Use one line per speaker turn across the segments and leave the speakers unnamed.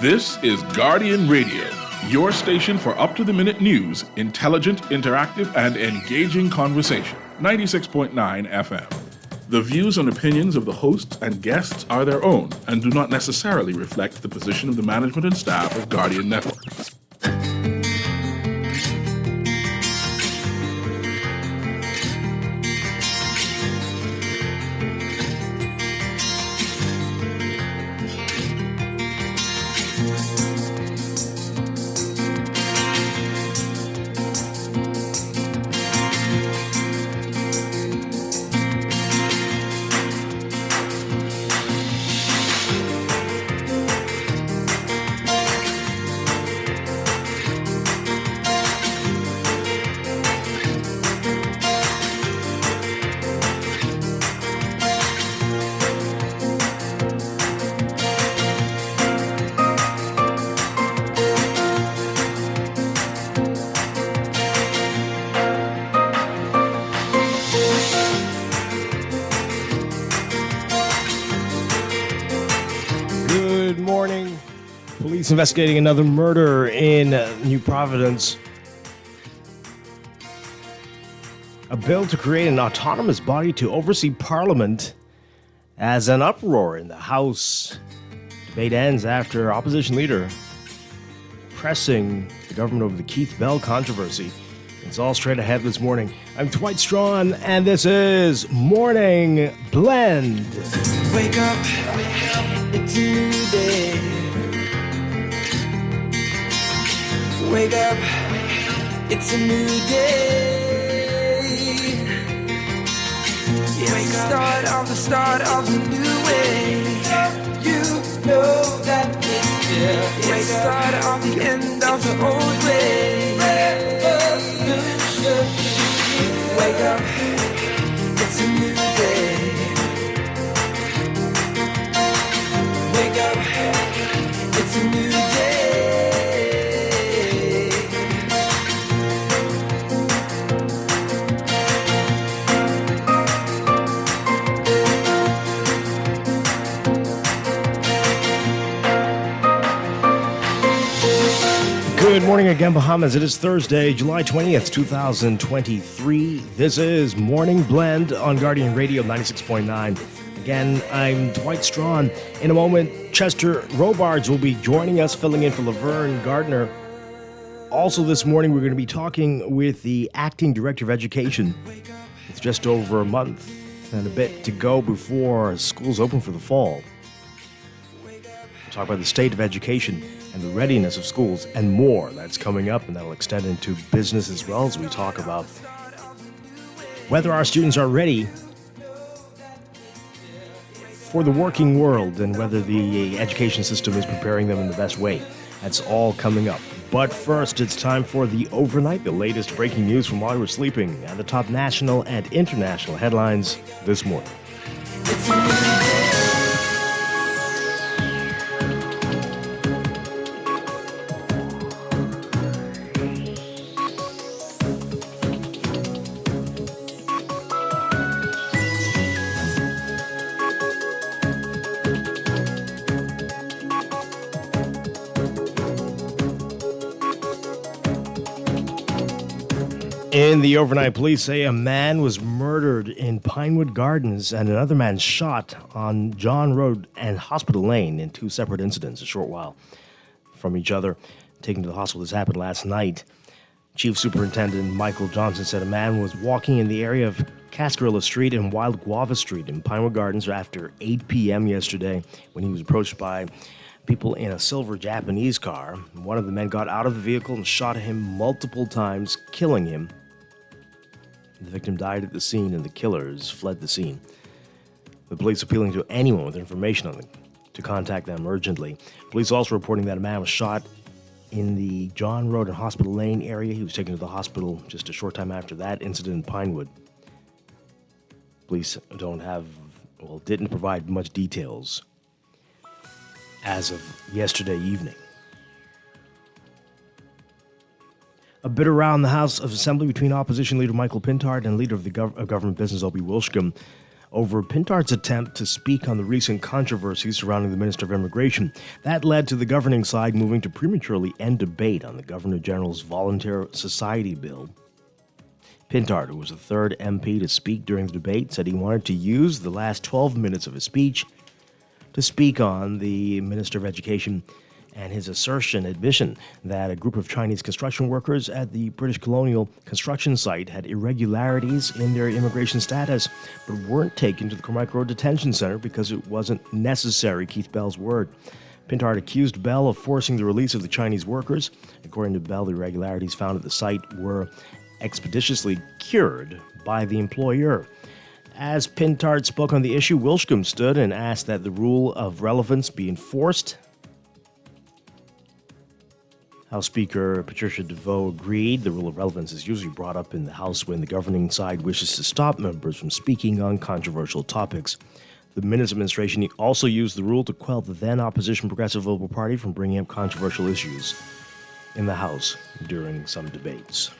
This is Guardian Radio, your station for up-to-the-minute news, intelligent, interactive, and engaging conversation. 96.9 FM. The views and opinions of the hosts and guests are their own and do not necessarily reflect the position of the management and staff of Guardian Network.
Investigating another murder in New Providence. A bill to create an autonomous body to oversee Parliament as an uproar in the House. Debate ends after opposition leader pressing the government over the Keith Bell controversy. It's all straight ahead this morning. I'm Dwight Strachan, and this is Morning Blend.
Wake up, it's a new day. Wake up, it's a new day. It's the start of a new way. You know that it's here. It's the start of the end of the old way. Revolution. Wake up, it's a new day. Wake up, it's a new day.
Good morning again, Bahamas. It is Thursday, July 20th, 2023. This is Morning Blend on Guardian Radio 96.9. Again, I'm Dwight Strachan. In a moment, Chester Robards will be joining us, filling in for Laverne Gardner. Also this morning, we're going to be talking with the Acting Director of Education. It's just over a month and a bit to go before schools open for the fall. We'll talk about the state of education and the readiness of schools and more. That's coming up, and that'll extend into business as well as we talk about whether our students are ready for the working world and whether the education system is preparing them in the best way. That's all coming up. But first, it's time for the overnight, the latest breaking news from while we're sleeping, and the top national and international headlines this morning. In the overnight, police say a man was murdered in Pinewood Gardens and another man shot on John Road and Hospital Lane in two separate incidents a short while from each other. Taken to the hospital, this happened last night. Chief Superintendent Michael Johnson said a man was walking in the area of Cascarilla Street and Wild Guava Street in Pinewood Gardens after 8 p.m. yesterday when he was approached by people in a silver Japanese car. One of the men got out of the vehicle and shot him multiple times, killing him. The victim died at the scene and the killers fled the scene. The police appealing to anyone with information on it to contact them urgently. Police also reporting that a man was shot in the John Road and Hospital Lane area. He was taken to the hospital just a short time after that incident in Pinewood. Police didn't provide much details as of yesterday evening. A bit around the House of Assembly between opposition leader Michael Pintard and leader of the government business Opie Wilshcombe over Pintard's attempt to speak on the recent controversy surrounding the Minister of Immigration. That led to the governing side moving to prematurely end debate on the Governor General's Voluntary Society Bill. Pintard, who was the third MP to speak during the debate, said he wanted to use the last 12 minutes of his speech to speak on the Minister of Education and his admission that a group of Chinese construction workers at the British colonial construction site had irregularities in their immigration status, but weren't taken to the Carmichael Road Detention Center because it wasn't necessary, Keith Bell's word. Pintard accused Bell of forcing the release of the Chinese workers. According to Bell, the irregularities found at the site were expeditiously cured by the employer. As Pintard spoke on the issue, Wilschcombe stood and asked that the rule of relevance be enforced. House Speaker Patricia DeVoe agreed. The rule of relevance is usually brought up in the House when the governing side wishes to stop members from speaking on controversial topics. The Minutes administration also used the rule to quell the then opposition Progressive Liberal Party from bringing up controversial issues in the House during some debates.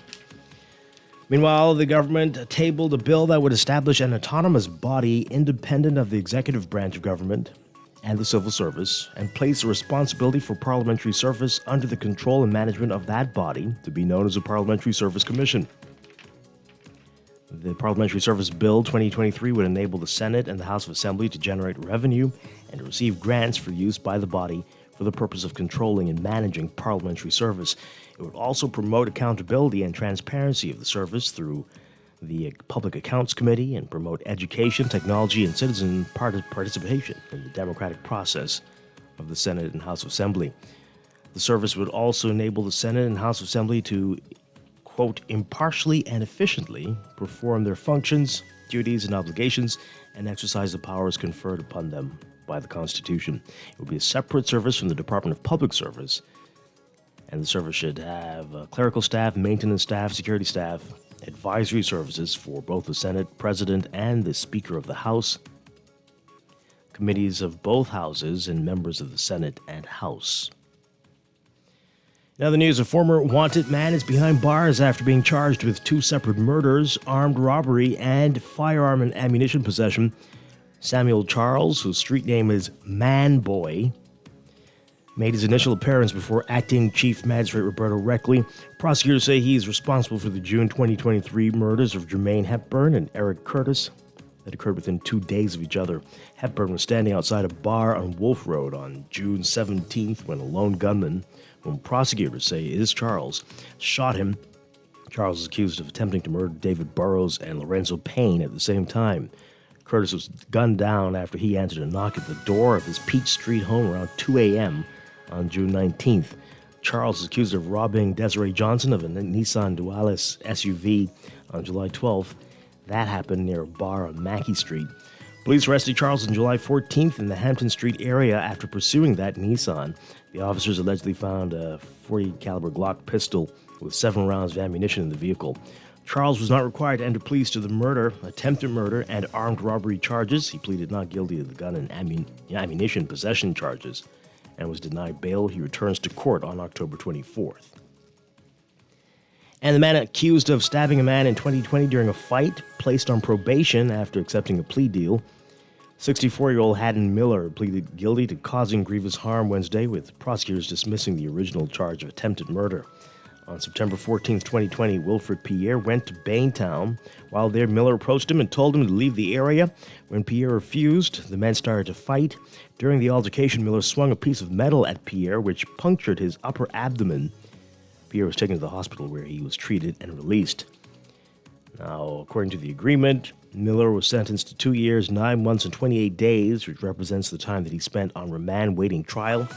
Meanwhile, the government tabled a bill that would establish an autonomous body independent of the executive branch of government and the civil service, and place the responsibility for parliamentary service under the control and management of that body, to be known as a Parliamentary Service Commission. The Parliamentary Service Bill 2023 would enable the Senate and the House of Assembly to generate revenue and to receive grants for use by the body for the purpose of controlling and managing parliamentary service. It would also promote accountability and transparency of the service through the Public Accounts Committee and promote education, technology, and citizen participation in the democratic process of the Senate and House of Assembly. The service would also enable the Senate and House of Assembly to, quote, impartially and efficiently perform their functions, duties, and obligations and exercise the powers conferred upon them by the Constitution. It would be a separate service from the Department of Public Service, and the service should have clerical staff, maintenance staff, security staff, advisory services for both the Senate President and the Speaker of the House, committees of both houses, and members of the Senate and House. In other news, a former wanted man is behind bars after being charged with 2 separate murders, armed robbery, and firearm and ammunition possession. Samuel Charles, whose street name is Man Boy, made his initial appearance before acting Chief Magistrate Roberto Reckley. Prosecutors say he is responsible for the June 2023 murders of Jermaine Hepburn and Eric Curtis that occurred within 2 days of each other. Hepburn was standing outside a bar on Wolf Road on June 17th when a lone gunman, whom prosecutors say is Charles, shot him. Charles is accused of attempting to murder David Burrows and Lorenzo Payne at the same time. Curtis was gunned down after he answered a knock at the door of his Peach Street home around 2 a.m. on June 19th. Charles is accused of robbing Desiree Johnson of a Nissan Dualis SUV on July 12th. That happened near a bar on Mackey Street. Police arrested Charles on July 14th in the Hampton Street area after pursuing that Nissan. The officers allegedly found a .40 caliber Glock pistol with 7 rounds of ammunition in the vehicle. Charles was not required to enter pleas to the murder, attempted murder, and armed robbery charges. He pleaded not guilty to the gun and ammunition possession charges and was denied bail. He returns to court on October 24th. And the man accused of stabbing a man in 2020 during a fight placed on probation after accepting a plea deal. 64-year-old Haddon Miller pleaded guilty to causing grievous harm Wednesday, with prosecutors dismissing the original charge of attempted murder. On September 14, 2020, Wilfred Pierre went to Baintown. While there, Miller approached him and told him to leave the area. When Pierre refused, the men started to fight. During the altercation, Miller swung a piece of metal at Pierre, which punctured his upper abdomen. Pierre was taken to the hospital where he was treated and released. Now, according to the agreement, Miller was sentenced to 2 years, 9 months, and 28 days, which represents the time that he spent on remand waiting trial.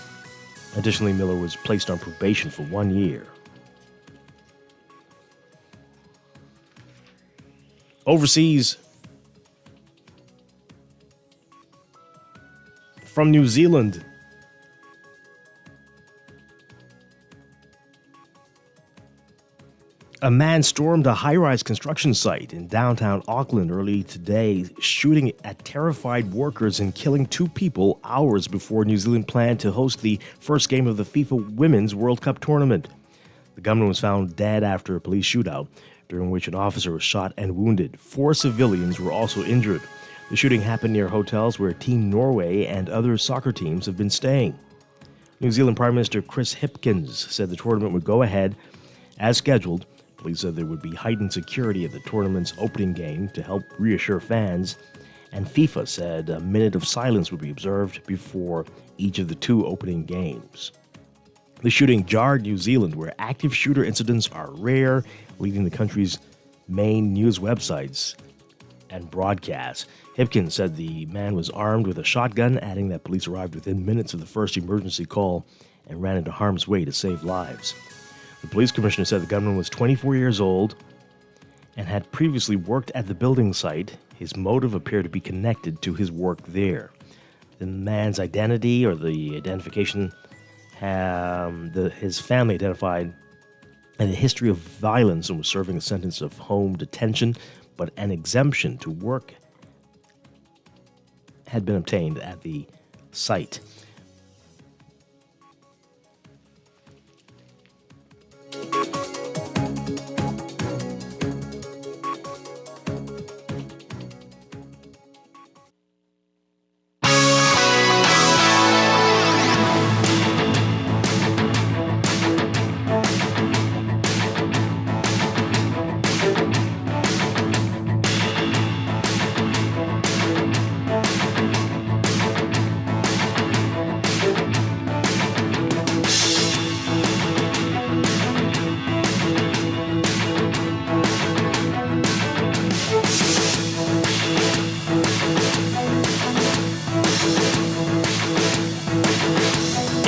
Additionally, Miller was placed on probation for 1 year. Overseas, from New Zealand, a man stormed a high-rise construction site in downtown Auckland early today, shooting at terrified workers and killing 2 people hours before New Zealand planned to host the first game of the FIFA Women's World Cup tournament. The gunman was found dead after a police shootout, during which an officer was shot and wounded. 4 civilians were also injured. The shooting happened near hotels where Team Norway and other soccer teams have been staying. New Zealand Prime Minister Chris Hipkins said the tournament would go ahead as scheduled. Police said there would be heightened security at the tournament's opening game to help reassure fans. And FIFA said a minute of silence would be observed before each of the two opening games. The shooting jarred New Zealand, where active shooter incidents are rare, leading the country's main news websites and broadcasts. Hipkins said the man was armed with a shotgun, adding that police arrived within minutes of the first emergency call and ran into harm's way to save lives. The police commissioner said the gunman was 24 years old and had previously worked at the building site. His motive appeared to be connected to his work there. The man's identity or the identification, his family identified and a history of violence and was serving a sentence of home detention, but an exemption to work had been obtained at the site.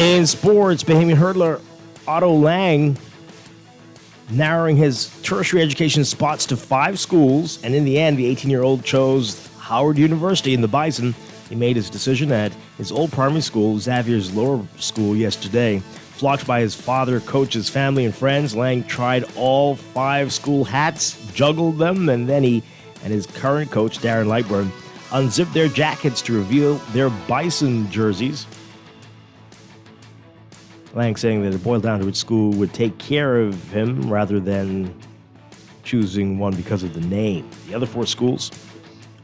In sports, Bahamian hurdler Otto Lang narrowing his tertiary education spots to 5 schools, and in the end, the 18-year-old chose Howard University in the Bison. He made his decision at his old primary school, Xavier's Lower School, yesterday. Flocked by his father, coaches, family, and friends, Lang tried all 5 school hats, juggled them, and then he and his current coach, Darren Lightburn, unzipped their jackets to reveal their Bison jerseys. Lang saying that it boiled down to which school would take care of him rather than choosing one because of the name. The other 4 schools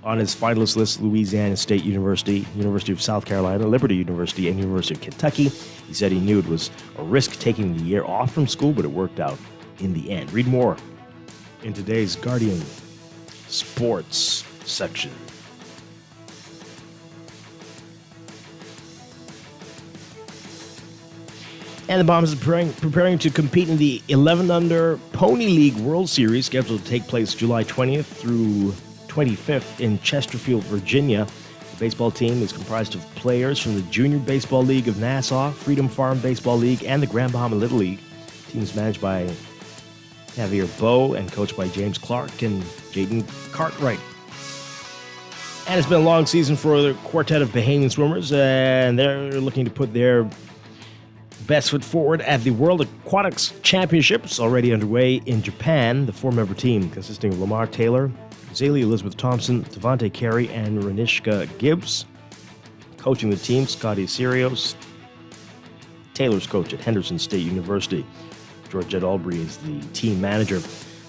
on his finalist list: Louisiana State University, University of South Carolina, Liberty University, and University of Kentucky. He said he knew it was a risk taking the year off from school, but it worked out in the end. Read more in today's Guardian Sports section. And the Bombers are preparing to compete in the 11 Under Pony League World Series, scheduled to take place July 20th through 25th in Chesterfield, Virginia. The baseball team is comprised of players from the Junior Baseball League of Nassau, Freedom Farm Baseball League, and the Grand Bahama Little League. The team is managed by Javier Bowe and coached by James Clark and Jaden Cartwright. And it's been a long season for the quartet of Bahamian swimmers, and they're looking to put their best foot forward at the World Aquatics Championships, already underway in Japan. The 4-member team, consisting of Lamar Taylor, Zaylee Elizabeth Thompson, Devontae Carey, and Renishka Gibbs. Coaching the team, Scotty Sirios, Taylor's coach at Henderson State University. Georgette Albury is the team manager.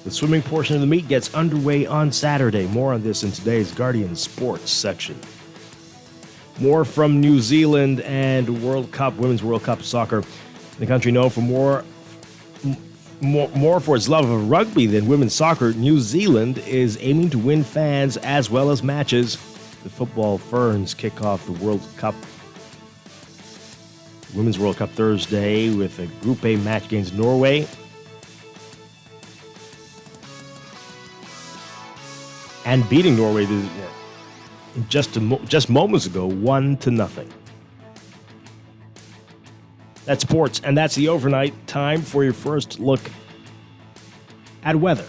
The swimming portion of the meet gets underway on Saturday. More on this in today's Guardian Sports section. More from New Zealand and Women's World Cup soccer. The country known for more for its love of rugby than women's soccer, New Zealand is aiming to win fans as well as matches. The football Ferns kick off the Women's World Cup Thursday with a Group A match against Norway. And beating Norway just moments ago, 1-0. That's sports, and that's the overnight. Time for your first look at weather.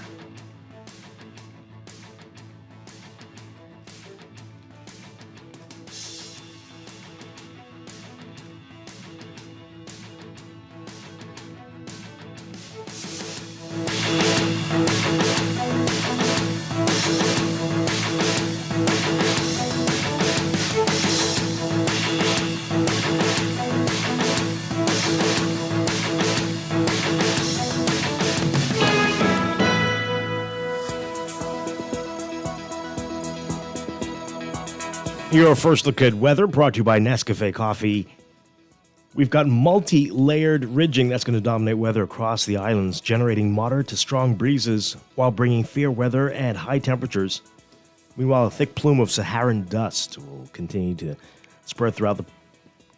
Your first look at weather brought to you by Nescafe Coffee. We've got multi-layered ridging that's going to dominate weather across the islands, generating moderate to strong breezes while bringing fair weather and high temperatures. Meanwhile, a thick plume of Saharan dust will continue to spread throughout the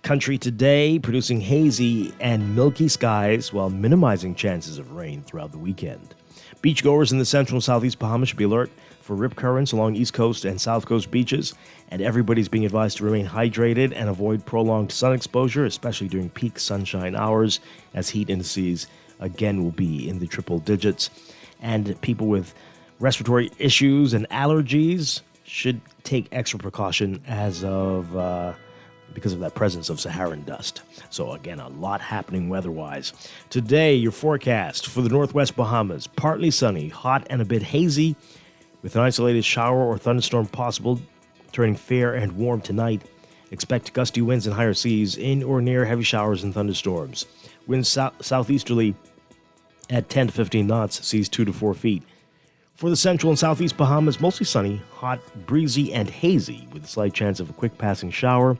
country today, producing hazy and milky skies while minimizing chances of rain throughout the weekend. Beachgoers in the central and southeast Bahamas should be alert for rip currents along east coast and south coast beaches, and everybody's being advised to remain hydrated and avoid prolonged sun exposure, especially during peak sunshine hours, as heat indices again will be in the triple digits. And people with respiratory issues and allergies should take extra precaution because of that presence of Saharan dust. So again, a lot happening weather-wise. Today, your forecast for the northwest Bahamas: partly sunny, hot and a bit hazy, with an isolated shower or thunderstorm possible, turning fair and warm tonight. Expect gusty winds and higher seas in or near heavy showers and thunderstorms. Winds southeasterly at 10 to 15 knots, seas 2 to 4 feet. For the central and southeast Bahamas, mostly sunny, hot, breezy, and hazy, with a slight chance of a quick passing shower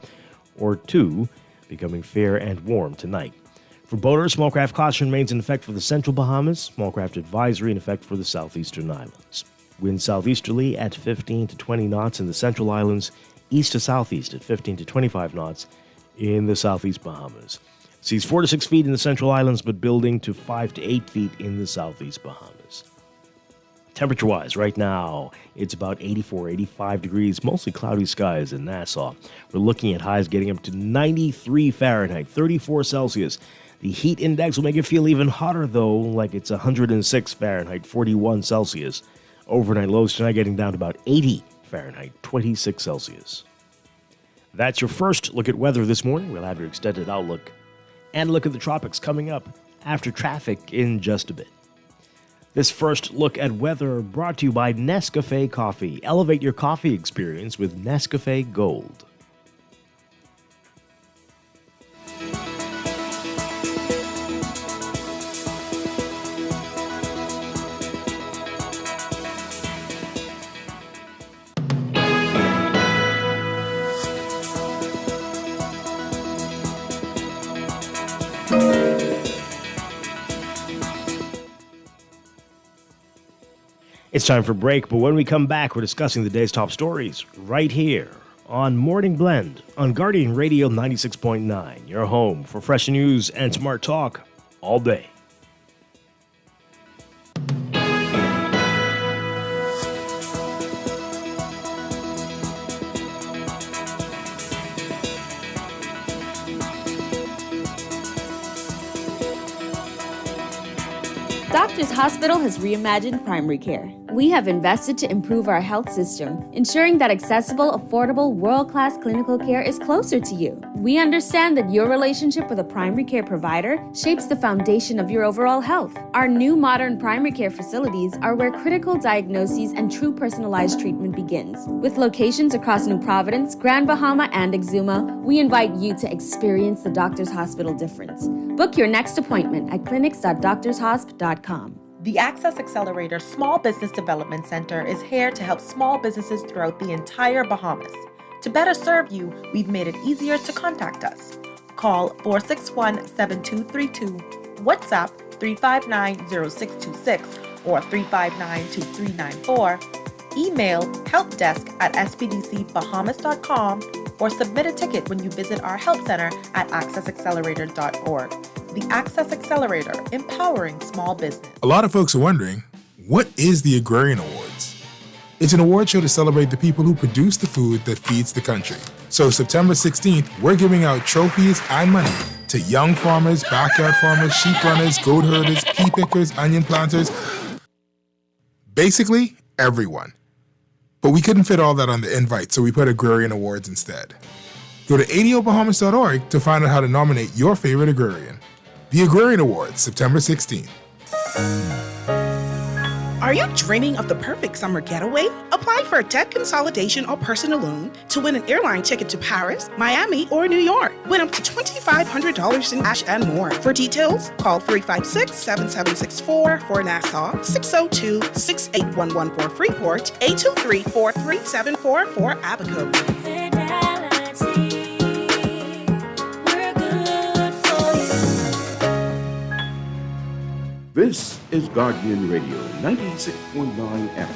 or two, becoming fair and warm tonight. For boaters, small craft caution remains in effect for the central Bahamas, small craft advisory in effect for the southeastern islands. Winds southeasterly at 15 to 20 knots in the central islands, east to southeast at 15 to 25 knots in the southeast Bahamas. Seas 4 to 6 feet in the central islands, but building to 5 to 8 feet in the southeast Bahamas. Temperature-wise, right now, it's about 84, 85 degrees, mostly cloudy skies in Nassau. We're looking at highs getting up to 93 Fahrenheit, 34 Celsius. The heat index will make it feel even hotter, though, like it's 106 Fahrenheit, 41 Celsius. Overnight lows tonight getting down to about 80 Fahrenheit, 26 Celsius. That's your first look at weather this morning. We'll have your extended outlook and look at the tropics coming up after traffic in just a bit. This first look at weather brought to you by Nescafe Coffee. Elevate your coffee experience with Nescafe Gold. It's time for a break, but when we come back, we're discussing the day's top stories right here on Morning Blend on Guardian Radio 96.9, your home for fresh news and smart talk all day.
Doctors Hospital has reimagined primary care. We have invested to improve our health system, ensuring that accessible, affordable, world-class clinical care is closer to you. We understand that your relationship with a primary care provider shapes the foundation of your overall health. Our new modern primary care facilities are where critical diagnoses and true personalized treatment begins. With locations across New Providence, Grand Bahama, and Exuma, we invite you to experience the Doctors Hospital difference. Book your next appointment at clinics.doctorshosp.com.
The Access Accelerator Small Business Development Center is here to help small businesses throughout the entire Bahamas. To better serve you, we've made it easier to contact us. Call 461-7232, WhatsApp 359-0626 or 359-2394, email helpdesk@spdcbahamas.com, or submit a ticket when you visit our help center at accessaccelerator.org. The Access Accelerator, empowering small business.
A lot of folks are wondering, what is the Agrarian Awards? It's an award show to celebrate the people who produce the food that feeds the country. So September 16th, we're giving out trophies and money to young farmers, backyard farmers, sheep runners, goat herders, pea pickers, onion planters, basically everyone. But we couldn't fit all that on the invite, so we put Agrarian Awards instead. Go to adobahamas.org to find out how to nominate your favorite agrarian. The Agrarian Awards, September 16th.
Are you dreaming of the perfect summer getaway? Apply for a debt consolidation or personal loan to win an airline ticket to Paris, Miami, or New York. Win up to $2,500 in cash and more. For details, call 356-7764 for Nassau, 602-6811 for Freeport, 823-4374 for Abaco.
This is Guardian Radio 96.9 FM.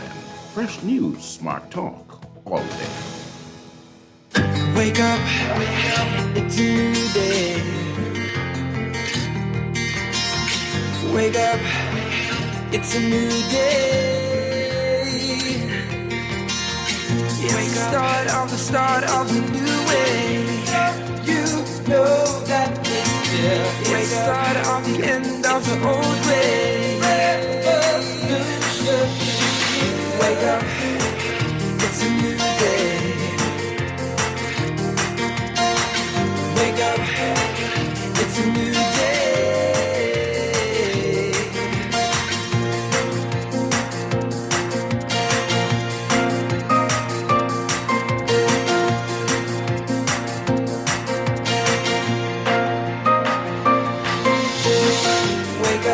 Fresh news, smart talk, all day.
Wake up, it's a new day. Wake up, it's a new day. It's the start of a new way. You know that it's the start of the end of the old way. Wake up, it's a new day. Wake up, it's a new day. Wake up,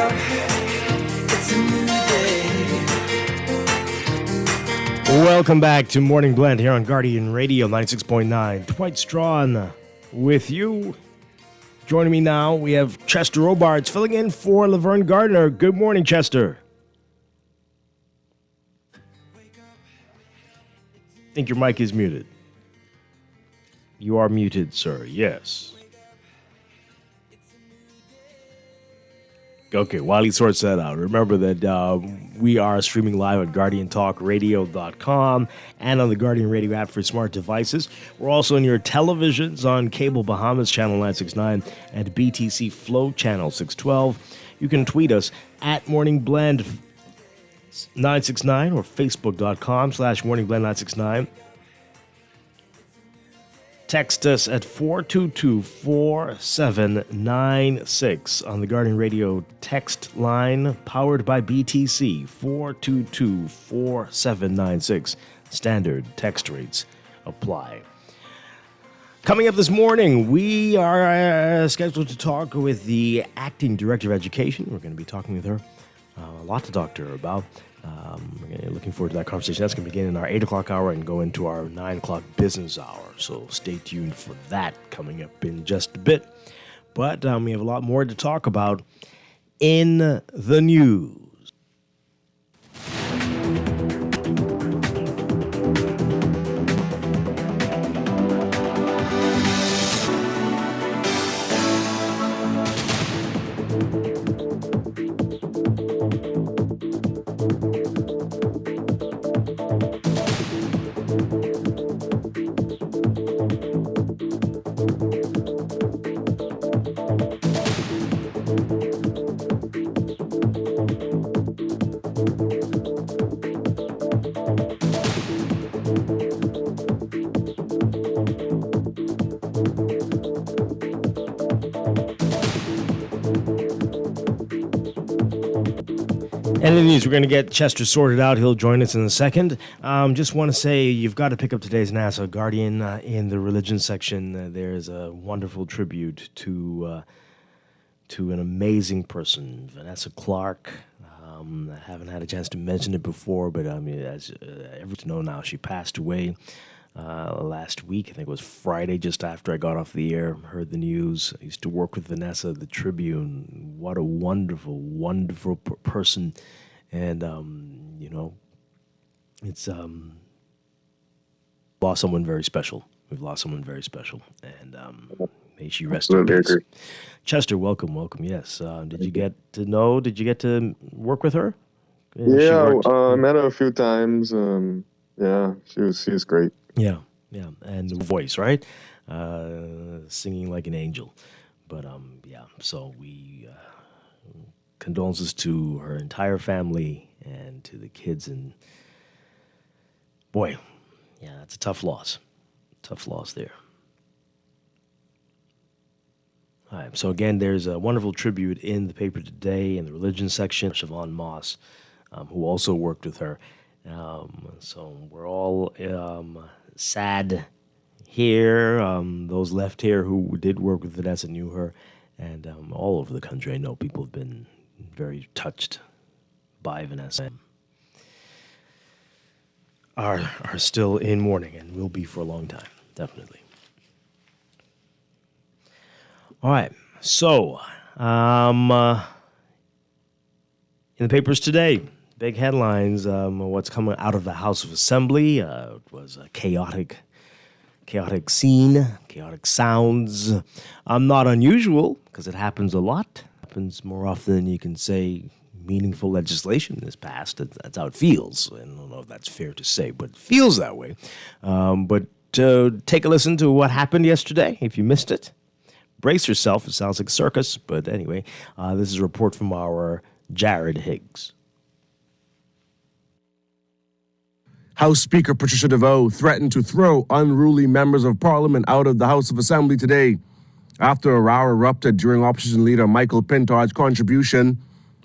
it's a new day.
Welcome back to Morning Blend here on Guardian Radio 96.9. Dwight Strachan with you. Joining me now, we have Chester Robards filling in for Laverne Gardner. Good morning, Chester. I think your mic is muted. You are muted, sir. Yes. Okay, while he sorts that out, remember that we are streaming live at GuardianTalkRadio.com and on the Guardian Radio app for smart devices. We're also on your televisions on Cable Bahamas Channel 969 and BTC Flow Channel 612. You can tweet us at MorningBlend969 or Facebook.com/MorningBlend969. Text us at 422-4796 on the Guardian Radio text line, powered by BTC, 422-4796. Standard text rates apply. Coming up this morning, we are scheduled to talk with the Acting Director of Education. We're going to be talking with her. A lot to talk to her about. We're looking forward to that conversation. That's going to begin in our 8 o'clock hour and go into our 9 o'clock business hour. So stay tuned for that coming up in just a bit. But we have a lot more to talk about in the news. And in the news, we're going to get Chester sorted out. He'll join us in a second. Just want to say you've got to pick up today's NASA Guardian. In the religion section, there's a wonderful tribute to an amazing person, Vanessa Clark. I haven't had a chance to mention it before, but as everyone to know now, she passed away last week. I think it was Friday, just after I got off the air, heard the news. I used to work with Vanessa at the Tribune. What a wonderful, wonderful person. And, it's lost someone very special. We've lost someone very special. And may she rest in peace. Chester, welcome. Yes. Did you get to work with her?
Yeah, I met her a few times. Yeah, she was great.
Yeah, and the voice, right? Singing like an angel. But, so we condolences to her entire family and to the kids. And, boy, yeah, that's a tough loss. Tough loss there. All right, so again, there's a wonderful tribute in the paper today in the religion section. Siobhan Moss, who also worked with her. So we're all sad here. Those left here who did work with Vanessa knew her, and all over the country, I know people have been very touched by Vanessa. Are still in mourning and will be for a long time, definitely. All right, so In the papers today, big headlines. What's coming out of the House of Assembly? It was a chaotic scene, chaotic sounds. Not unusual because it happens a lot. It happens more often than you can say meaningful legislation is passed. That's how it feels. I don't know if that's fair to say, but it feels that way. But take a listen to what happened yesterday if you missed it. Brace yourself. It sounds like a circus. But anyway, this is a report from our Jared Higgs.
House Speaker Patricia DeVoe threatened to throw unruly members of Parliament out of the House of Assembly today after a row erupted during Opposition Leader Michael Pintard's contribution,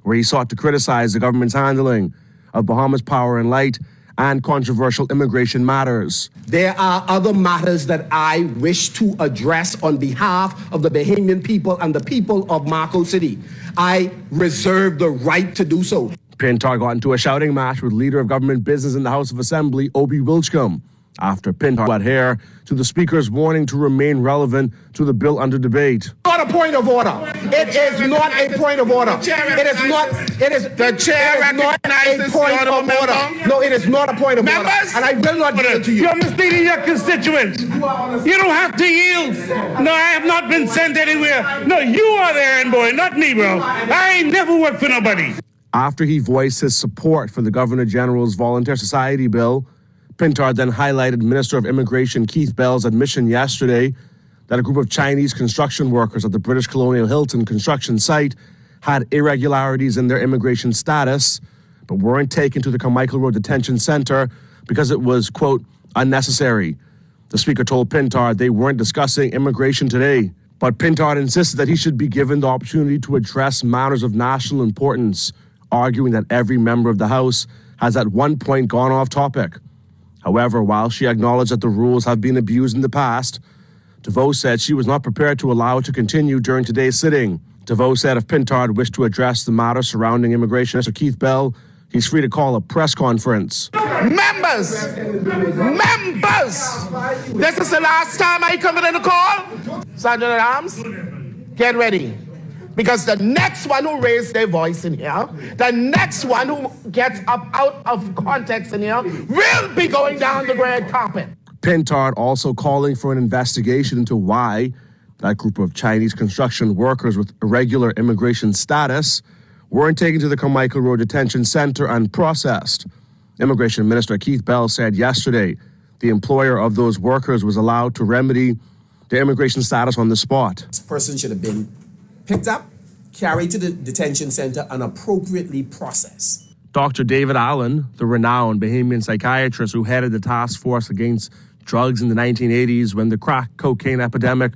where he sought to criticize the government's handling of Bahamas Power and Light and controversial immigration matters.
There are other matters that I wish to address on behalf of the Bahamian people and the people of Marco City. I reserve the right to do so.
Pintard got into a shouting match with Leader of Government Business in the House of Assembly, Obi Wilchcombe, after Pintard adhered to the Speaker's warning to remain relevant to the bill under debate.
Not a point of order. It is not a point of order. It is not. It is the chair recognizes a point of order. No, it is not a point of order, and I will not give it to you.
You're misleading your constituents. You don't have to yield. No, I have not been sent anywhere. No, you are the errand boy, not me, bro. I ain't never worked for nobody.
After he voiced his support for the Governor General's Volunteer Society bill, Pintard then highlighted Minister of Immigration Keith Bell's admission yesterday that a group of Chinese construction workers at the British Colonial Hilton construction site had irregularities in their immigration status, but weren't taken to the Carmichael Road Detention Center because it was, quote, unnecessary. The Speaker told Pintard they weren't discussing immigration today, but Pintard insisted that he should be given the opportunity to address matters of national importance, arguing that every member of the House has at one point gone off topic. However, while she acknowledged that the rules have been abused in the past, DeVoe said she was not prepared to allow it to continue during today's sitting. DeVoe said if Pintard wished to address the matter surrounding immigration, Mr. Keith Bell, he's free to call a press conference.
Members! This is the last time I come in the call. Sergeant at Arms, get ready. Because the next one who raised their voice in here, the next one who gets up out of context in here, will be going down the red carpet.
Pintard also calling for an investigation into why that group of Chinese construction workers with irregular immigration status weren't taken to the Carmichael Road Detention Center and processed. Immigration Minister Keith Bell said yesterday the employer of those workers was allowed to remedy their immigration status on the spot.
This person should have been picked up, carried to the detention center, and appropriately processed.
Dr. David Allen, the renowned Bahamian psychiatrist who headed the task force against drugs in the 1980s when the crack cocaine epidemic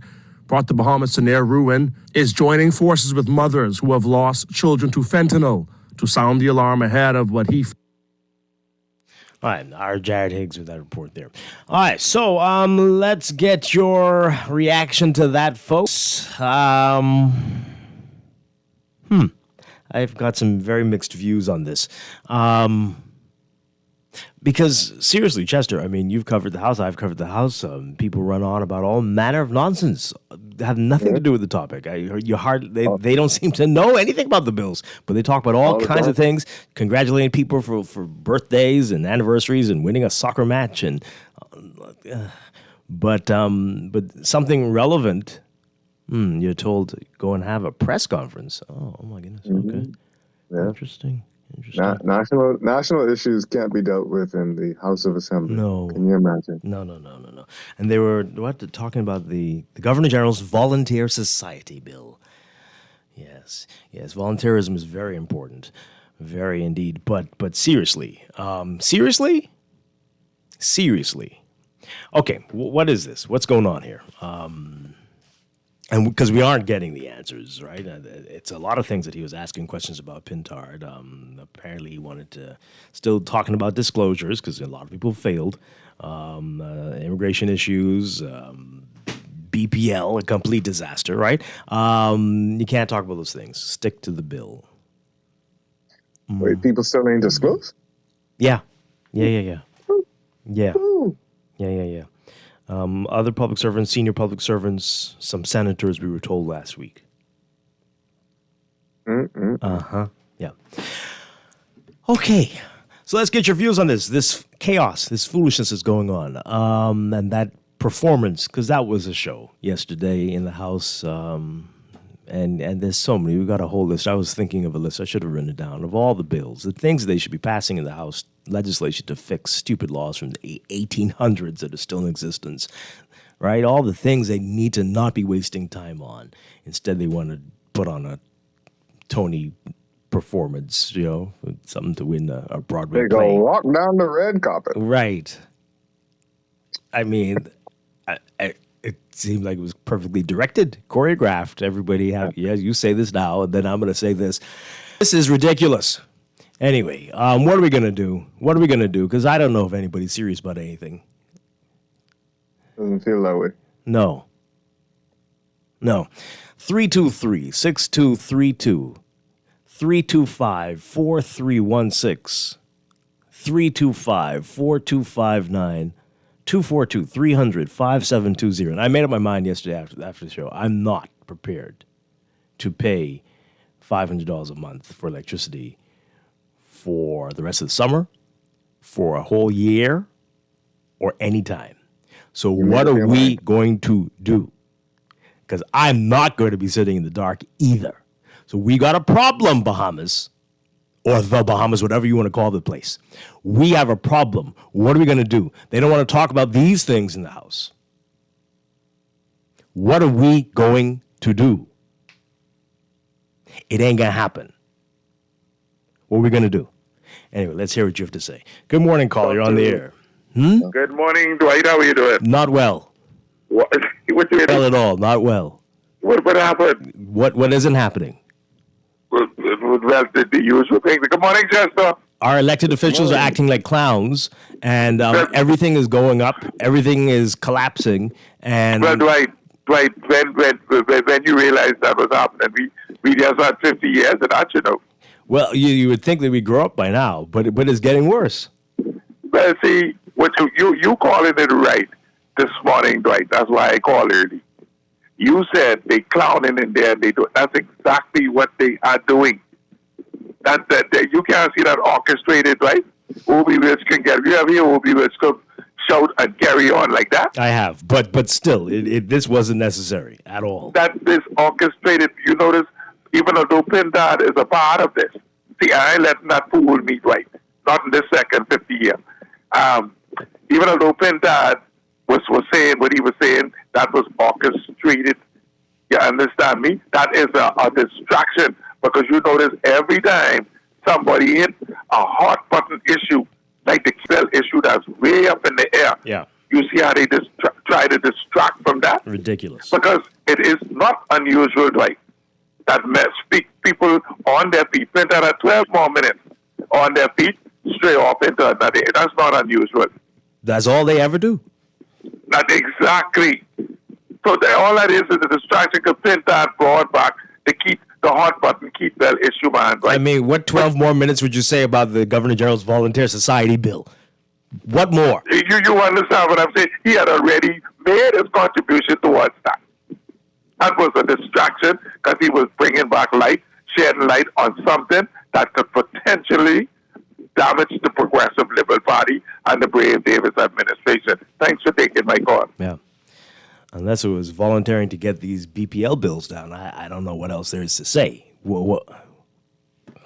brought the Bahamas to near ruin, is joining forces with mothers who have lost children to fentanyl to sound the alarm ahead of what he...
All right, our Jared Higgs with that report there. All right, so let's get your reaction to that, folks. I've got some very mixed views on this. Because, seriously, Chester, I mean, you've covered the House, I've covered the House. People run on about all manner of nonsense. Have nothing to do with the topic. They don't seem to know anything about the bills, but they talk about all kinds of things, congratulating people for birthdays and anniversaries and winning a soccer match. But something relevant... you're told to go and have a press conference. Oh my goodness. Okay.
Yeah.
Interesting.
National issues can't be dealt with in the House of Assembly.
No.
Can you imagine?
No. And they were talking about the Governor General's Volunteer Society bill. Yes. Volunteerism is very important, very indeed. But seriously, Okay, what is this? What's going on here? And because we aren't getting the answers, right? It's a lot of things that he was asking questions about Pintard. Apparently, he wanted to still talking about disclosures because a lot of people failed. Immigration issues, BPL, a complete disaster, right? You can't talk about those things. Stick to the bill.
Wait, people still ain't disclosed?
Yeah. Other public servants, senior public servants, some senators, we were told last week. Yeah. Okay, so let's get your views on this chaos, this foolishness is going on, and that performance, because that was a show yesterday in the House, and there's so many. We got a whole list. I was thinking of a list. I should have written it down of all the bills, the things they should be passing in the House legislation to fix stupid laws from the 1800s that are still in existence, right? All the things they need to not be wasting time on. Instead, they want to put on a Tony performance, something to win a Broadway
They
play.
go walk down the red carpet.
Right. I mean, it seemed like it was perfectly directed, choreographed. Everybody you say this now, and then I'm going to say this. This is ridiculous. Anyway, what are we going to do? Because I don't know if anybody's serious about anything.
Doesn't feel that way.
No. 323-6232. 325-4316. 325-4259. 242-300-5720. And I made up my mind yesterday after the show. I'm not prepared to pay $500 a month for electricity for the rest of the summer, for a whole year, or any time. So what are we going to do? Because I'm not going to be sitting in the dark either. So we got a problem, Bahamas, or the Bahamas, whatever you want to call the place. We have a problem. What are we going to do? They don't want to talk about these things in the House. What are we going to do? It ain't going to happen. What are we going to do? Anyway, let's hear what you have to say. Good morning, caller. You're on the air.
Good morning, Dwight. How are you doing?
Not well.
What you
well at all. Not well.
What happened?
What isn't happening?
Well, the usual thing. Good morning, Chester.
Our elected officials are acting like clowns, and everything is going up. Everything is collapsing. And
well, Dwight, when you realized that was happening, we just had 50 years of that,
Well, you would think that we grow up by now, but it's getting worse.
Well, see, what you calling it right this morning, Dwight. That's why I called early. You said they clowning in there. That's exactly what they are doing. That you can't see that orchestrated, right? Obi Rich can get. You ever hear Obi Rich shout and carry on like that?
I have, but still, this wasn't necessary at all.
That is orchestrated. You notice, even though Pindad is a part of this. See, I ain't letting that fool me, right? Not in this second 50 year. Even though Pindad was saying what he was saying, that was orchestrated. You understand me? That is a distraction, because you notice every time somebody hit a hot button issue, like the Kill issue that's way up in the air, you see how they try to distract from that?
Ridiculous.
Because it is not unusual, right? That people on their feet, Pindad at 12 more minutes on their feet, straight off into another day. That's not unusual.
That's all they ever do.
Not exactly. So all that is a distraction, because Pindad brought back to keep the hot button, keep that issue man. Right?
I mean, what 12 more minutes would you say about the Governor General's Volunteer Society bill? What more?
You understand what I'm saying? He had already made his contribution towards that. That was a distraction, because he was bringing back light, shedding light on something that could potentially damage the Progressive Liberal Party and the Brave Davis administration. Thanks for taking my call.
Yeah. Unless it was volunteering to get these BPL bills down, I don't know what else there is to say.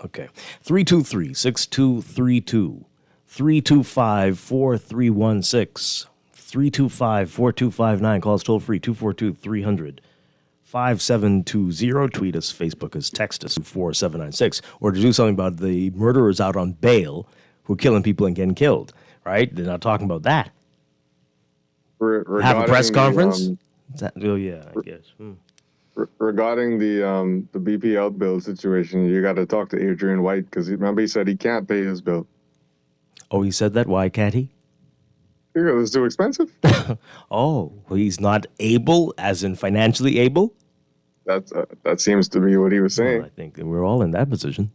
Okay. 323-6232. 325-4316. 325-4259. Call us toll free. 242-300-5720. Tweet us, Facebook us, text us 4796. Or to do something about the murderers out on bail who are killing people and getting killed. Right? They're not talking about that. Have a press conference? I guess.
Regarding the BPL bill situation, you got to talk to Adrian White, because remember he said he can't pay his bill.
Oh, he said that? Why can't he?
Because it's too expensive.
Oh, well, he's not able, as in financially able?
That seems to be what he was saying.
Well, I think that we're all in that position.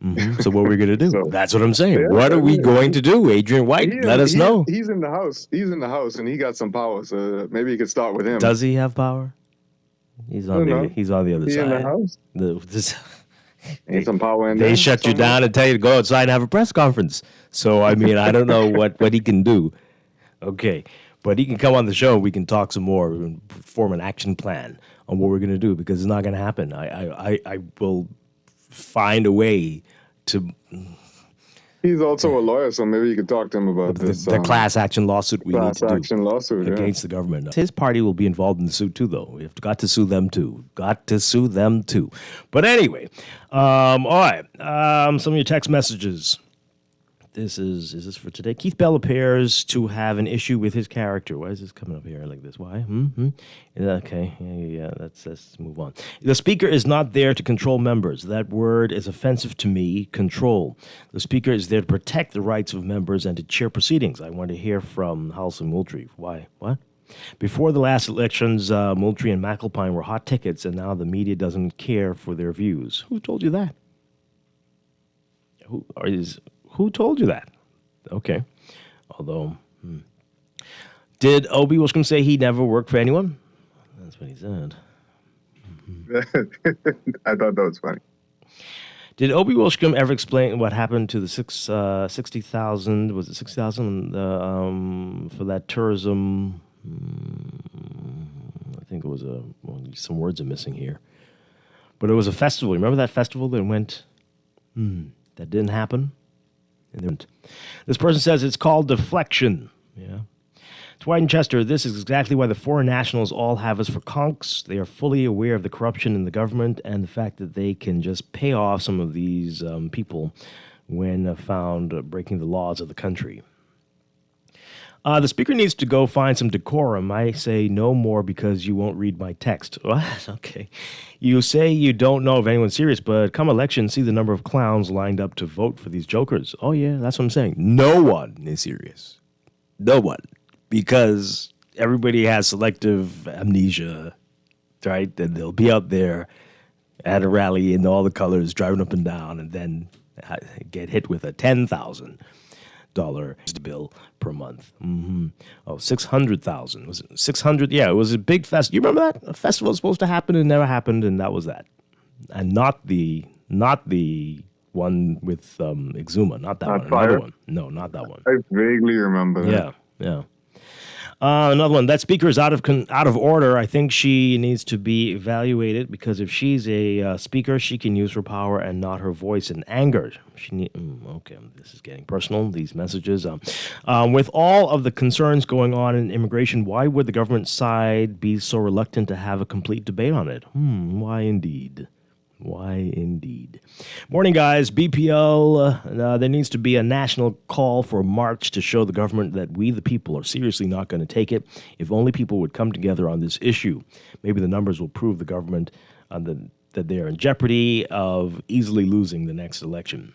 Mm-hmm. So what are we going to do? That's what I'm saying. What are we going to do? Adrian White, let us know.
He's in the House. He's in the House, and he got some power. So maybe you could start with him.
Does he have power? He's on the other side.
In the House? Need some power in
They
there
shut you
somewhere?
down and tell you to go outside and have a press conference. So, I mean, I don't know what he can do. Okay. But he can come on the show. We can talk some more and form an action plan on what we're going to do because it's not going to happen. I will find a way to...
He's also a lawyer, so maybe you could talk to him about this.
The class action lawsuit we need to do.
Class action lawsuit,
against the government. His party will be involved in the suit too, though. We've got to sue them too. But anyway, all right. Some of your text messages. Is this for today? Keith Bell appears to have an issue with his character. Why is this coming up here like this? Why? Okay, yeah. Let's move on. The speaker is not there to control members. That word is offensive to me. Control. The speaker is there to protect the rights of members and to chair proceedings. I want to hear from Halson Moultrie. Why? What? Before the last elections, Moultrie and McAlpine were hot tickets, and now the media doesn't care for their views. Who told you that? Who told you that? Okay. Although, did Obi Wishcombe say he never worked for anyone? That's what he said.
I thought that was funny.
Did Obi Wishcombe ever explain what happened to the 60,000? Was it 60,000 for that tourism? I think it was some words are missing here. But it was a festival. Remember that festival that went? That didn't happen. This person says it's called deflection. Yeah. Dwight and Chester, this is exactly why the foreign nationals all have us for conks. They are fully aware of the corruption in the government and the fact that they can just pay off some of these people when found breaking the laws of the country. The speaker needs to go find some decorum. I say no more because you won't read my text. What? Okay. You say you don't know if anyone's serious, but come election, see the number of clowns lined up to vote for these jokers. Oh, yeah, that's what I'm saying. No one is serious. No one. Because everybody has selective amnesia, right? And they'll be out there at a rally in all the colors, driving up and down, and then get hit with a $10,000 bill per month. Oh, 600,000. Was it 600? Yeah, it was a big fest. You remember that? A festival was supposed to happen and never happened, and that was that. And not the one with Exuma. Not that one.
Fire?
Another one. No, not that one.
I vaguely remember that.
Yeah. Another one. That speaker is out of order. I think she needs to be evaluated because if she's a speaker, she can use her power and not her voice in anger. Okay, this is getting personal. These messages. With all of the concerns going on in immigration, why would the government side be so reluctant to have a complete debate on it? Why indeed? Why indeed? Morning, guys. BPL, there needs to be a national call for a march to show the government that we, the people, are seriously not going to take it. If only people would come together on this issue, maybe the numbers will prove the government that they are in jeopardy of easily losing the next election.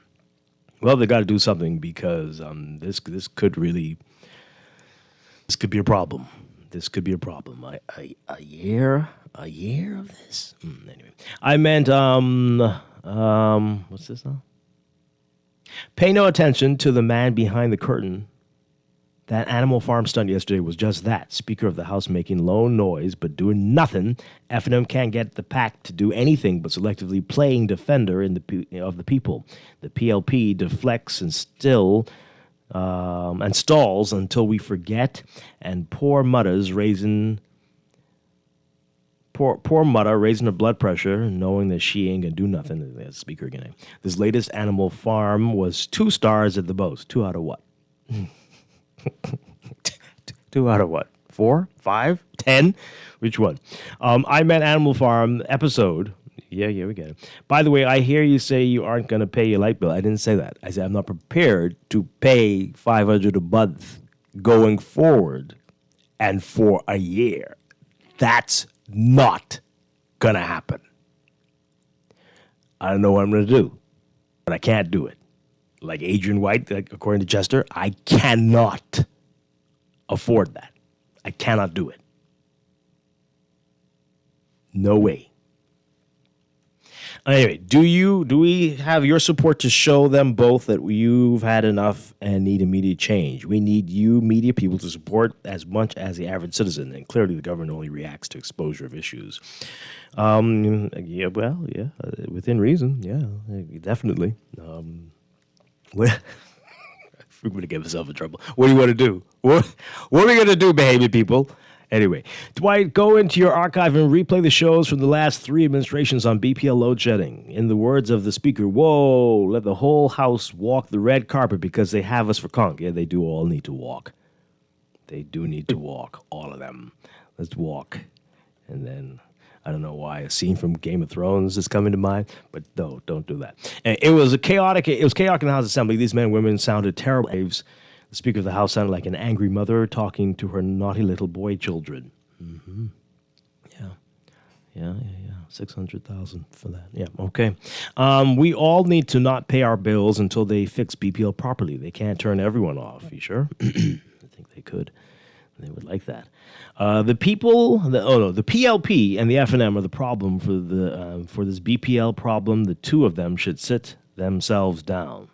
Well, they got to do something because this could be a problem. This could be a problem. A year of this? Anyway, I meant, what's this now? Pay no attention to the man behind the curtain. That Animal Farm stunt yesterday was just that. Speaker of the House making low noise but doing nothing. F&M can't get the PAC to do anything but selectively playing defender of the people. The PLP deflects and stalls until we forget. And poor Mutta raising her blood pressure, knowing that she ain't gonna do nothing. That's Speaker again. This latest Animal Farm was 2 stars at the most. 2 out of what? 2 out of what? 4? 5? 10? Which one? I meant Animal Farm episode. Yeah, we get it. By the way, I hear you say you aren't going to pay your light bill. I didn't say that. I said I'm not prepared to pay $500 a month going forward and for a year. That's not going to happen. I don't know what I'm going to do, but I can't do it. Like Adrian White, according to Chester, I cannot afford that. I cannot do it. No way. Anyway, do we have your support to show them both that you've had enough and need immediate change? We need you, media people, to support as much as the average citizen, and clearly the government only reacts to exposure of issues. Within reason, definitely. We're going to get ourselves in trouble. What do you want to do? What are we going to do, behaving people? Anyway, Dwight, go into your archive and replay the shows from the last 3 administrations on BPL load shedding. In the words of the speaker, whoa, let the whole house walk the red carpet because they have us for conk. Yeah, they do all need to walk. They do need to walk, all of them. Let's walk. And then, I don't know why, a scene from Game of Thrones is coming to mind, but no, don't do that. And it was chaotic in the House Assembly. These men and women sounded terrible. The Speaker of the House sounded like an angry mother talking to her naughty little boy children. Mm-hmm. Yeah. 600,000 for that. Yeah, okay. We all need to not pay our bills until they fix BPL properly. They can't turn everyone off. You sure? I think they could. They would like that. The PLP and the FNM are the problem for this BPL problem. The two of them should sit themselves down.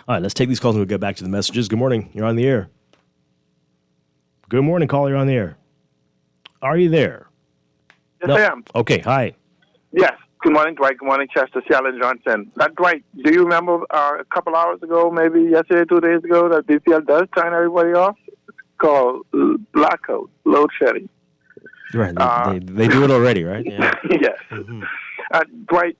All right, let's take these calls and we'll get back to the messages. Good morning. You're on the air. Good morning, caller. You're on the air. Are you there?
Yes, I am.
Okay, hi.
Yes. Good morning, Dwight. Good morning, Chester, Seattle, and Johnson. Dwight, do you remember a couple hours ago, maybe yesterday, 2 days ago, that BPL does turn everybody off? It's called blackout, load shedding.
Right. They do it already, right? Yeah.
Yes.
Mm-hmm.
Dwight,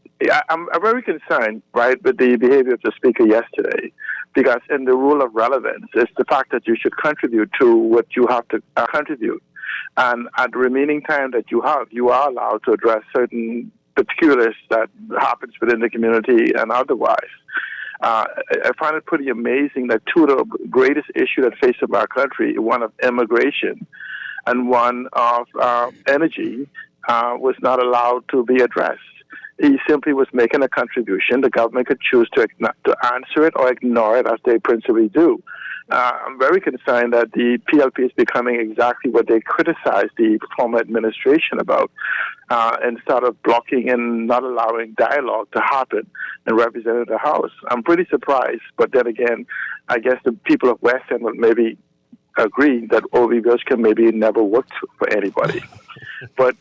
I'm very concerned, right, with the behavior of the speaker yesterday, because in the rule of relevance, it's the fact that you should contribute to what you have to contribute. And at the remaining time that you have, you are allowed to address certain particulars that happens within the community and otherwise. I find it pretty amazing that two of the greatest issues that face our country, one of immigration and one of energy, was not allowed to be addressed. He simply was making a contribution. The government could choose to answer it or ignore it, as they principally do. I'm very concerned that the PLP is becoming exactly what they criticized the former administration about, instead of blocking and not allowing dialogue to happen and representing the House. I'm pretty surprised, but then again, I guess the people of West End will maybe agree that OVBs can maybe never work for anybody. But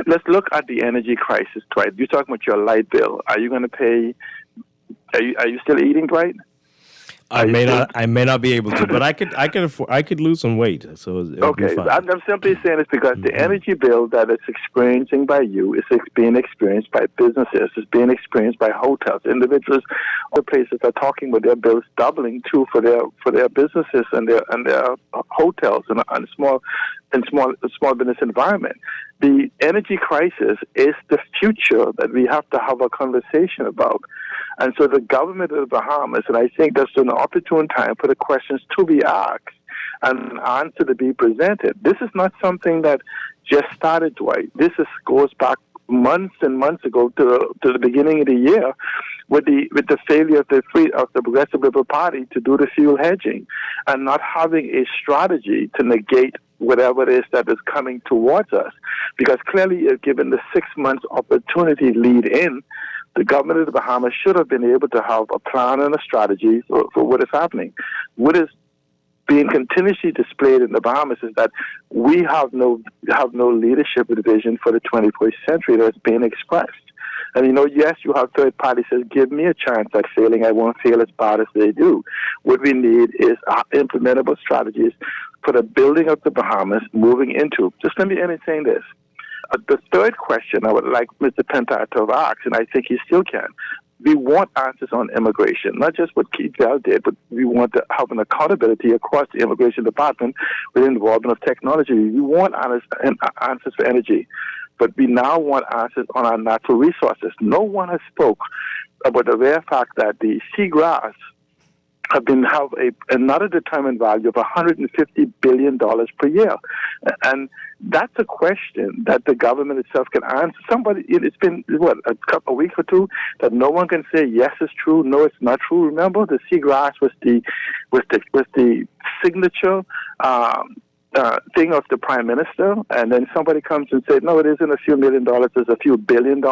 let's look at the energy crisis, Dwight. You're talking about your light bill. Are you going to pay? Are you still eating, Dwight?
I may not be able to, but I could lose some weight. So
okay, I'm simply saying this because the energy bill that is experiencing by you is being experienced by businesses, is being experienced by hotels, individuals, other places are talking about their bills doubling too for their businesses and their hotels and small business environment. The energy crisis is the future that we have to have a conversation about. And so the government of the Bahamas, and I think that's an opportune time for the questions to be asked and an answer to be presented. This is not something that just started, Dwight. This goes back months and months ago to the beginning of the year with the failure of the Progressive Liberal Party to do the fuel hedging and not having a strategy to negate whatever it is that is coming towards us. Because clearly, given the 6 months opportunity lead in, the government of the Bahamas should have been able to have a plan and a strategy for what is happening. What is being continuously displayed in the Bahamas is that we have no leadership vision for the 21st century that's being expressed. And, yes, you have third parties says, give me a chance at failing. I won't fail as bad as they do. What we need is implementable strategies for the building of the Bahamas moving into. Just let me entertain this. The third question I would like Mr. Pentard to have asked, and I think he still can, we want answers on immigration, not just what Keith Bell did, but we want to have an accountability across the immigration department with the involvement of technology. We want answers for energy, but we now want answers on our natural resources. No one has spoke about the rare fact that the seagrass have another determined value of $150 billion per year. And that's a question that the government itself can answer. It's been, a week or two that no one can say, yes, it's true, no, it's not true. Remember, the seagrass was the signature thing of the prime minister, and then somebody comes and says, no, it isn't a few $1 million, it's a few $1 billion,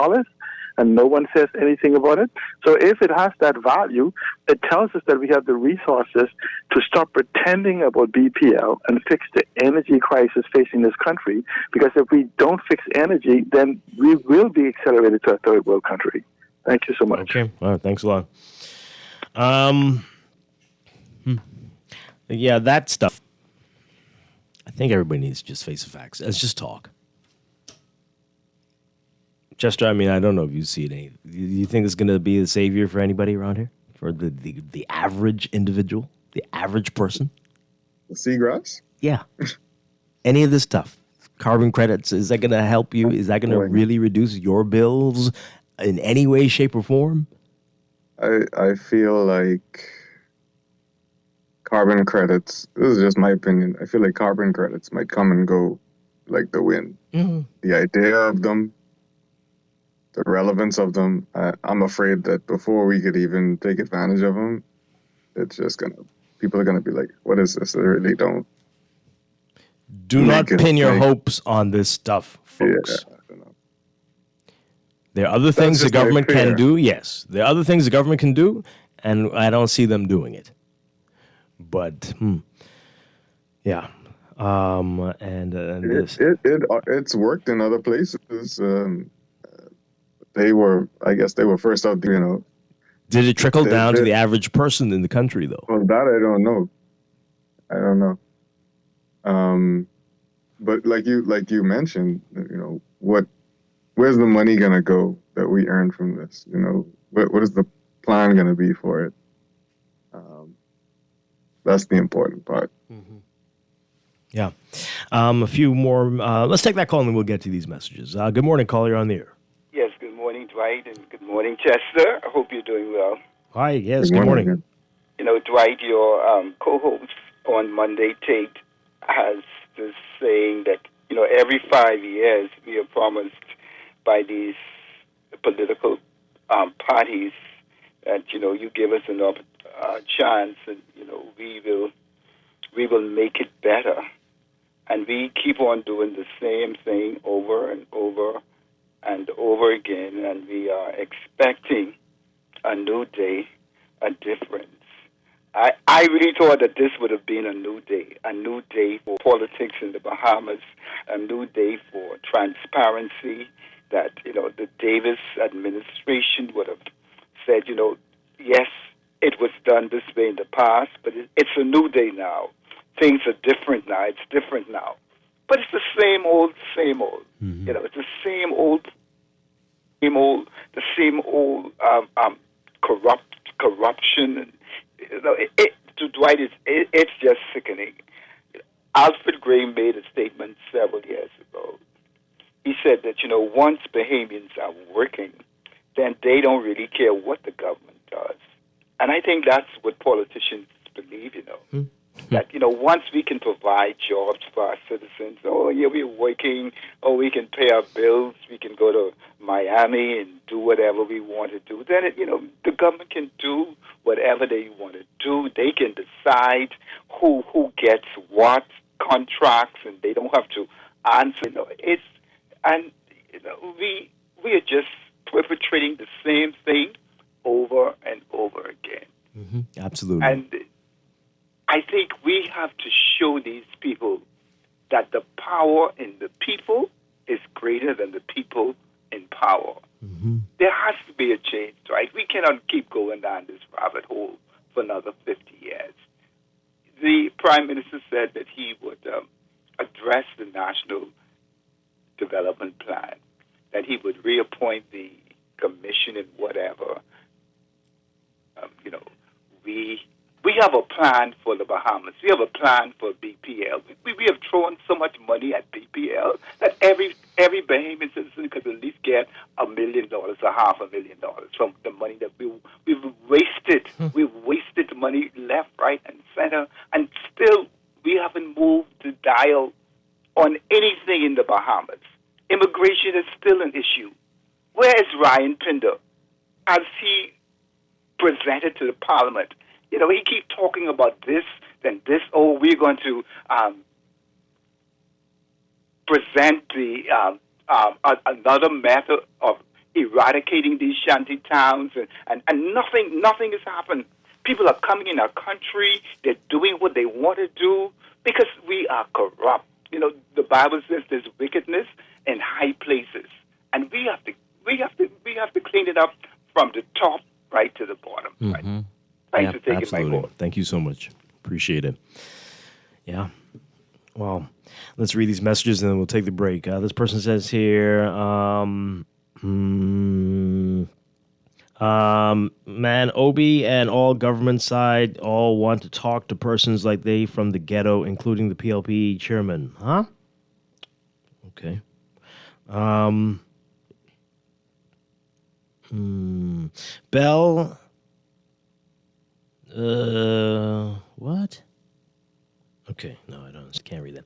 and no one says anything about it. So if it has that value, it tells us that we have the resources to stop pretending about BPL and fix the energy crisis facing this country, because if we don't fix energy, then we will be accelerated to a third world country. Thank you so much.
Okay. All right. Thanks a lot. Yeah, that stuff. I think everybody needs to just face the facts. Let's just talk. Chester, I mean, I don't know if you see it. You think it's going to be the savior for anybody around here? For the average individual? The average person?
The seagrass?
Yeah. Any of this stuff. Carbon credits, is that going to help you? Is that going to really reduce your bills in any way, shape, or form?
I feel like carbon credits, this is just my opinion, I feel like carbon credits might come and go like the wind.
Mm-hmm.
The idea of them, the relevance of them, I'm afraid that before we could even take advantage of them, it's just people are gonna be like, what is this? They really don't.
Do not pin your hopes on this stuff, folks.
Yeah, I don't know.
There are other things the government can do, yes. There are other things the government can do, and I don't see them doing it. But, yeah. And this.
It's worked in other places. I guess they were first out,
Did it trickle down to the average person in the country, though?
Well, that I don't know. But like you mentioned, where's the money gonna go that we earn from this? What is the plan gonna be for it? That's the important part.
Mm-hmm. Yeah. A few more. Let's take that call and then we'll get to these messages. Good morning, caller. You're on the air.
Yes, good morning, Dwight, and good morning, Chester. I hope you're doing well.
Hi, yes, good morning.
Dwight, your co-host on Monday, Tate, has this saying that, every 5 years we are promised by these political parties that, you give us an chance and, we will make it better. And we keep on doing the same thing over and over and over again, and we are expecting a new day, a difference. I really thought that this would have been a new day for politics in the Bahamas, a new day for transparency, that, the Davis administration would have said, yes, it was done this way in the past, but it's a new day now. Things are different now. It's different now. But it's the same old. Mm-hmm. It's the same old, the same old corruption. And, to Dwight, it's just sickening. Alfred Gray made a statement several years ago. He said that, once Bahamians are working, then they don't really care what the government does. And I think that's what politicians believe,
Mm-hmm.
That, once we can provide jobs for our citizens, we're working, we can pay our bills, we can go to Miami and do whatever we want to do, then, the government can do whatever they want to do. They can decide who gets what contracts, and they don't have to answer. We are just perpetrating the same thing over and over again.
Mm-hmm. Absolutely.
And I think we have to show these people that the power in the people is greater than the people in power.
Mm-hmm.
There has to be a change, right? We cannot keep going down this rabbit hole for another 50 years. The Prime Minister said that he would address the National Development Plan, that he would reappoint the commission and whatever. We have a plan for the Bahamas. We have a plan for BPL. We have thrown so much money at BPL that every Bahamian citizen could at least get $1 million or $500,000 from the money that we've wasted. We've wasted money left, right, and center, and still we haven't moved the dial on anything in the Bahamas. Immigration is still an issue. Where is Ryan Pinder? Has he presented to the Parliament? He keeps talking about this, then this. We're going to present the another method of eradicating these shanty towns, and nothing has happened. People are coming in our country. They're doing what they want to do because we are corrupt. You know, the Bible says there's wickedness in high places, and we have to clean it up from the top right to the bottom. Right? Thanks for taking my call.
Thank you so much. Appreciate it. Yeah. Well, let's read these messages and then we'll take the break. This person says here, man, Obi and all government side all want to talk to persons like they from the ghetto, including the PLP chairman. Huh? Okay. Bell. What? Okay, no, I can't read that.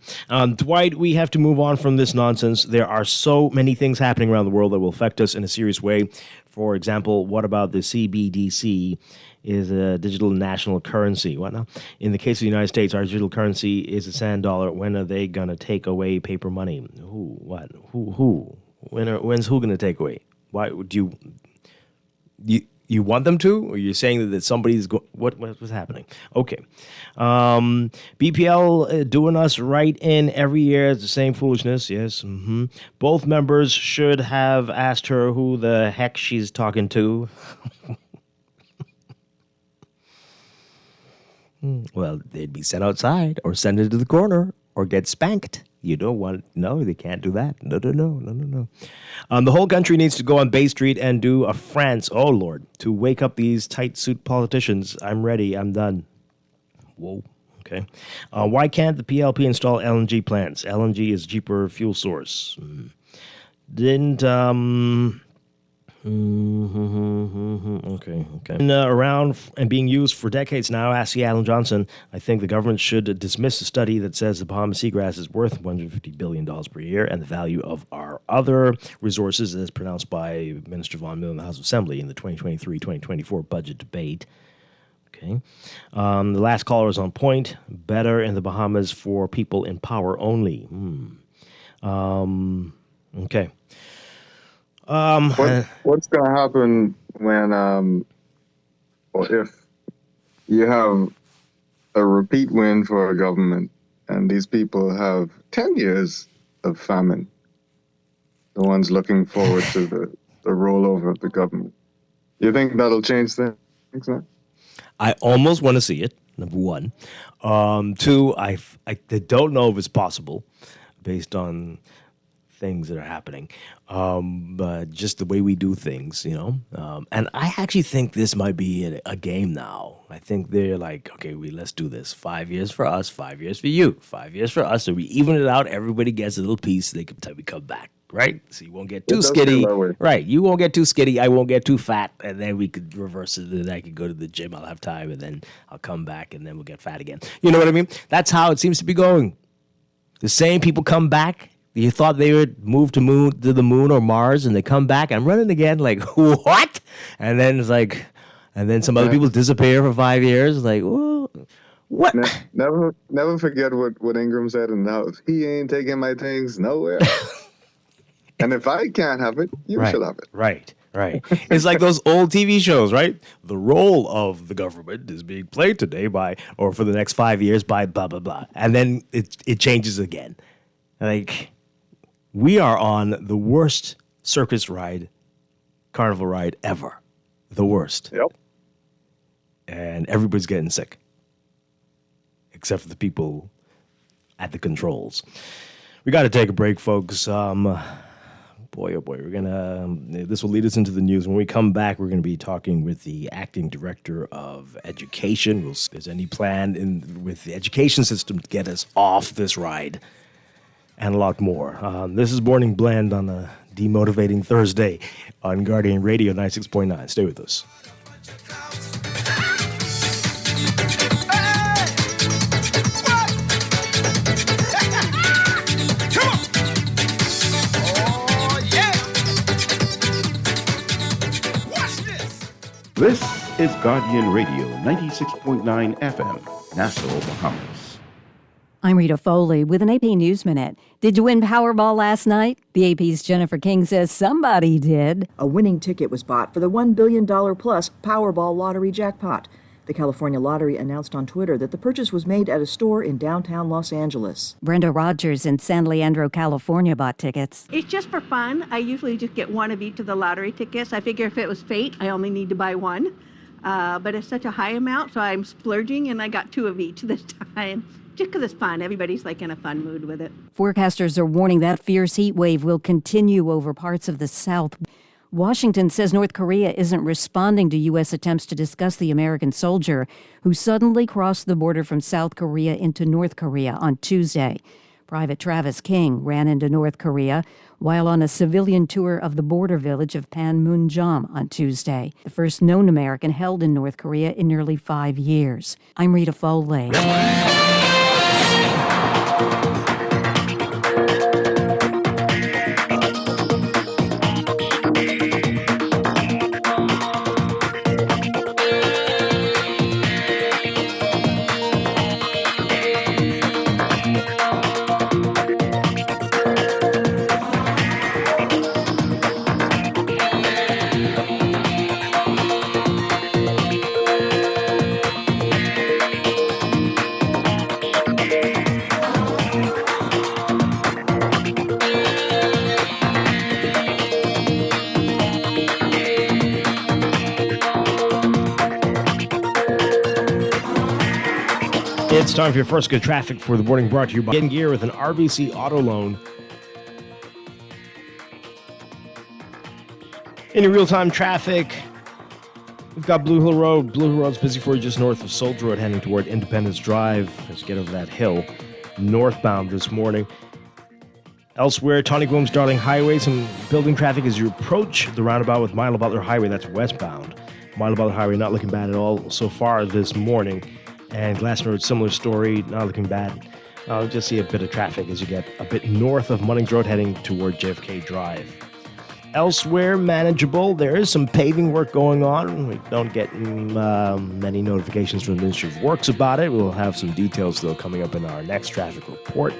Dwight, we have to move on from this nonsense. There are so many things happening around the world that will affect us in a serious way. For example, what about the CBDC is a digital national currency? What now? In the case of the United States, our digital currency is a sand dollar. When are they going to take away paper money? Who? What? Who? When's who going to take away? Why would you want them to, or you're saying that somebody's what's happening? Okay, BPL doing us right in every year. It's the same foolishness. Yes. Both members should have asked her who the heck she's talking to. Well, they'd be sent outside or sent into the corner or get spanked. You don't want... No, they can't do that. No. The whole country needs to go on Bay Street and do a France, oh Lord, to wake up these tight suit politicians. I'm ready. I'm done. Whoa. Okay. Why can't the PLP install LNG plants? LNG is cheaper fuel source. Didn't... Okay. Been around and being used for decades now. Ask Alan Johnson. I think the government should dismiss the study that says the Bahamas seagrass is worth $150 billion per year, and the value of our other resources, as pronounced by Minister Von Mill in the House of Assembly in the 2023-2024 budget debate. Okay. The last caller is on point. Better in the Bahamas for people in power only. Okay.
What's going to happen when, or if you have a repeat win for a government and these people have 10 years of famine, the ones looking forward to the rollover of the government? You think that'll change things now?
I almost want to see it, number one. Two, I don't know if it's possible based on things that are happening, but just the way we do things, you know. And I actually think this might be a game now. I think they're like, okay, let's do this. 5 years for us, 5 years for you, 5 years for us. So we even it out. Everybody gets a little piece. They can we come back, right? So you won't get too skitty, right? You won't get too skitty. I won't get too fat, and then we could reverse it. And I could go to the gym. I'll have time, and then I'll come back, and then we'll get fat again. You know what I mean? That's how it seems to be going. The same people come back. You thought they would move to the moon or Mars, and they come back. I'm running again. Like, what? And then it's like, and then some other people disappear for 5 years. Like, whoa, what?
Never forget what Ingram said in the house. He ain't taking my things nowhere. And if I can't have it, you should have it.
Right. It's like those old TV shows, right? The role of the government is being played today by, or for the next 5 years by blah, blah, blah. And then it changes again. Like... We are on the worst circus ride, carnival ride ever. The worst.
Yep.
And everybody's getting sick. Except for the people at the controls. We got to take a break, folks. Boy, oh boy, this will lead us into the news. When we come back, we're going to be talking with the acting director of education. If there's any plan with the education system to get us off this ride. And a lot more. This is Morning Blend on a demotivating Thursday on Guardian Radio 96.9. Stay with us.
This is Guardian Radio 96.9 FM, Nassau, Bahamas.
I'm Rita Foley with an AP News Minute. Did you win Powerball last night? The AP's Jennifer King says somebody did.
A winning ticket was bought for the $1 billion plus Powerball lottery jackpot. The California Lottery announced on Twitter that the purchase was made at a store in downtown Los Angeles.
Brenda Rogers in San Leandro, California bought tickets.
It's just for fun. I usually just get one of each of the lottery tickets. I figure if it was fate, I only need to buy one. But it's such a high amount, so I'm splurging, and I got two of each this time. Just because it's fun. Everybody's like in a fun mood with it.
Forecasters are warning that fierce heat wave will continue over parts of the South. Washington says North Korea isn't responding to U.S. attempts to discuss the American soldier who suddenly crossed the border from South Korea into North Korea on Tuesday. Private Travis King ran into North Korea while on a civilian tour of the border village of Panmunjom on Tuesday, the first known American held in North Korea in nearly 5 years. I'm Rita Foley.
It's time for your first good traffic for the morning, brought to you by Getting Gear with an RBC Auto Loan. In your real-time traffic, we've got Blue Hill Road. Blue Hill Road's busy for you just north of Soldier Road, heading toward Independence Drive as you get over that hill, northbound this morning. Elsewhere, Tawny Williams Darling Highway, some building traffic as you approach the roundabout with Milo Butler Highway, that's westbound. Milo Butler Highway not looking bad at all so far this morning. And Glass Road, similar story, not looking bad. I'll just see a bit of traffic as you get a bit north of Munnings Road heading toward JFK Drive. Elsewhere, manageable. There is some paving work going on. We don't get many notifications from the Ministry of Works about it. We'll have some details, though, coming up in our next traffic report.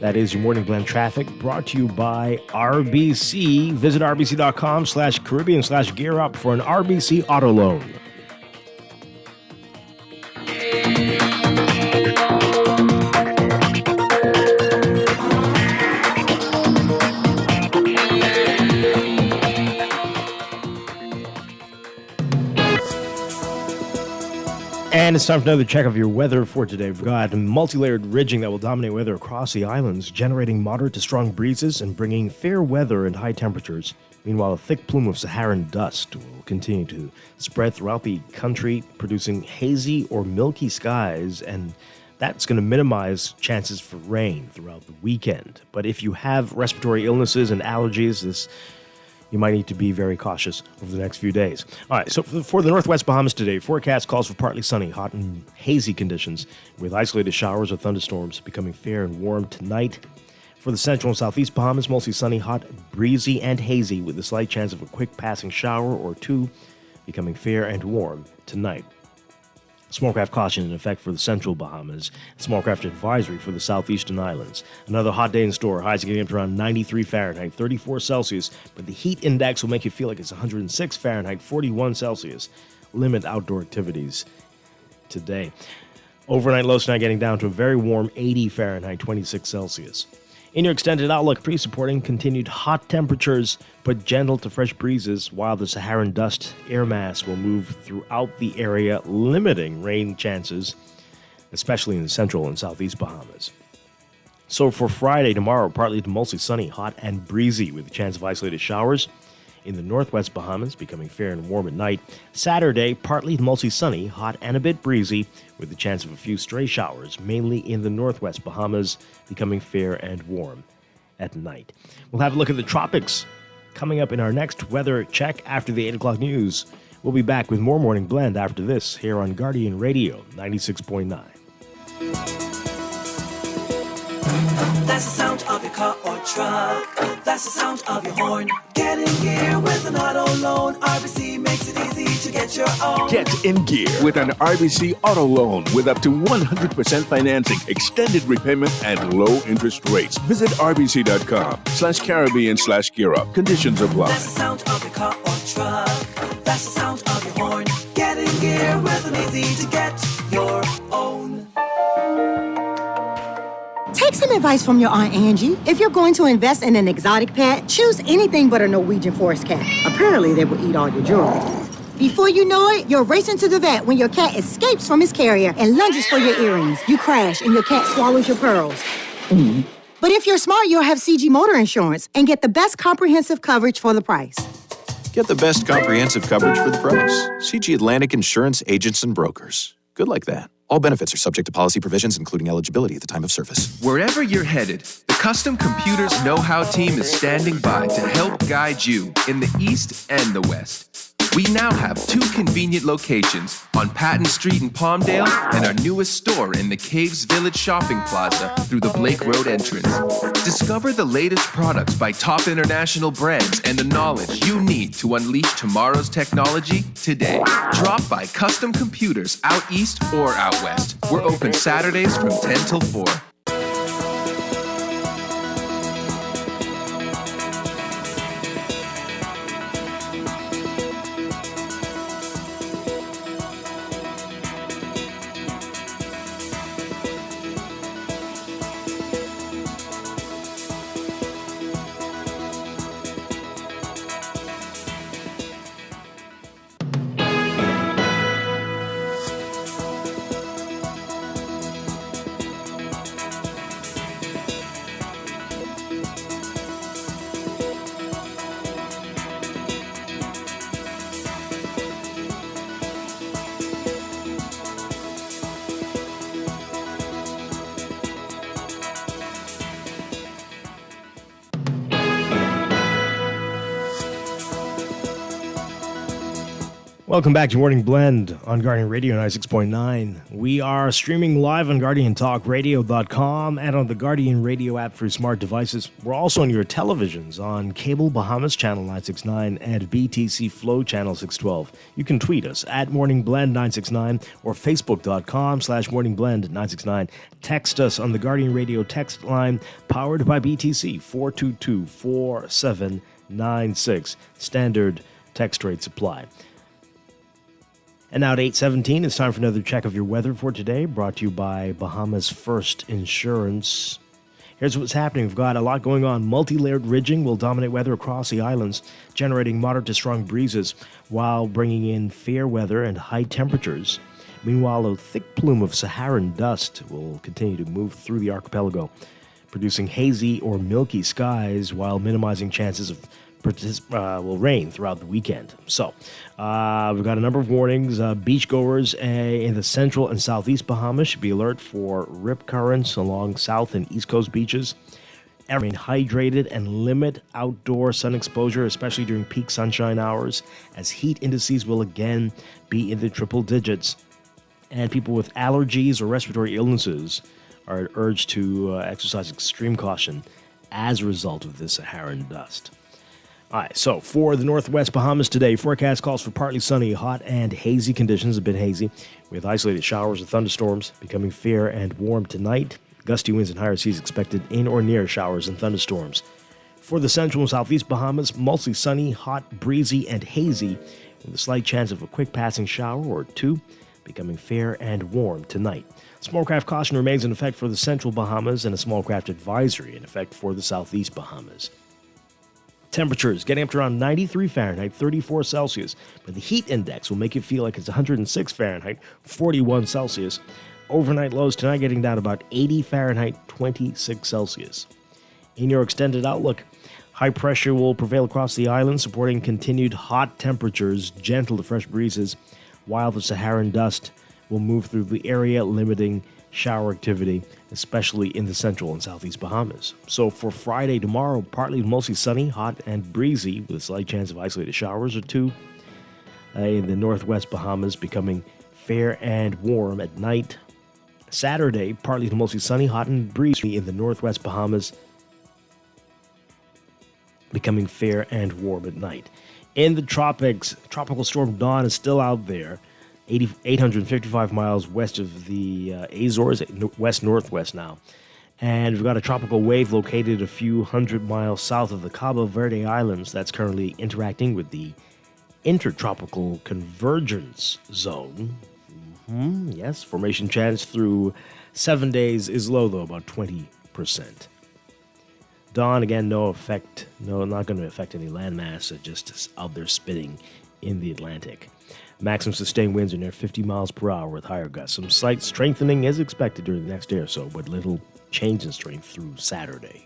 That is your Morning Blend traffic, brought to you by RBC. Visit rbc.com/Caribbean/gear up for an RBC Auto Loan. And it's time for another check of your weather for today. We've got multi-layered ridging that will dominate weather across the islands, generating moderate to strong breezes and bringing fair weather and high temperatures. Meanwhile, a thick plume of Saharan dust will continue to spread throughout the country, producing hazy or milky skies, and that's going to minimize chances for rain throughout the weekend. But if you have respiratory illnesses and allergies, you might need to be very cautious over the next few days. All right, so for the Northwest Bahamas today, forecast calls for partly sunny, hot and hazy conditions with isolated showers or thunderstorms, becoming fair and warm tonight. For the Central and Southeast Bahamas, mostly sunny, hot, breezy, and hazy with a slight chance of a quick passing shower or two, becoming fair and warm tonight. Smallcraft caution in effect for the Central Bahamas. Smallcraft advisory for the Southeastern Islands. Another hot day in store. Highs getting up to around 93 Fahrenheit, 34 Celsius. But the heat index will make you feel like it's 106 Fahrenheit, 41 Celsius. Limit outdoor activities today. Overnight lows tonight getting down to a very warm 80 Fahrenheit, 26 Celsius. In your extended outlook, pre-supporting continued hot temperatures, but gentle to fresh breezes, while the Saharan dust air mass will move throughout the area, limiting rain chances, especially in the central and southeast Bahamas. So for Friday, tomorrow, partly to mostly sunny, hot and breezy, with a chance of isolated showers. In the northwest Bahamas, becoming fair and warm at night. Saturday, partly to mostly sunny, hot and a bit breezy, with the chance of a few stray showers, mainly in the northwest Bahamas, becoming fair and warm at night. We'll have a look at the tropics coming up in our next weather check after the 8 o'clock news. We'll be back with more Morning Blend after this here on Guardian Radio 96.9.
That's the sound of your car or truck. That's the sound of your horn. Get in gear with an auto loan. RBC makes it easy to get your own.
Get in gear with an RBC auto loan with up to 100% financing, extended repayment, and low interest rates. Visit rbc.com/Caribbean/gear up. Conditions apply.
That's the sound of your car or truck. That's the sound of your horn. Get in gear with an easy to get your own.
Take some advice from your Aunt Angie. If you're going to invest in an exotic pet, choose anything but a Norwegian forest cat. Apparently, they will eat all your jewelry. Before you know it, you're racing to the vet when your cat escapes from his carrier and lunges for your earrings. You crash and your cat swallows your pearls. But if you're smart, you'll have CG Motor Insurance and get the best comprehensive coverage for the price.
Get the best comprehensive coverage for the price. CG Atlantic Insurance Agents and Brokers. Good like that. All benefits are subject to policy provisions, including eligibility at the time of service.
Wherever you're headed, the Custom Computers Know-How team is standing by to help guide you in the East and the West. We now have 2 convenient locations on Patton Street in Palmdale and our newest store in the Caves Village Shopping Plaza through the Blake Road entrance. Discover the latest products by top international brands and the knowledge you need to unleash tomorrow's technology today. Drop by Custom Computers out east or out west. We're open Saturdays from 10 till 4.
Welcome back to Morning Blend on Guardian Radio 96.9. We are streaming live on GuardianTalkRadio.com and on the Guardian Radio app for smart devices. We're also on your televisions on Cable Bahamas Channel 969 and BTC Flow Channel 612. You can tweet us at MorningBlend969 or Facebook.com/MorningBlend969. Text us on the Guardian Radio text line powered by BTC 422-4796. Standard text rates apply. And now at 8:17, it's time for another check of your weather for today, brought to you by Bahamas First Insurance. Here's what's happening. We've got a lot going on. Multi-layered ridging will dominate weather across the islands, generating moderate to strong breezes while bringing in fair weather and high temperatures. Meanwhile, a thick plume of Saharan dust will continue to move through the archipelago, producing hazy or milky skies while minimizing chances of will rain throughout the weekend. So, we've got a number of warnings. Beachgoers in the central and southeast Bahamas should be alert for rip currents along south and east coast beaches. Remain hydrated and limit outdoor sun exposure, especially during peak sunshine hours, as heat indices will again be in the triple digits. And people with allergies or respiratory illnesses are urged to exercise extreme caution as a result of this Saharan dust. All right, so for the Northwest Bahamas today, forecast calls for partly sunny, hot, and hazy conditions, a bit hazy, with isolated showers and thunderstorms becoming fair and warm tonight. Gusty winds and higher seas expected in or near showers and thunderstorms. For the central and southeast Bahamas, mostly sunny, hot, breezy, and hazy, with a slight chance of a quick passing shower or two, becoming fair and warm tonight. Small craft caution remains in effect for the central Bahamas and a small craft advisory in effect for the southeast Bahamas. Temperatures getting up to around 93 Fahrenheit, 34 Celsius, but the heat index will make it feel like it's 106 Fahrenheit, 41 Celsius. Overnight lows tonight getting down to about 80 Fahrenheit, 26 Celsius. In your extended outlook, high pressure will prevail across the island, supporting continued hot temperatures, gentle to fresh breezes, while the Saharan dust will move through the area, limiting shower activity, especially in the central and southeast Bahamas. So for Friday tomorrow, partly mostly sunny, hot, and breezy, with a slight chance of isolated showers or two. In the northwest Bahamas, becoming fair and warm at night. Saturday, partly mostly sunny, hot, and breezy in the northwest Bahamas, becoming fair and warm at night. In the tropics, Tropical Storm Dawn is still out there, 855 miles west of the Azores, west-northwest now. And we've got a tropical wave located a few hundred miles south of the Cabo Verde Islands that's currently interacting with the Intertropical Convergence Zone. Yes, formation chance through 7 days is low, though, about 20%. Dawn, again, not going to affect any landmass, just out there spinning in the Atlantic. Maximum sustained winds are near 50 miles per hour with higher gusts. Some slight strengthening is expected during the next day or so, but little change in strength through Saturday.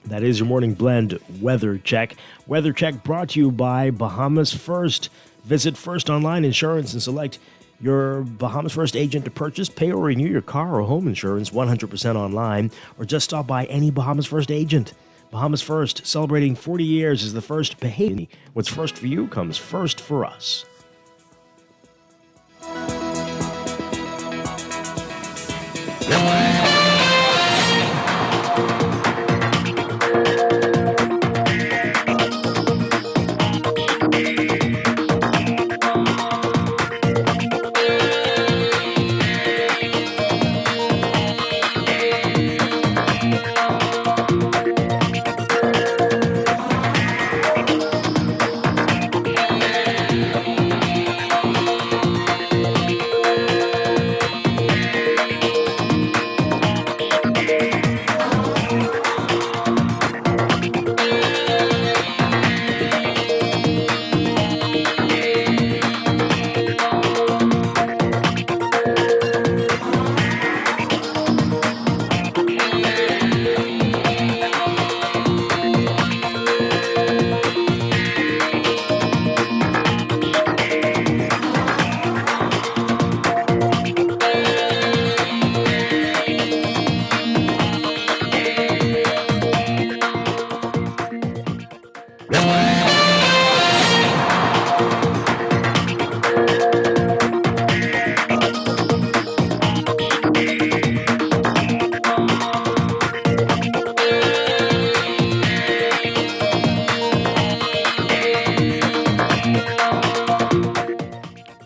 That is your morning blend weather check. Weather check brought to you by Bahamas First. Visit First Online Insurance and select your Bahamas First agent to purchase, pay, or renew your car or home insurance 100% online, or just stop by any Bahamas First agent. Bahamas First, celebrating 40 years as the first behavior. What's first for you comes first for us.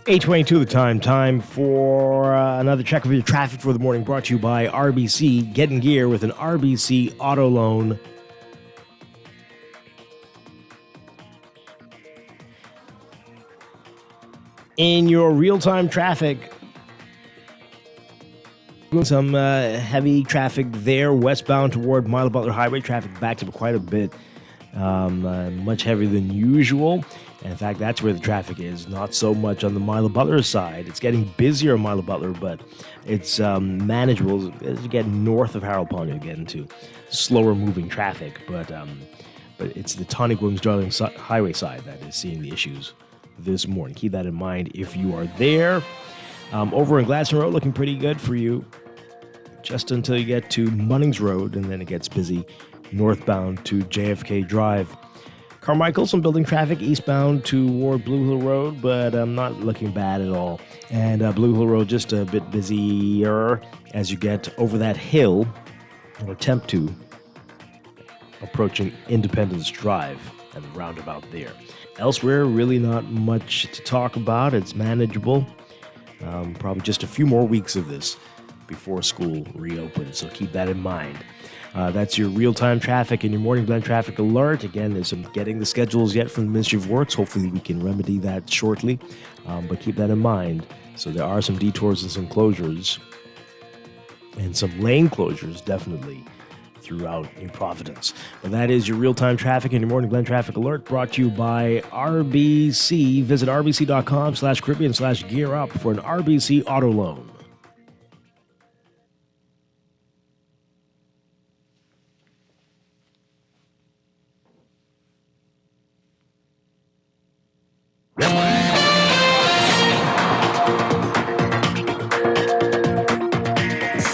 .22 the time for another check of your traffic for the morning, brought to you by RBC. Get in gear with an RBC auto loan. In your real-time traffic, some heavy traffic there westbound toward Milo Butler Highway. Traffic backed up quite a bit, much heavier than usual. And in fact, that's where the traffic is, not so much on the Milo Butler side. It's getting busier on Milo Butler, but it's manageable. As you get north of Harold Pond, you get into slower moving traffic. But it's the Tonic Williams Darling Highway side that is seeing the issues this morning. Keep that in mind if you are there. Over in Gladstone Road, looking pretty good for you, just until you get to Munnings Road, and then it gets busy northbound to JFK Drive. Carmichael, some building traffic eastbound toward Blue Hill Road, but not looking bad at all. And Blue Hill Road just a bit busier as you get over that hill, or attempt to, approaching Independence Drive and the roundabout there. Elsewhere, really not much to talk about. It's manageable. Probably just a few more weeks of this before school reopens, so keep that in mind. That's your real-time traffic and your morning blend traffic alert. Again, there's some getting the schedules yet from the Ministry of Works. Hopefully we can remedy that shortly, but keep that in mind. So there are some detours and some closures, and some lane closures definitely throughout New Providence. But that is your real-time traffic and your morning blend traffic alert, brought to you by RBC. Visit rbc.com/Caribbean/gear up for an RBC auto loan.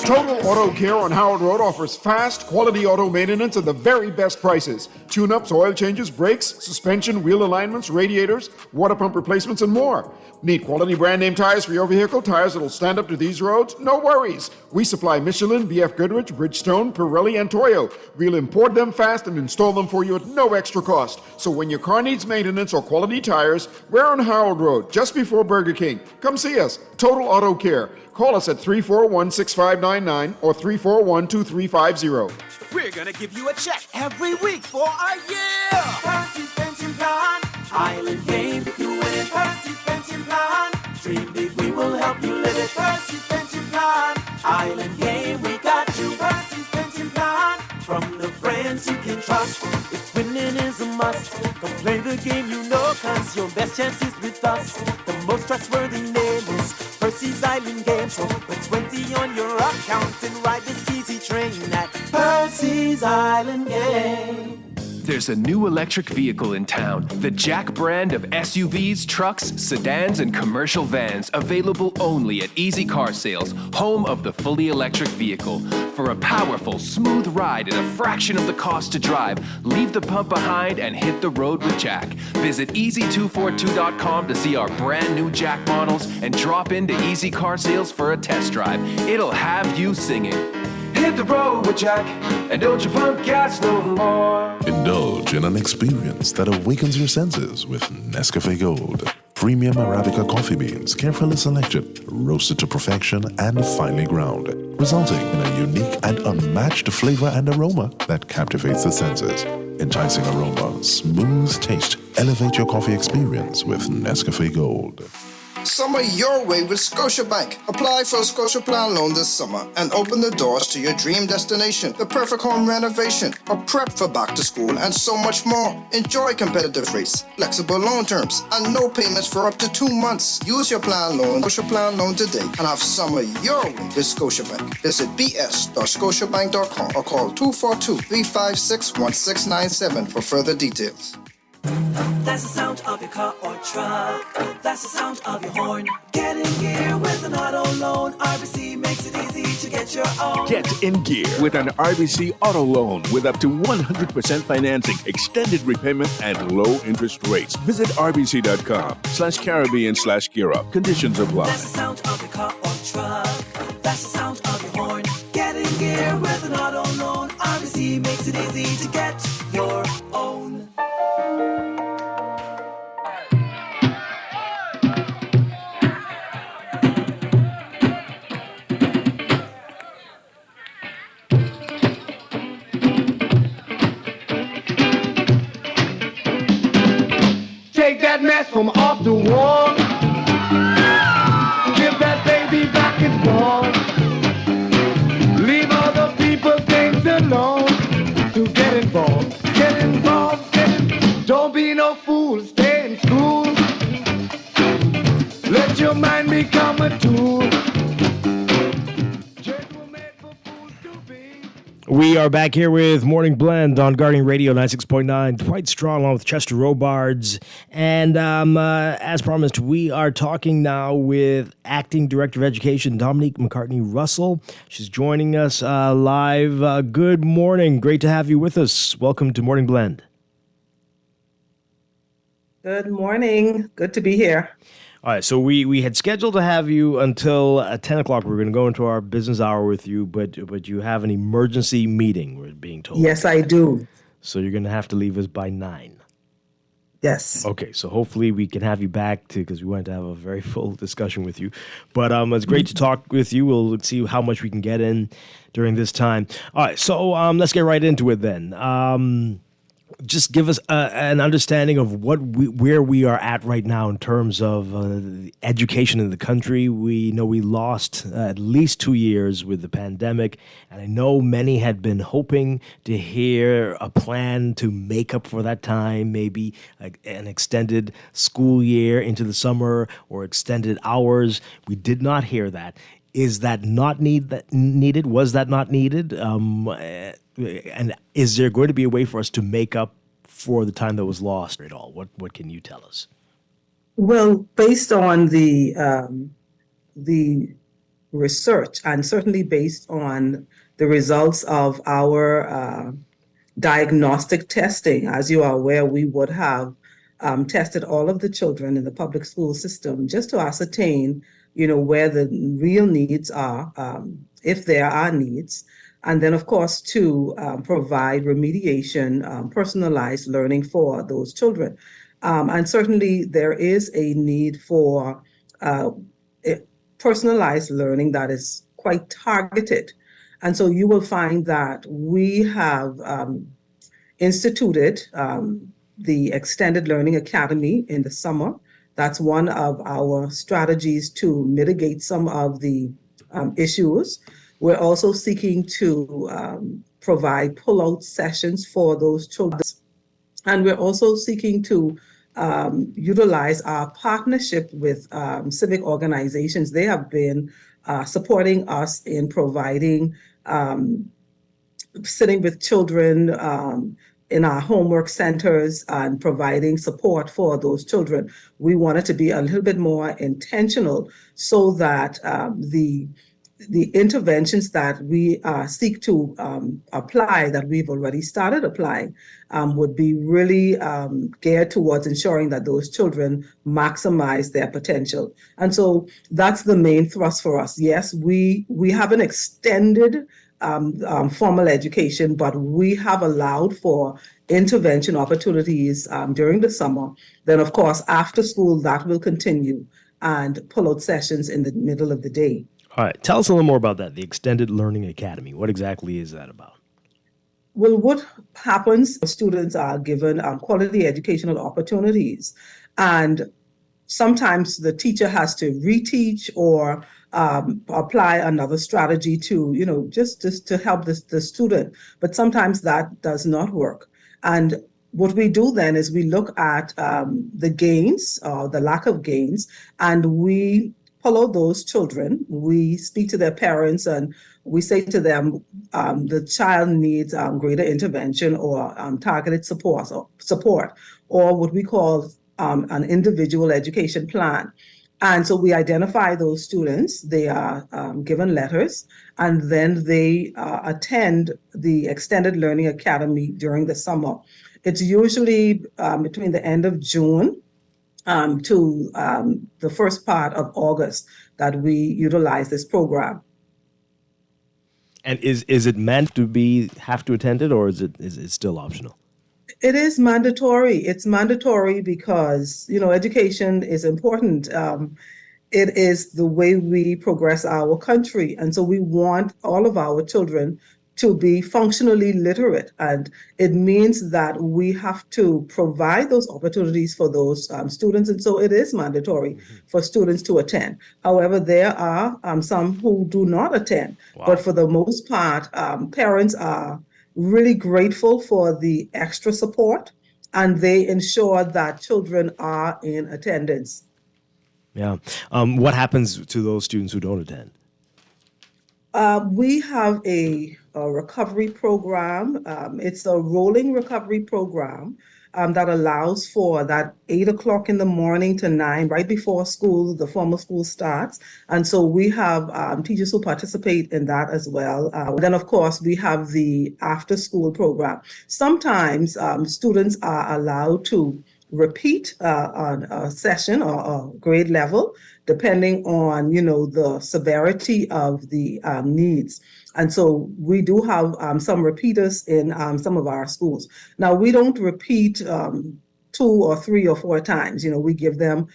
Total
Auto Care on Howard Road offers fast, quality auto maintenance at the very best prices. Tune-ups, oil changes, brakes, suspension, wheel alignments, radiators, water pump replacements, and more. Need quality brand name tires for your vehicle? Tires that'll stand up to these roads? No worries. We supply Michelin, BF Goodrich, Bridgestone, Pirelli, and Toyo. We'll import them fast and install them for you at no extra cost. So when your car needs maintenance or quality tires, we're on Howard Road, just before Burger King. Come see us. Total Auto Care. Call us at 341-6599 or 341-2350.
We're gonna give you a check every week for a year. Percy's Pension Plan, Island Game. You win it, Percy's Pension Plan. Dream big, we will help you live it. Percy's Pension Plan, Island Game. We got you, Percy's Pension Plan. From the friends you can trust. If winning is a must, come play the game you know, cause your best chance is with us. The most trustworthy name is Percy's Island Game. So put 20 on your account and ride this easy train at Percy's Island Game.
There's a new electric vehicle in town, the Jack brand of SUVs, trucks, sedans, and commercial vans, available only at Easy Car Sales, home of the fully electric vehicle. For a powerful, smooth ride at a fraction of the cost to drive, leave the pump behind and hit the road with Jack. Visit easy242.com to see our brand new Jack models and drop into Easy Car Sales for a test drive. It'll have you singing. Hit the road with Jack, and don't you pump gas no more.
Indulge in an experience that awakens your senses with Nescafe Gold. Premium Arabica coffee beans, carefully selected, roasted to perfection, and finely ground, resulting in a unique and unmatched flavor and aroma that captivates the senses. Enticing aroma, smooth taste. Elevate your coffee experience with Nescafe Gold.
Summer your way with Scotiabank. Apply for a Scotia Plan loan this summer and open the doors to your dream destination, the perfect home renovation, or prep for back to school, and so much more. Enjoy competitive rates, flexible loan terms, and no payments for up to 2 months. Use your plan loan, Scotia Plan loan today, and have summer your way with Scotiabank. Visit bs.scotiabank.com or call 242-356-1697 for further details.
That's the sound of your car or truck. That's the sound of your horn. Get in gear with an auto loan. RBC makes it easy to get your own.
Get in gear with an RBC auto loan with up to 100% financing, extended repayment, and low interest rates. Visit rbc.com/Caribbean/gear up. Conditions apply.
That's the sound of your car or truck. That's the sound of your horn. Get in gear with an auto loan. RBC makes it easy to get your own.
Take that mess from off the wall. Give that baby back its ball. Leave other people things alone. To get involved, get involved, don't be no fool, stay in school. Let your mind become a tool.
We are back here with Morning Blend on Guardian Radio 96.9. Dwight Strong along with Chester Robards. And as promised, we are talking now with Acting Director of Education Dominique McCartney-Russell. She's joining us live. Good morning. Great to have you with us. Welcome to Morning Blend.
Good morning. Good to be here.
All right, so we had scheduled to have you until 10 o'clock. We were going to go into our business hour with you, but you have an emergency meeting, we're being told.
Yes, I do.
So you're going to have to leave us by 9.
Yes.
Okay, so hopefully we can have you back because we wanted to have a very full discussion with you. But it's great to talk with you. We'll see how much we can get in during this time. All right, so let's get right into it then. Just give us an understanding of where we are at right now in terms of education in the country. We know we lost at least 2 years with the pandemic, and I know many had been hoping to hear a plan to make up for that time, maybe an extended school year into the summer or extended hours. We did not hear that. Is that not needed? Was that not needed? And is there going to be a way for us to make up for the time that was lost at all? What can you tell us?
Well, based on the research, and certainly based on the results of our diagnostic testing. As you are aware, we would have tested all of the children in the public school system just to ascertain, where the real needs are, if there are needs. And then, of course, to provide remediation, personalized learning for those children. And certainly there is a need for personalized learning that is quite targeted. And so you will find that we have instituted the Extended Learning Academy in the summer. That's one of our strategies to mitigate some of the issues. We're also seeking to provide pull-out sessions for those children. And we're also seeking to utilize our partnership with civic organizations. They have been supporting us in providing sitting with children in our homework centers and providing support for those children. We wanted to be a little bit more intentional so that the interventions that we seek to apply, that we've already started applying, would be really geared towards ensuring that those children maximize their potential. And so that's the main thrust for us. Yes, we have an extended formal education, but we have allowed for intervention opportunities during the summer. Then, of course, after school, that will continue, and pull-out sessions in the middle of the day.
All right. Tell us a little more about that, the Extended Learning Academy. What exactly is that about?
Well, what happens, students are given quality educational opportunities, and sometimes the teacher has to reteach or apply another strategy to, just to help the student. But sometimes that does not work. And what we do then is we look at the gains, the lack of gains, and we follow those children. We speak to their parents and we say to them, the child needs greater intervention or targeted support, or what we call an individual education plan. And so we identify those students, they are given letters, and then they attend the Extended Learning Academy during the summer. It's usually between the end of June to the first part of August that we utilize this program.
And is it meant to have to attend it, or is it still optional?
It is mandatory. It's mandatory because, education is important. It is the way we progress our country. And so we want all of our children to be functionally literate. And it means that we have to provide those opportunities for those students. And so it is mandatory for students to attend. However, there are some who do not attend. Wow. But for the most part, parents are really grateful for the extra support, and they ensure that children are in attendance.
Yeah. What happens to those students who don't attend?
We have a recovery program. It's a rolling recovery program that allows for that 8 o'clock in the morning to 9, right before school, the formal school starts. And so we have teachers who participate in that as well. Then, of course, we have the after school program. Sometimes students are allowed to repeat on a session or a grade level, depending on, the severity of the needs. And so we do have some repeaters in some of our schools. Now, we don't repeat 2 or 3 or 4 times. We give them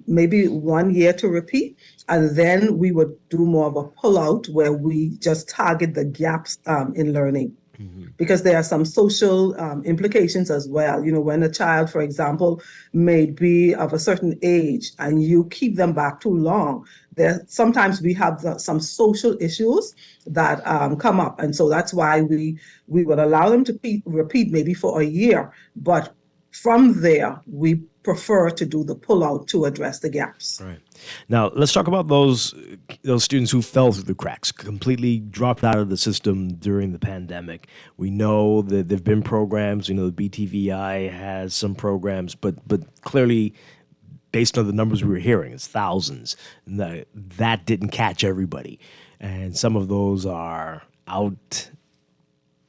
maybe 1 year to repeat, and then we would do more of a pull-out where we just target the gaps in learning. Because there are some social implications as well. When a child, for example, may be of a certain age and you keep them back too long, sometimes we have some social issues that come up. And so that's why we would allow them to repeat maybe for a year. But from there, we prefer to do the pull-out to address the gaps.
Right. Now, let's talk about those students who fell through the cracks, completely dropped out of the system during the pandemic. We know that there have been programs, the BTVI has some programs, but clearly based on the numbers we were hearing, it's thousands. And that didn't catch everybody. And some of those are out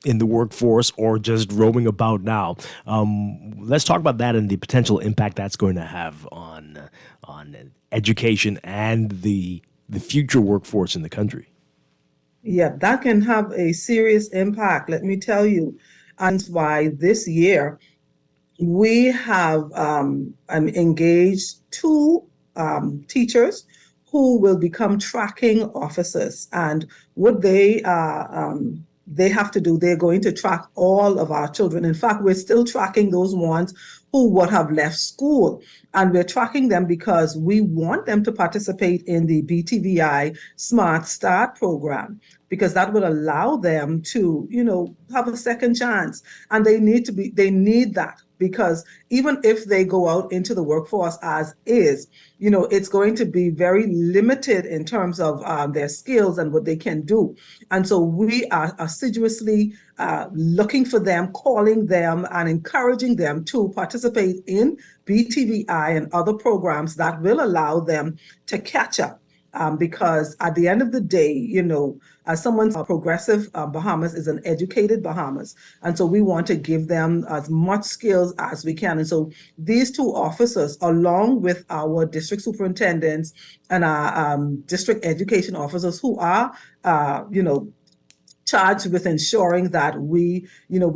in the workforce or just roaming about now. Let's talk about that and the potential impact that's going to have on education and the future workforce in the country.
Yeah, that can have a serious impact, let me tell you. And why this year we have engaged two teachers who will become tracking officers. And what they have to do, they're going to track all of our children. In fact, we're still tracking those ones who would have left school. And we're tracking them because we want them to participate in the BTVI Smart Start program, because that will allow them to, have a second chance. And they need that, because even if they go out into the workforce as is, it's going to be very limited in terms of their skills and what they can do. And so we are assiduously looking for them, calling them, and encouraging them to participate in BTVI and other programs that will allow them to catch up. Because at the end of the day, as someone's progressive Bahamas is an educated Bahamas. And so we want to give them as much skills as we can. And so these two officers, along with our district superintendents and our district education officers who are, charged with ensuring that we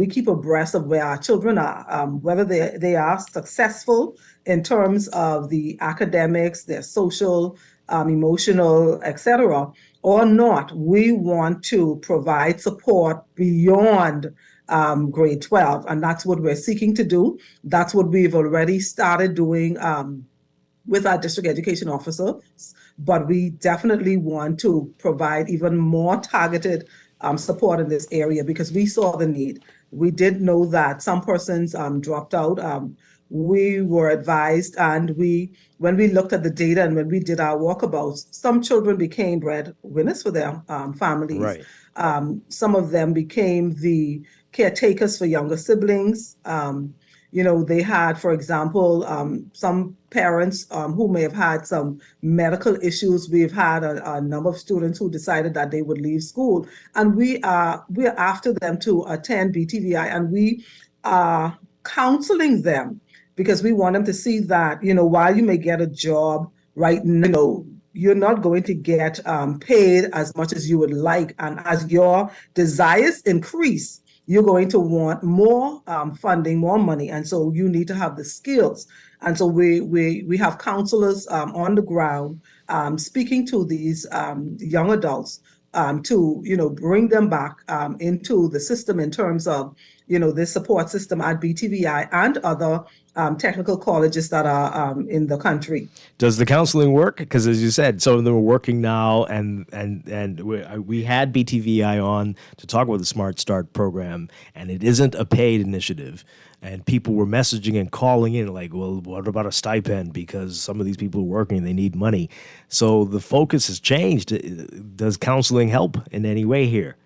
keep abreast of where our children are, whether they are successful in terms of the academics, their social, emotional, etc., or not. We want to provide support beyond grade 12, and that's what we're seeking to do. That's what we've already started doing with our district education officers, but we definitely want to provide even more targeted support in this area, because we saw the need. We did know that some persons dropped out. We were advised, and when we looked at the data and when we did our walkabouts, some children became breadwinners for their families.
Right.
Some of them became the caretakers for younger siblings. They had, for example, some parents who may have had some medical issues. We've had a number of students who decided that they would leave school, and we're after them to attend BTVI, and we are counseling them, because we want them to see that, while you may get a job right now, you're not going to get paid as much as you would like. And as your desires increase, you're going to want more funding, more money. And so you need to have the skills. And so we have counselors on the ground speaking to these young adults to, bring them back into the system in terms of, the support system at BTVI and other technical colleges that are in the country.
Does the counseling work? Because as you said, some of them are working now, and we had BTVI on to talk about the Smart Start program, and it isn't a paid initiative. And people were messaging and calling in like, well, what about a stipend? Because some of these people are working and they need money. So the focus has changed. Does counseling help in any way here?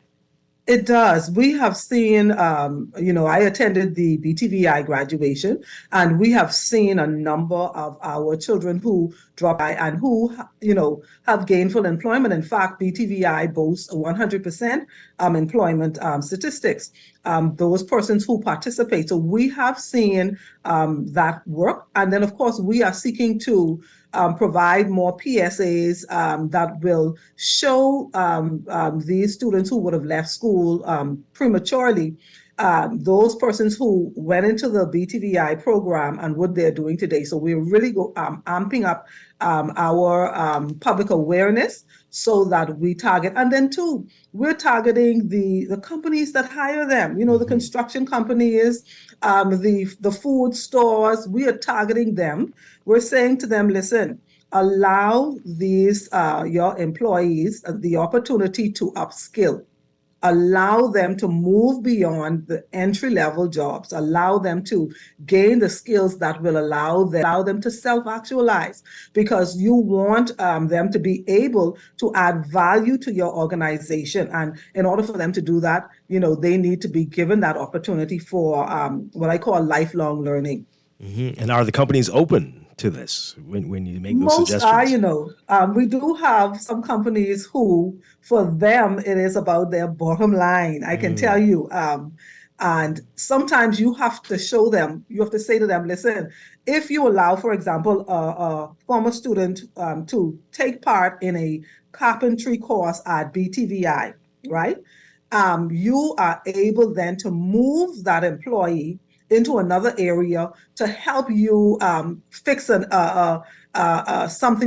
It does. We have seen, I attended the BTVI graduation, and we have seen a number of our children who drop by and who, have gainful employment. In fact, BTVI boasts 100% employment statistics. Those persons who participate. So we have seen that work. And then, of course, we are seeking to provide more PSAs that will show these students who would have left school prematurely, those persons who went into the BTVI program and what they're doing today. So we're really amping up our public awareness so that we target. And then too, we're targeting the companies that hire them, the construction companies, the food stores. We are targeting them. We're saying to them, listen, allow these your employees the opportunity to upskill. Allow them to move beyond the entry-level jobs. Allow them to gain the skills that will allow them to self-actualize, because you want them to be able to add value to your organization. And in order for them to do that, they need to be given that opportunity for what I call lifelong learning.
Mm-hmm. And are the companies open to this when you make those
Most
suggestions?
are, we do have some companies who, for them, it is about their bottom line. I can tell you. And sometimes you have to show them, you have to say to them, listen, if you allow, for example, a former student to take part in a carpentry course at BTVI, right? You are able then to move that employee into another area to help you fix something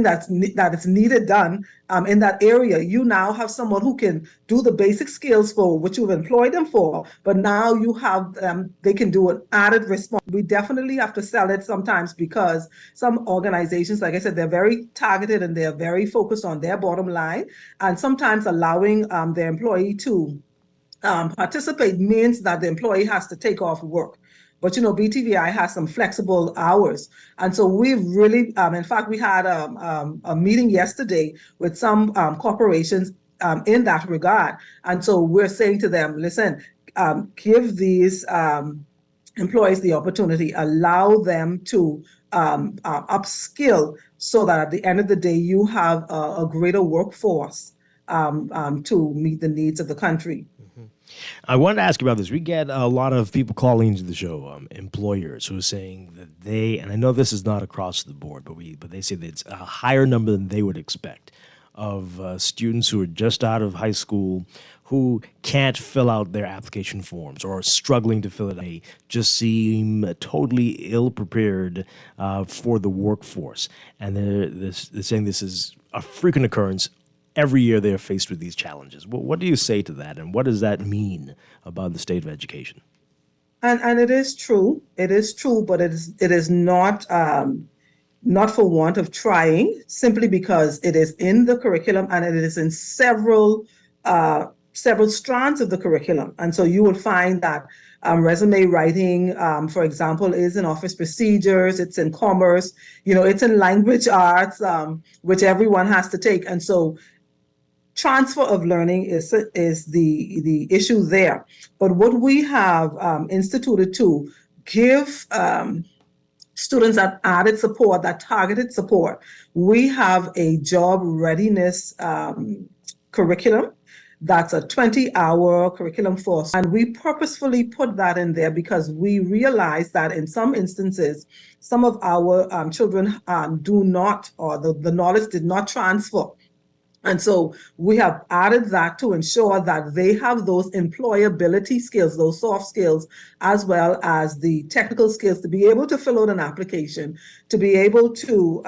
that is needed done in that area. You now have someone who can do the basic skills for which you've employed them for, but now you have they can do an added response. We definitely have to sell it sometimes because some organizations, like I said, they're very targeted and they're very focused on their bottom line, and sometimes allowing their employee to participate means that the employee has to take off work. But, BTVI has some flexible hours. And so we've really, in fact, we had a meeting yesterday with some corporations in that regard. And so we're saying to them, listen, give these employees the opportunity, allow them to upskill so that at the end of the day, you have a greater workforce to meet the needs of the country.
I wanted to ask you about this. We get a lot of people calling into the show, employers who are saying that they, and I know this is not across the board, but they say that it's a higher number than they would expect of students who are just out of high school who can't fill out their application forms or are struggling to fill it out, just seem totally ill-prepared for the workforce. And they're saying this is a frequent occurrence. Every year they're faced with these challenges. What do you say to that, and what does that mean about the state of education?
And it is true. It is true, but it is not for want of trying, simply because it is in the curriculum and it is in several strands of the curriculum. And so you will find that resume writing, for example, is in office procedures, it's in commerce, it's in language arts, which everyone has to take. And so transfer of learning is the issue there. But what we have instituted to give students that added support, that targeted support, we have a job readiness curriculum. That's a 20-hour curriculum for us. And we purposefully put that in there because we realize that in some instances, some of our children do not, or the knowledge did not transfer. And so we have added that to ensure that they have those employability skills, those soft skills, as well as the technical skills to be able to fill out an application, to be able to,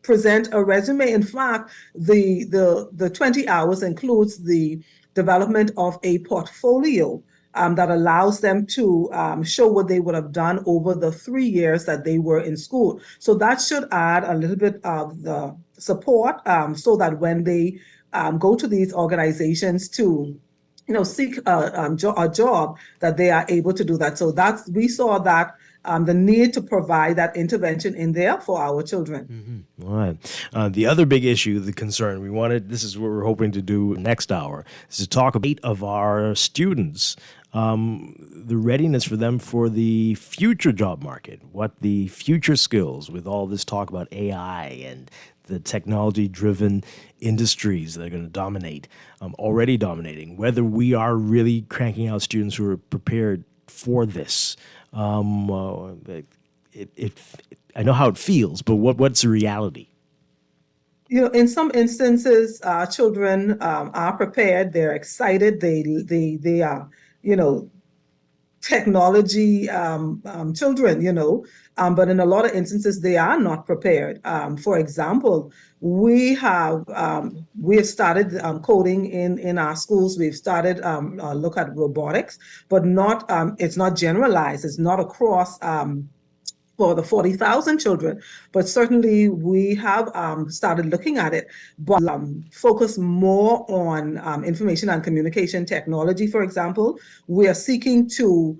present a resume. In fact, the 20 hours includes the development of a portfolio that allows them to show what they would have done over the 3 years that they were in school. So that should add a little bit of the support so that when they go to these organizations to seek a job, that they are able to do that. So we saw that the need to provide that intervention in there for our children.
All right. The other big issue, the concern, this is what we're hoping to do next hour, is to talk about 8 of our students, the readiness for them for the future job market, what the future skills with all this talk about AI and the technology-driven industries that are going to dominate, already dominating, whether we are really cranking out students who are prepared for this. I know how it feels, but what's the reality?
In some instances, children are prepared. They're excited. They are, technology children. But in a lot of instances, they are not prepared. For example, we have started coding in our schools. We've started look at robotics, but it's not generalized. It's not across for the 40,000 children, but certainly we have started looking at it, but focus more on information and communication technology. For example, we are seeking to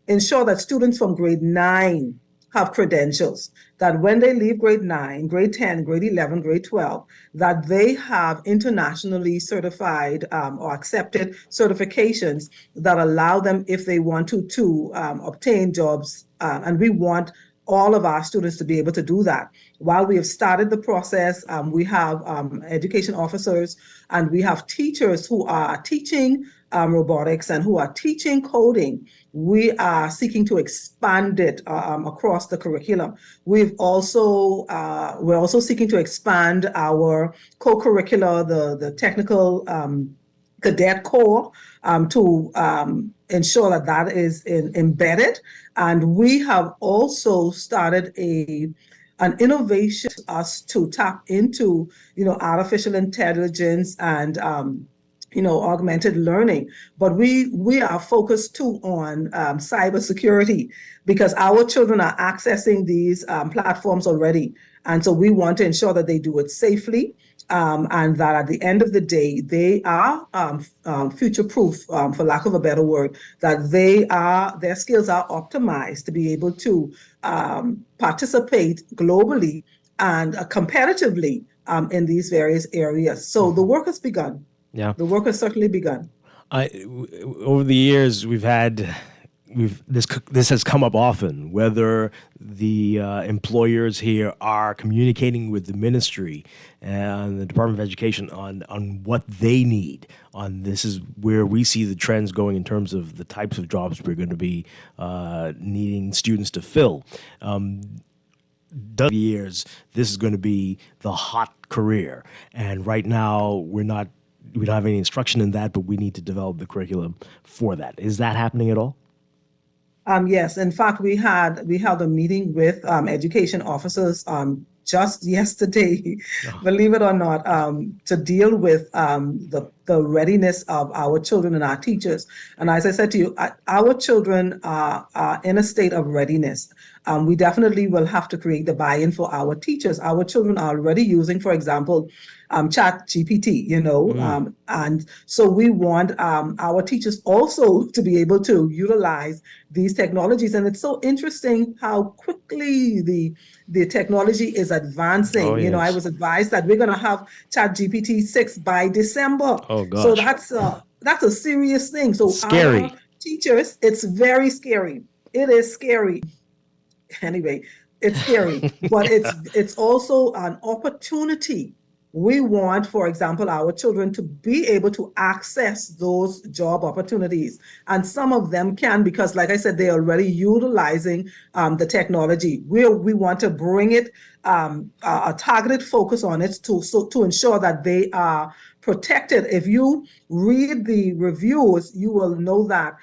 ensure that students from grade 9 have credentials, that when they leave grade 9, grade 10, grade 11, grade 12, that they have internationally certified or accepted certifications that allow them, if they want to obtain jobs. And we want all of our students to be able to do that. While we have started the process, we have education officers and we have teachers who are teaching robotics and who are teaching coding. We are seeking to expand it across the curriculum. We're also seeking to expand our co-curricular, the technical cadet corps, to ensure that that is embedded. And we have also started an innovation for us to tap into, artificial intelligence and augmented learning. But we are focused too on cybersecurity, because our children are accessing these platforms already. And so we want to ensure that they do it safely, and that at the end of the day, they are future-proof, for lack of a better word, that their skills are optimized to be able to participate globally and competitively in these various areas. So the work has begun.
Yeah.
The work has certainly begun.
Over the years, this has come up often, whether the employers here are communicating with the ministry and the Department of Education on what they need. This is where we see the trends going in terms of the types of jobs we're going to be needing students to fill. Years, this is going to be the hot career, and right now we don't have any instruction in that, but we need to develop the curriculum for that. Is that happening at all?
Yes, in fact, we held a meeting with education officers just yesterday, believe it or not, to deal with the readiness of our children and our teachers. And as I said to you, our children are in a state of readiness. We definitely will have to create the buy-in for our teachers. Our children are already using, for example, Chat GPT, and so we want our teachers also to be able to utilize these technologies. And it's so interesting how quickly the technology is advancing.
Oh, yes.
I was advised that we're going to have Chat GPT 6 by December.
Oh, gosh.
So that's a serious thing. So
scary.
Our teachers, it's very scary. It is scary. Anyway, it's scary, but it's also an opportunity. We want, for example, our children to be able to access those job opportunities. And some of them can, because like I said, they're already utilizing the technology. We want to bring it, a targeted focus on it to ensure that they are protected. If you read the reviews, you will know that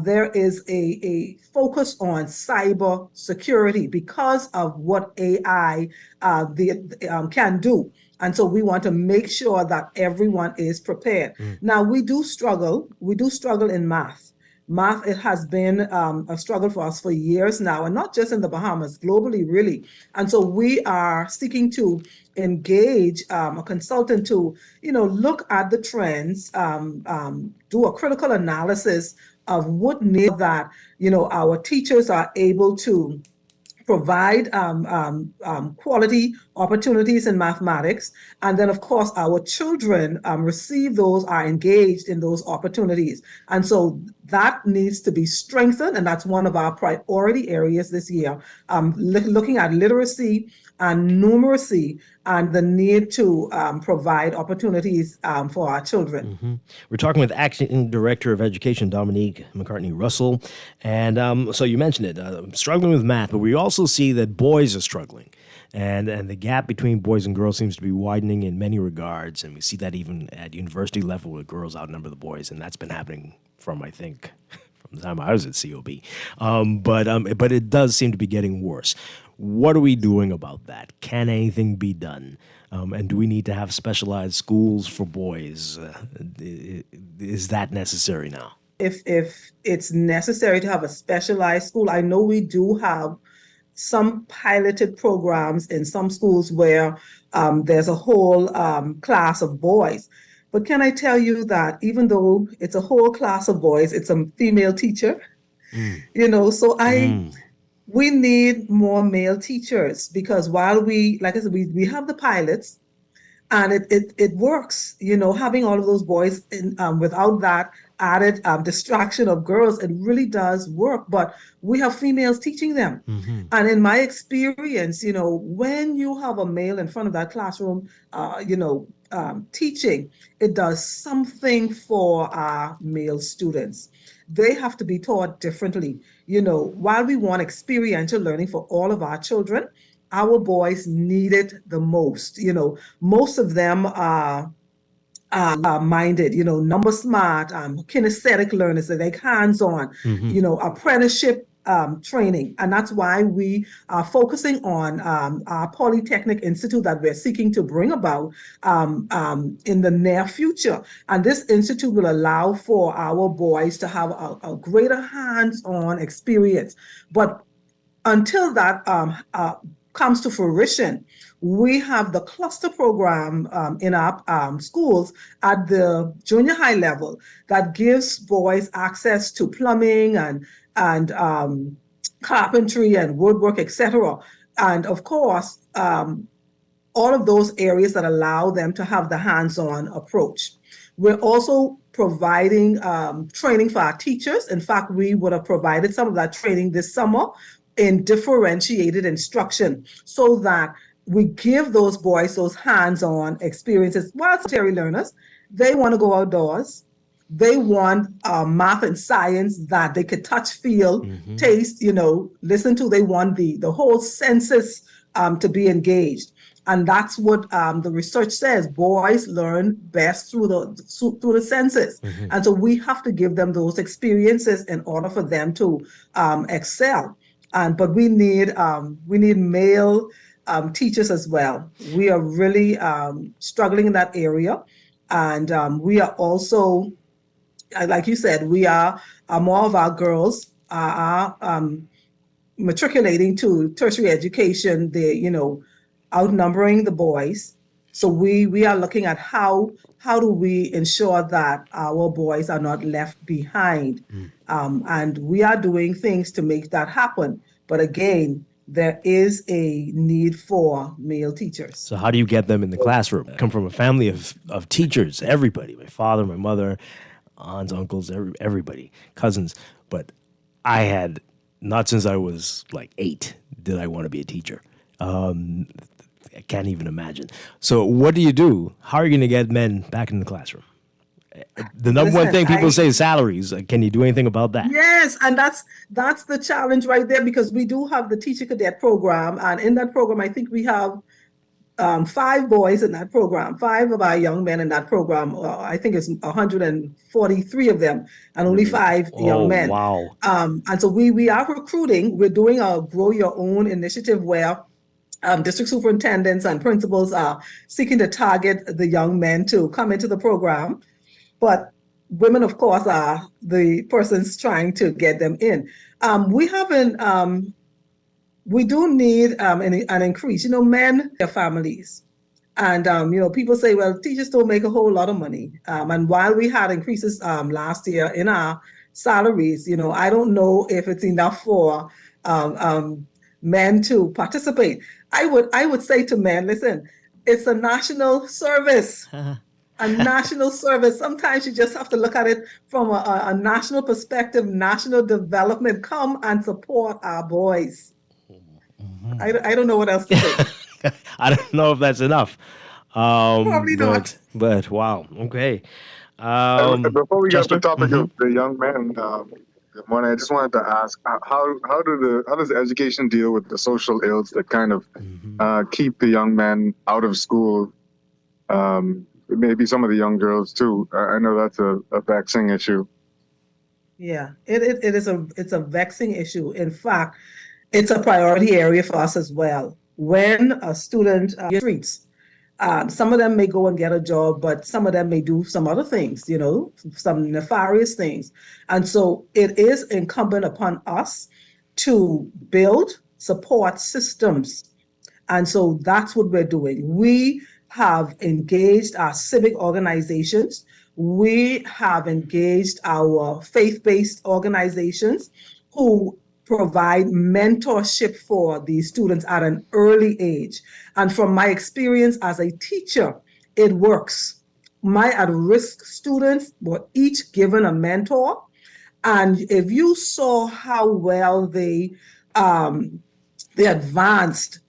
there is a focus on cyber security because of what AI can do. And so we want to make sure that everyone is prepared. Now, we do struggle in math. Math, it has been a struggle for us for years now, and not just in the Bahamas, globally, really. And so we are seeking to engage a consultant to, look at the trends, do a critical analysis of what need that, our teachers are able to provide quality opportunities in mathematics. And then, of course, our children receive those, are engaged in those opportunities. And so that needs to be strengthened. And that's one of our priority areas this year, looking at literacy and numeracy and the need to provide opportunities for our children.
Mm-hmm. We're talking with Acting Director of Education, Dominique McCartney-Russell. And so you mentioned it, struggling with math, but we also see that boys are struggling. And the gap between boys and girls seems to be widening in many regards. And we see that even at university level where girls outnumber the boys. And that's been happening from the time I was at COB. But it does seem to be getting worse. What are we doing about that? Can anything be done? And do we need to have specialized schools for boys? Is that necessary now?
If it's necessary to have a specialized school, I know we do have some piloted programs in some schools where there's a whole class of boys. But can I tell you that even though it's a whole class of boys, it's a female teacher, we need more male teachers, because while like I said, we have the pilots and it works, having all of those boys without that added distraction of girls, it really does work. But we have females teaching them. And in my experience, when you have a male in front of that classroom, teaching, it does something for our male students. They have to be taught differently. While we want experiential learning for all of our children, our boys need it the most. Most of them are minded, number smart, kinesthetic learners, they like hands-on, apprenticeship training. And that's why we are focusing on our Polytechnic Institute that we're seeking to bring about in the near future. And this institute will allow for our boys to have a greater hands-on experience. But until that comes to fruition, we have the cluster program in our schools at the junior high level that gives boys access to plumbing and carpentry and woodwork, etc. And of course, all of those areas that allow them to have the hands-on approach. We're also providing training for our teachers. In fact, we would have provided some of that training this summer in differentiated instruction so that we give those boys those hands-on experiences. While solitary learners, they want to go outdoors. They want math and science that they could touch, feel, taste, listen to. They want the whole senses to be engaged. And that's what the research says. Boys learn best through the senses. And so we have to give them those experiences in order for them to excel. But we need male teachers as well. We are really struggling in that area. And we are also, like you said, more of our girls are matriculating to tertiary education. They, outnumbering the boys. So we are looking at how do we ensure that our boys are not left behind. And we are doing things to make that happen. But again, there is a need for male teachers.
So how do you get them in the classroom? I come from a family of teachers, everybody, my father, my mother, aunts, uncles, everybody, cousins. But I had, not since I was like 8, did I want to be a teacher. I can't even imagine. So what do you do? How are you going to get men back in the classroom? The number one thing people say is salaries. Can you do anything about that?
Yes, and that's the challenge right there, because we do have the teacher cadet program, and in that program, I think we have 5 boys in that program, 5 of our young men in that program. I think it's 143 of them, and only 5 young men.
Wow!
And so we are recruiting. We're doing a Grow Your Own initiative where district superintendents and principals are seeking to target the young men to come into the program. But women, of course, are the persons trying to get them in. We do need an increase. Men, their families. And, people say, well, teachers don't make a whole lot of money. And while we had increases last year in our salaries, I don't know if it's enough for men to participate. I would say to men, listen, it's a national service. A national service. Sometimes you just have to look at it from a national perspective, national development. Come and support our boys. I don't know what else to say.
I don't know if that's enough.
Probably not.
But wow. Okay.
Before we get to the topic
Chester?
of the young men, I just wanted to ask, how does education deal with the social ills that kind of keep the young men out of school? Maybe some of the young girls too. I know that's a vexing issue.
Yeah, it's a vexing issue. In fact, it's a priority area for us as well. When a student streets, some of them may go and get a job, but some of them may do some other things, some nefarious things. And so it is incumbent upon us to build support systems. And so that's what we're doing. We have engaged our civic organizations. We have engaged our faith-based organizations who provide mentorship for these students at an early age. And from my experience as a teacher, it works. my at-risk students were each given a mentor. And if you saw how well they advanced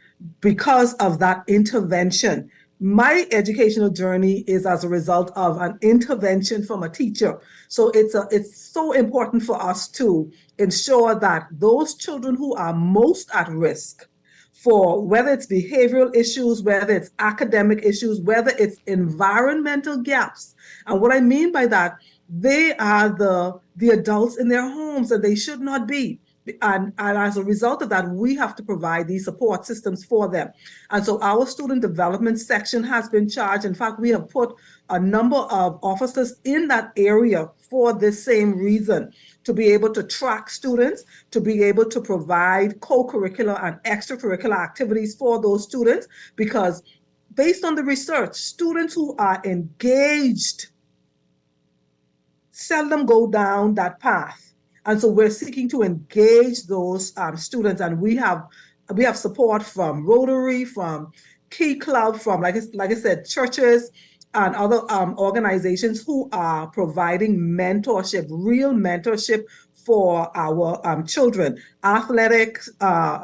because of that intervention. My educational journey is as a result of an intervention from a teacher. So it's so important for us to ensure that those children who are most at risk for whether it's behavioral issues, whether it's academic issues, whether it's environmental gaps. And what I mean by that, they are the adults in their homes and they should not be. And as a result of that, we have to provide these support systems for them. And so our student development section has been charged. In fact, we have put a number of officers in that area for this same reason, to be able to track students, to be able to provide co-curricular and extracurricular activities for those students, because based on the research, students who are engaged seldom go down that path. And so we're seeking to engage those students, and we have support from Rotary, from Key Club, from like I said, churches and other organizations who are providing mentorship, real mentorship for our children. Athletics,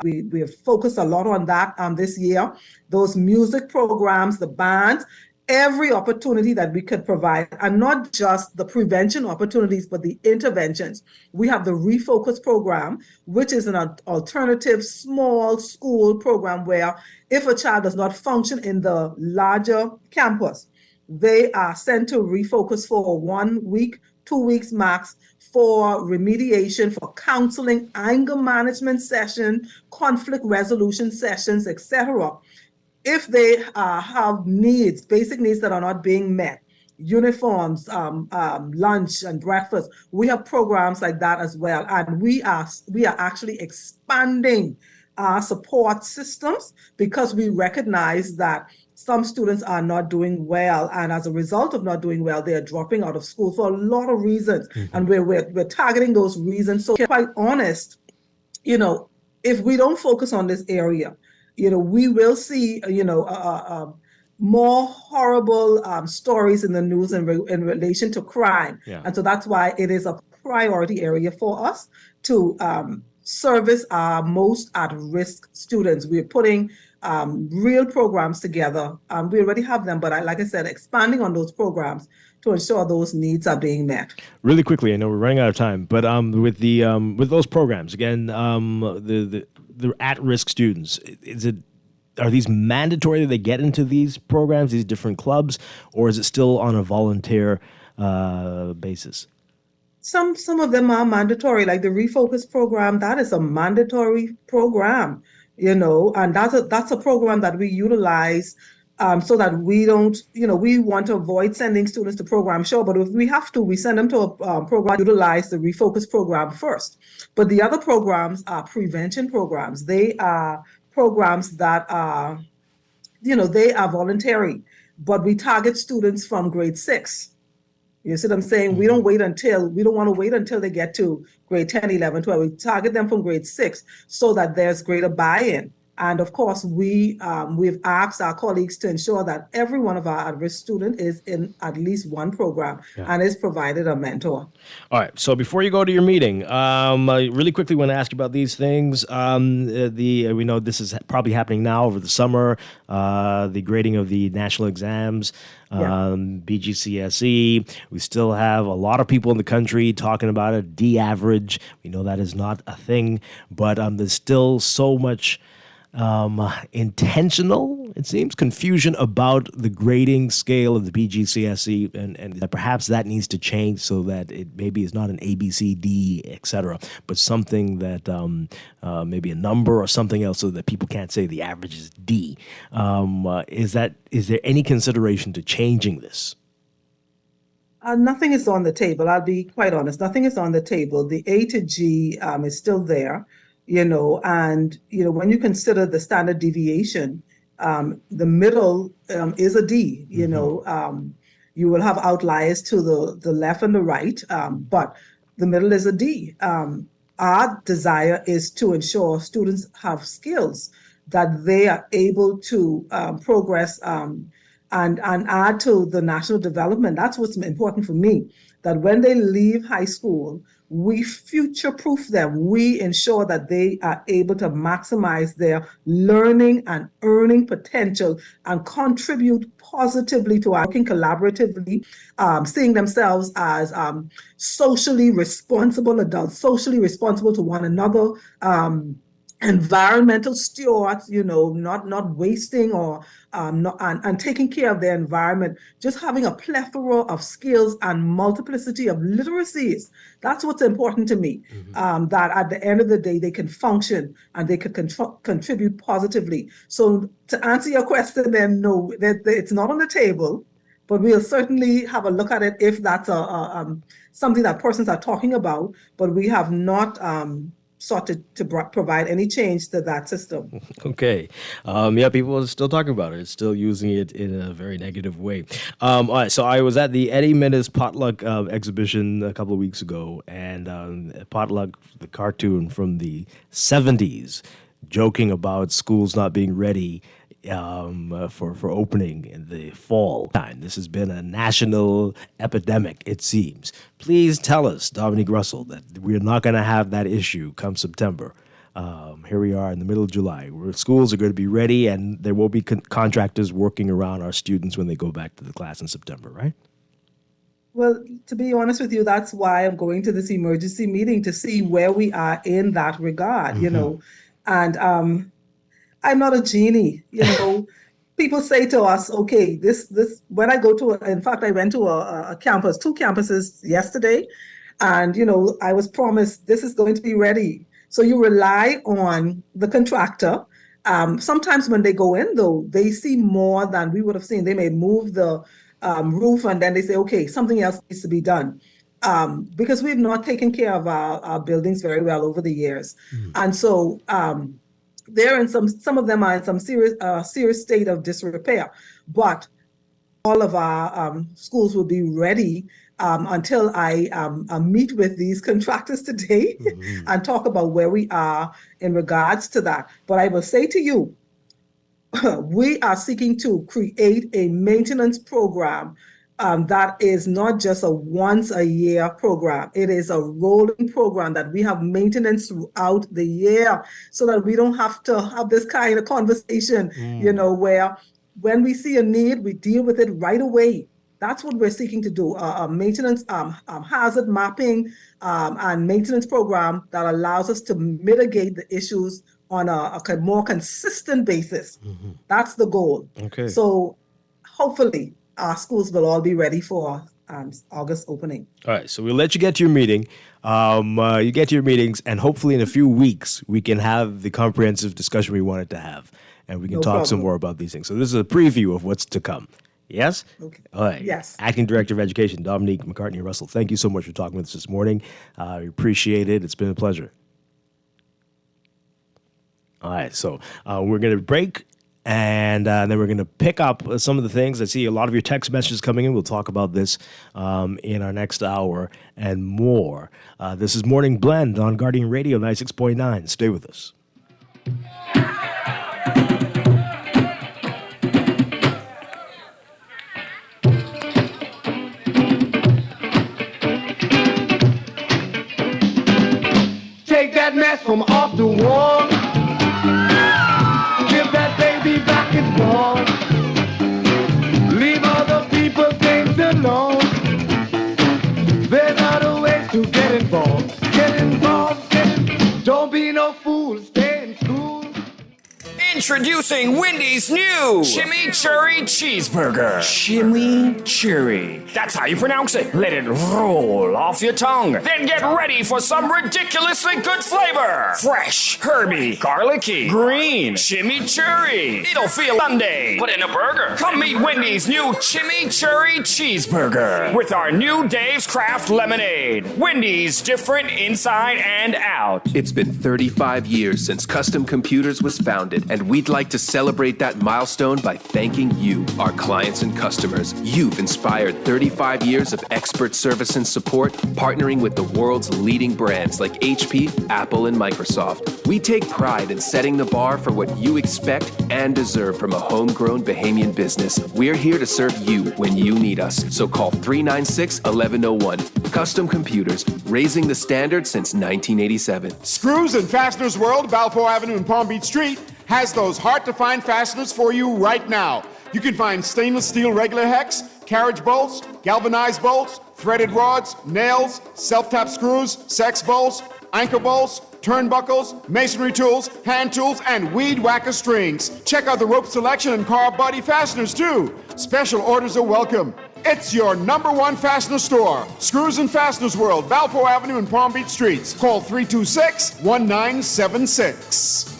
we have focused a lot on that this year. Those music programs, the bands, every opportunity that we could provide, and not just the prevention opportunities, but the interventions. We have the Refocus program, which is an alternative small school program where if a child does not function in the larger campus, they are sent to Refocus for 1 week, 2 weeks max, for remediation, for counseling, anger management session, conflict resolution sessions, etc. If they have needs, basic needs that are not being met, uniforms, lunch and breakfast, we have programs like that as well. And we are actually expanding our support systems because we recognize that some students are not doing well, and as a result of not doing well, they are dropping out of school for a lot of reasons. Mm-hmm. And we're targeting those reasons. So, to be quite honest, if we don't focus on this area, we will see, more horrible stories in the news in relation to crime. Yeah. And so that's why it is a priority area for us to service our most at-risk students. We're putting real programs together. We already have them, but like I said, expanding on those programs to ensure those needs are being met.
Really quickly, I know we're running out of time, but with those programs, again, the at-risk students, are these mandatory that they get into these programs, these different clubs, or is it still on a volunteer basis?
Some of them are mandatory, like the Refocus program. That is a mandatory program, and that's a program that we utilize so that we don't, we want to avoid sending students to programs, sure, but if we have to, we send them to a program, utilize the Refocus program first. But the other programs are prevention programs. They are programs that are, they are voluntary, but we target students from grade 6. You see what I'm saying? Mm-hmm. We don't want to wait until they get to grade 10, 11, 12. We target them from grade 6 so that there's greater buy-in. And of course, we've asked our colleagues to ensure that every one of our at-risk students is in at least one program and is provided a mentor.
All right. So before you go to your meeting, I really quickly want to ask you about these things. We know this is probably happening now over the summer, the grading of the national exams, BGCSE. We still have a lot of people in the country talking about a D average. We know that is not a thing, but there's still so much intentional, it seems, confusion about the grading scale of the BGCSE, and that perhaps that needs to change so that it maybe is not an A, B, C, D, etc., but something that maybe a number or something else so that people can't say the average is D. Is there any consideration to changing this?
Nothing is on the table. I'll be quite honest. Nothing is on the table. The A to G is still there. And when you consider the standard deviation, the middle is a D. You will have outliers to the left and the right, but the middle is a D. Our desire is to ensure students have skills that they are able to progress and add to the national development. That's what's important for me, that when they leave high school, we future-proof them. We ensure that they are able to maximize their learning and earning potential and contribute positively to our working collaboratively, seeing themselves as socially responsible adults, socially responsible to one another, environmental stewards, not wasting or and taking care of their environment, just having a plethora of skills and multiplicity of literacies. That's what's important to me, that at the end of the day, they can function and they can contribute positively. So to answer your question, then no, it's not on the table, but we'll certainly have a look at it if that's something that persons are talking about, but we have not sought to provide any change to that system.
Okay. Yeah, people are still talking about it. Still using it in a very negative way. All right. So I was at the Eddie Minnis Potluck exhibition a couple of weeks ago, and Potluck, the cartoon from the 70s, joking about schools not being ready for opening in the fall time. This has been a national epidemic, it seems. Please tell us, Dominique Russell, that we're not going to have that issue come September. Here we are in the middle of July, where schools are going to be ready, and there will be contractors working around our students when they go back to the class in September, right?
Well, to be honest with you, that's why I'm going to this emergency meeting, to see where we are in that regard, and I'm not a genie, People say to us, okay, this. When I go to, in fact, I went to a campus, 2 campuses yesterday, and I was promised this is going to be ready. So you rely on the contractor. Sometimes when they go in, though, they see more than we would have seen. They may move the roof, and then they say, okay, something else needs to be done. Because we've not taken care of our buildings very well over the years, and so. They're in some of them are in some serious state of disrepair, but all of our schools will be ready until I meet with these contractors today and talk about where we are in regards to that. But I will say to you, we are seeking to create a maintenance program that is not just a once-a-year program. It is a rolling program that we have maintenance throughout the year, so that we don't have to have this kind of conversation, where when we see a need, we deal with it right away. That's what we're seeking to do, a maintenance hazard mapping and maintenance program that allows us to mitigate the issues on a more consistent basis. That's the goal.
Okay.
So hopefully, our schools will all be ready for August opening.
All right, so we'll let you get to your meeting. You get to your meetings, and hopefully in a few weeks, we can have the comprehensive discussion we wanted to have, and we can talk some more about these things. So this is a preview of what's to come. Yes?
Okay.
All right.
Yes.
Acting Director of Education, Dominique McCartney-Russell, thank you so much for talking with us this morning. We appreciate it. It's been a pleasure. All right, so we're going to break. And then we're going to pick up some of the things. I see a lot of your text messages coming in. We'll talk about this in our next hour and more. This is Morning Blend on Guardian Radio 96.9. Stay with us.
Take that mess from off the wall. Give that baby back its ball. Leave other people things alone. There's other ways to get involved. Get involved, don't be no fool. Stay in school.
Introducing Wendy's new Chimichurri Cheeseburger. Chimichurri. That's how you pronounce it. Let it roll off your tongue. Then get ready for some ridiculously good flavor. Fresh, herby, garlicky, green, chimichurri. It'll feel Sunday, but in a burger. Come meet Wendy's new Chimichurri Cheeseburger with our new Dave's Craft Lemonade. Wendy's, different inside and out.
It's been 35 years since Custom Computers was founded, and we We'd like to celebrate that milestone by thanking you, our clients and customers. You've inspired 35 years of expert service and support, partnering with the world's leading brands like HP, Apple, and Microsoft. We take pride in setting the bar for what you expect and deserve from a homegrown Bahamian business. We're here to serve you when you need us. So call 396-1101. Custom Computers, raising the standard since 1987.
Screws and Fasteners World, Balfour Avenue and Palm Beach Street, has those hard-to-find fasteners for you right now. You can find stainless steel regular hex, carriage bolts, galvanized bolts, threaded rods, nails, self-tap screws, sex bolts, anchor bolts, turnbuckles, masonry tools, hand tools, and weed whacker strings. Check out the rope selection and car body fasteners, too. Special orders are welcome. It's your #1 fastener store. Screws and Fasteners World, Balfour Avenue and Palm Beach Streets. Call 326-1976.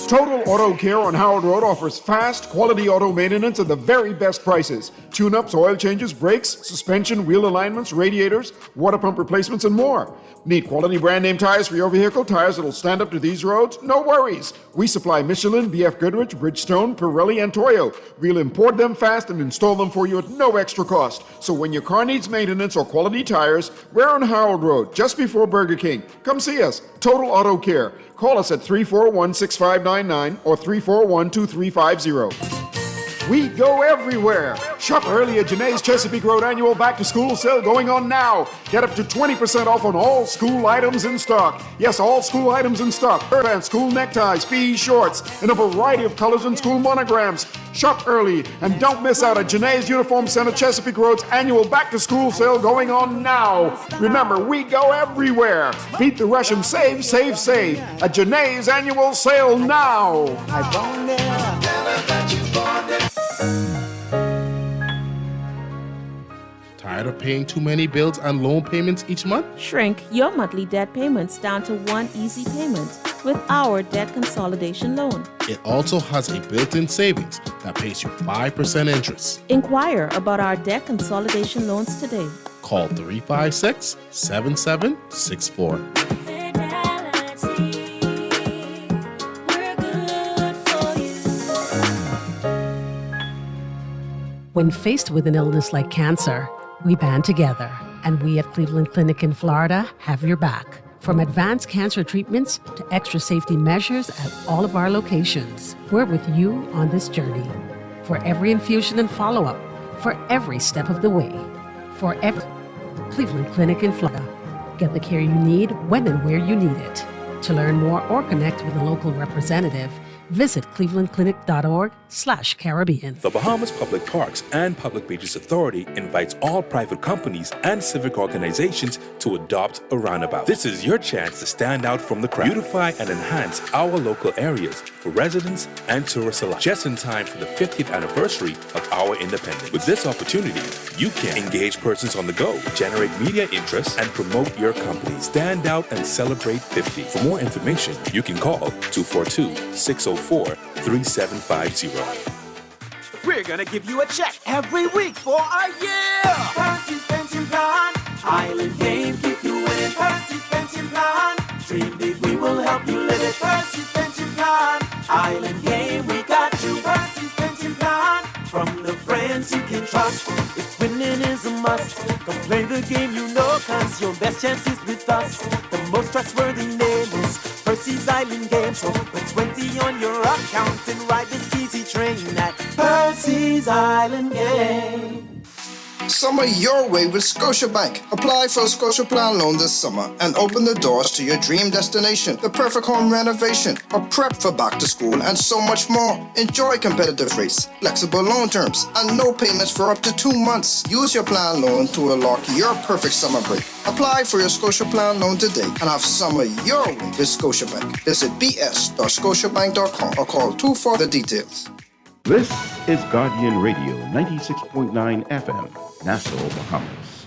Total Auto Care on Howard Road offers fast, quality auto maintenance at the very best prices. Tune-ups, oil changes, brakes, suspension, wheel alignments, radiators, water pump replacements, and more. Need quality brand name tires for your vehicle? Tires that'll stand up to these roads? No worries. We supply Michelin, BF Goodrich, Bridgestone, Pirelli, and Toyo. We'll import them fast and install them for you at no extra cost. So when your car needs maintenance or quality tires, we're on Howard Road, just before Burger King. Come see us. Total Auto Care. Call us at 341-6599 or 341-2350. We go everywhere. Shop early at Janae's Chesapeake Road annual back-to-school sale going on now. Get up to 20% off on all school items in stock. Yes, all school items in stock. Pants, school neckties, PE shorts, and a variety of colors and school monograms. Shop early and don't miss out at Janae's Uniform Center Chesapeake Road's annual back-to-school sale going on now. Remember, we go everywhere. Beat the rush and save, save, save at Janae's annual sale now.
Tired of paying too many bills and loan payments each month?
Shrink your monthly debt payments down to one easy payment with our debt consolidation loan.
It also has a built-in savings that pays you 5% interest.
Inquire about our debt consolidation loans today.
Call 356-7764.
When faced with an illness like cancer, we band together, and we at Cleveland Clinic in Florida have your back. From advanced cancer treatments to extra safety measures at all of our locations, we're with you on this journey. For every infusion and follow-up, for every step of the way, for every Cleveland Clinic in Florida. Get the care you need when and where you need it. To learn more or connect with a local representative, visit clevelandclinic.org/Caribbean.
The Bahamas Public Parks and Public Beaches Authority invites all private companies and civic organizations to adopt a roundabout. This is your chance to stand out from the crowd, beautify and enhance our local areas for residents and tourists alike, just in time for the 50th anniversary of our independence. With this opportunity, you can engage persons on the go, generate media interest, and promote your company. Stand out and celebrate 50. For more information, you can call 242-604-3750.
We're gonna give you a check every week for a year. Percy's Pension Plan. Island game, keep you winning. Percy's Pension Plan. Dream big, we will help you live it. Percy's Pension Plan. Island game, we got you. Percy's Pension Plan. From the friends you can trust. If winning is a must, come play the game you know, cause your best chance is with us. The most trustworthy name is Percy's Island Game. So put 20 on your account and ride this easy train at Percy's Island Game.
Summer your way with Scotiabank. Apply for a Scotia Plan loan this summer and open the doors to your dream destination, the perfect home renovation, or prep for back to school, and so much more. Enjoy competitive rates, flexible loan terms, and no payments for up to 2 months. Use your plan loan to unlock your perfect summer break. Apply for your Scotia Plan loan today and have summer your way with Scotiabank. Visit bs.scotiabank.com or call 2 for the details.
This is Guardian Radio 96.9 FM, Nassau, Bahamas.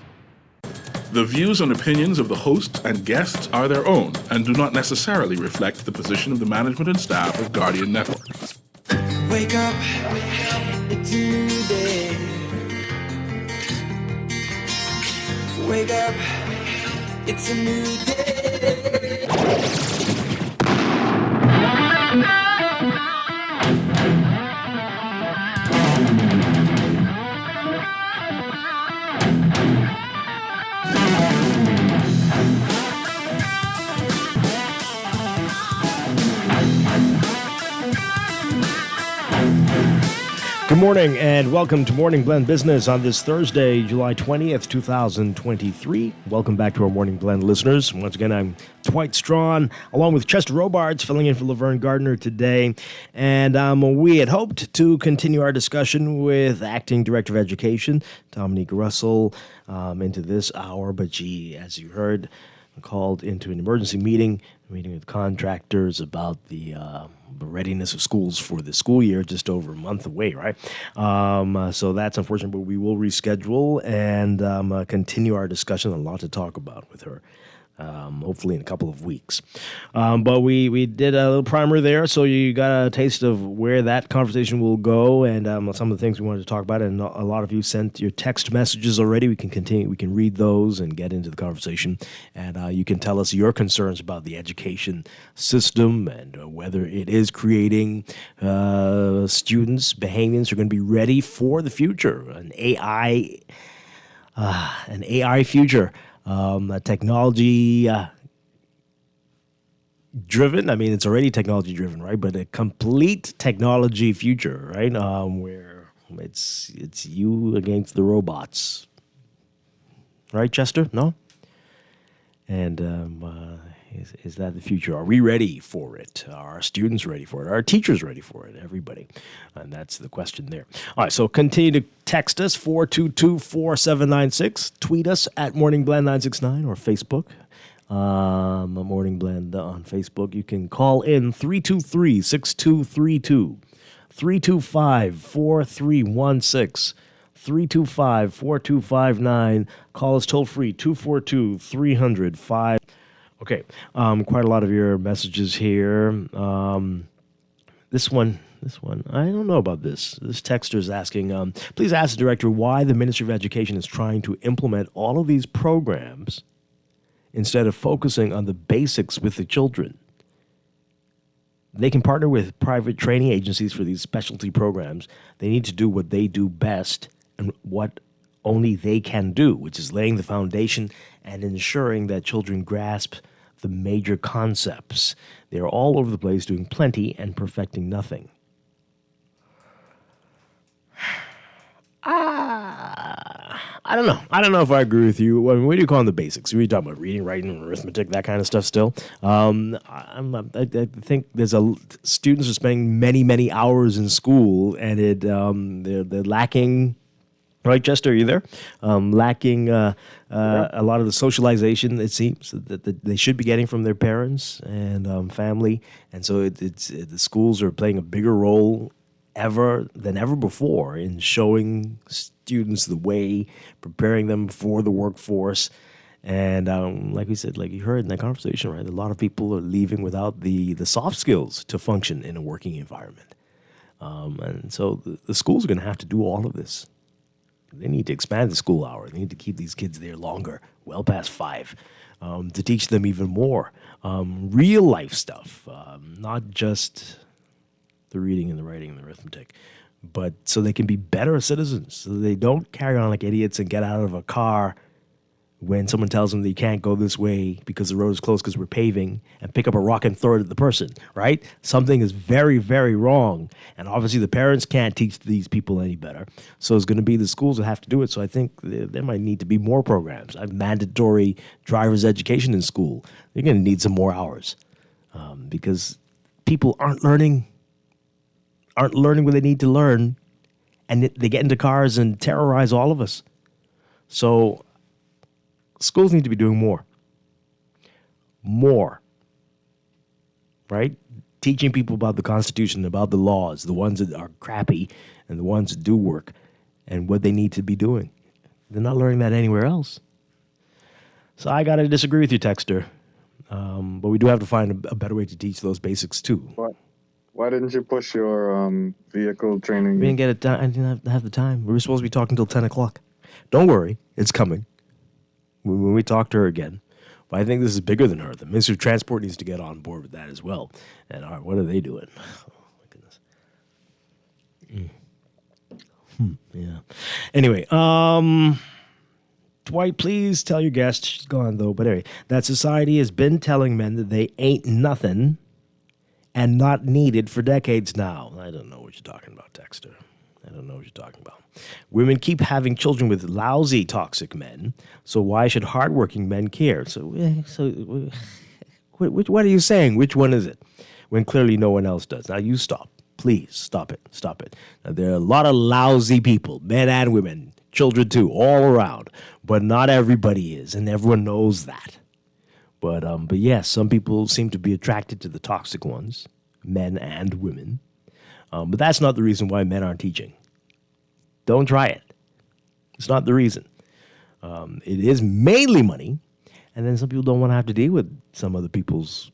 The views and opinions of the host and guests are their own and do not necessarily reflect the position of the management and staff of Guardian Network.
Wake up, it's a new day. Wake up, it's a new day.
Good morning and welcome to Morning Blend Business on this Thursday, July 20th, 2023. Welcome back to our Morning Blend listeners. Once again, I'm Dwight Strachan, along with Chester Robards, filling in for Laverne Gardner today. And we had hoped to continue our discussion with Acting Director of Education, Dominique Russell, into this hour. But she, as you heard, called into an emergency meeting with contractors about the readiness of schools for the school year, just over a month away, right? So that's unfortunate, but we will reschedule and continue our discussion. A lot to talk about with her. Hopefully in a couple of weeks. But we did a little primer there, so you got a taste of where that conversation will go and some of the things we wanted to talk about. And a lot of you sent your text messages already. We can continue. We can read those and get into the conversation. And you can tell us your concerns about the education system and whether it is creating students, Bahamians, who are going to be ready for the future, an AI future. Technology driven. I mean, it's already technology driven, right? But a complete technology future, right? Where it's you against the robots, right, Chester? No. And is that the future? Are we ready for it? Are our students ready for it? Are our teachers ready for it? Everybody. And that's the question there. All right, so continue to text us, 422-4796. Tweet us at MorningBlend969 or Facebook. Morning Blend on Facebook. You can call in 323-6232, 325-4316. 325-4259. Call us toll free, 242-300-5. Okay, quite a lot of your messages here. This one, I don't know about this. This texter is asking, please ask the director why the Ministry of Education is trying to implement all of these programs instead of focusing on the basics with the children. They can partner with private training agencies for these specialty programs. They need to do what they do best and what only they can do, which is laying the foundation and ensuring that children grasp the major concepts. They're all over the place doing plenty and perfecting nothing. I don't know. I don't know if I agree with you. I mean, what do you call them the basics? Are we talking about reading, writing, arithmetic, that kind of stuff still? I think students are spending many, many hours in school, and they're lacking. Right, Chester, are you there? Lacking a lot of the socialization, it seems, that they should be getting from their parents and family. And so the schools are playing a bigger role than ever before in showing students the way, preparing them for the workforce. And like we said, like you heard in that conversation, right, a lot of people are leaving without the soft skills to function in a working environment. And so the schools are going to have to do all of this. They need to expand the school hour. They need to keep these kids there longer, well past 5, to teach them even more real life stuff, not just the reading and the writing and the arithmetic, but so they can be better citizens, so they don't carry on like idiots and get out of a car when someone tells them that you can't go this way because the road is closed because we're paving, and pick up a rock and throw it at the person, right? Something is very, very wrong. And obviously the parents can't teach these people any better. So it's going to be the schools that have to do it. So I think there might need to be more programs. Mandatory driver's education in school. They're going to need some more hours because people aren't learning what they need to learn, and they get into cars and terrorize all of us. So schools need to be doing more. Right? Teaching people about the Constitution, about the laws, the ones that are crappy and the ones that do work, and what they need to be doing. They're not learning that anywhere else. So I got to disagree with you, Texter. But we do have to find a better way to teach those basics, too.
Why didn't you push your vehicle training?
We didn't get it done. I didn't have the time. We were supposed to be talking until 10 o'clock. Don't worry. It's coming. When we talk to her again. But I think this is bigger than her. The Ministry of Transport needs to get on board with that as well. And all right, what are they doing? Oh, my goodness. Yeah. Anyway, Dwight, please tell your guest, she's gone though, but anyway, that society has been telling men that they ain't nothing and not needed for decades now. I don't know what you're talking about, Dexter. I don't know what you're talking about. Women keep having children with lousy, toxic men, so why should hardworking men care? What are you saying? Which one is it? When clearly no one else does. Now you stop. Please, stop it. Stop it. Now, there are a lot of lousy people, men and women, children too, all around. But not everybody is, and everyone knows that. But yes, some people seem to be attracted to the toxic ones, men and women. But that's not the reason why men aren't teaching. Don't try it. It's not the reason. It is mainly money, and then some people don't want to have to deal with some other people's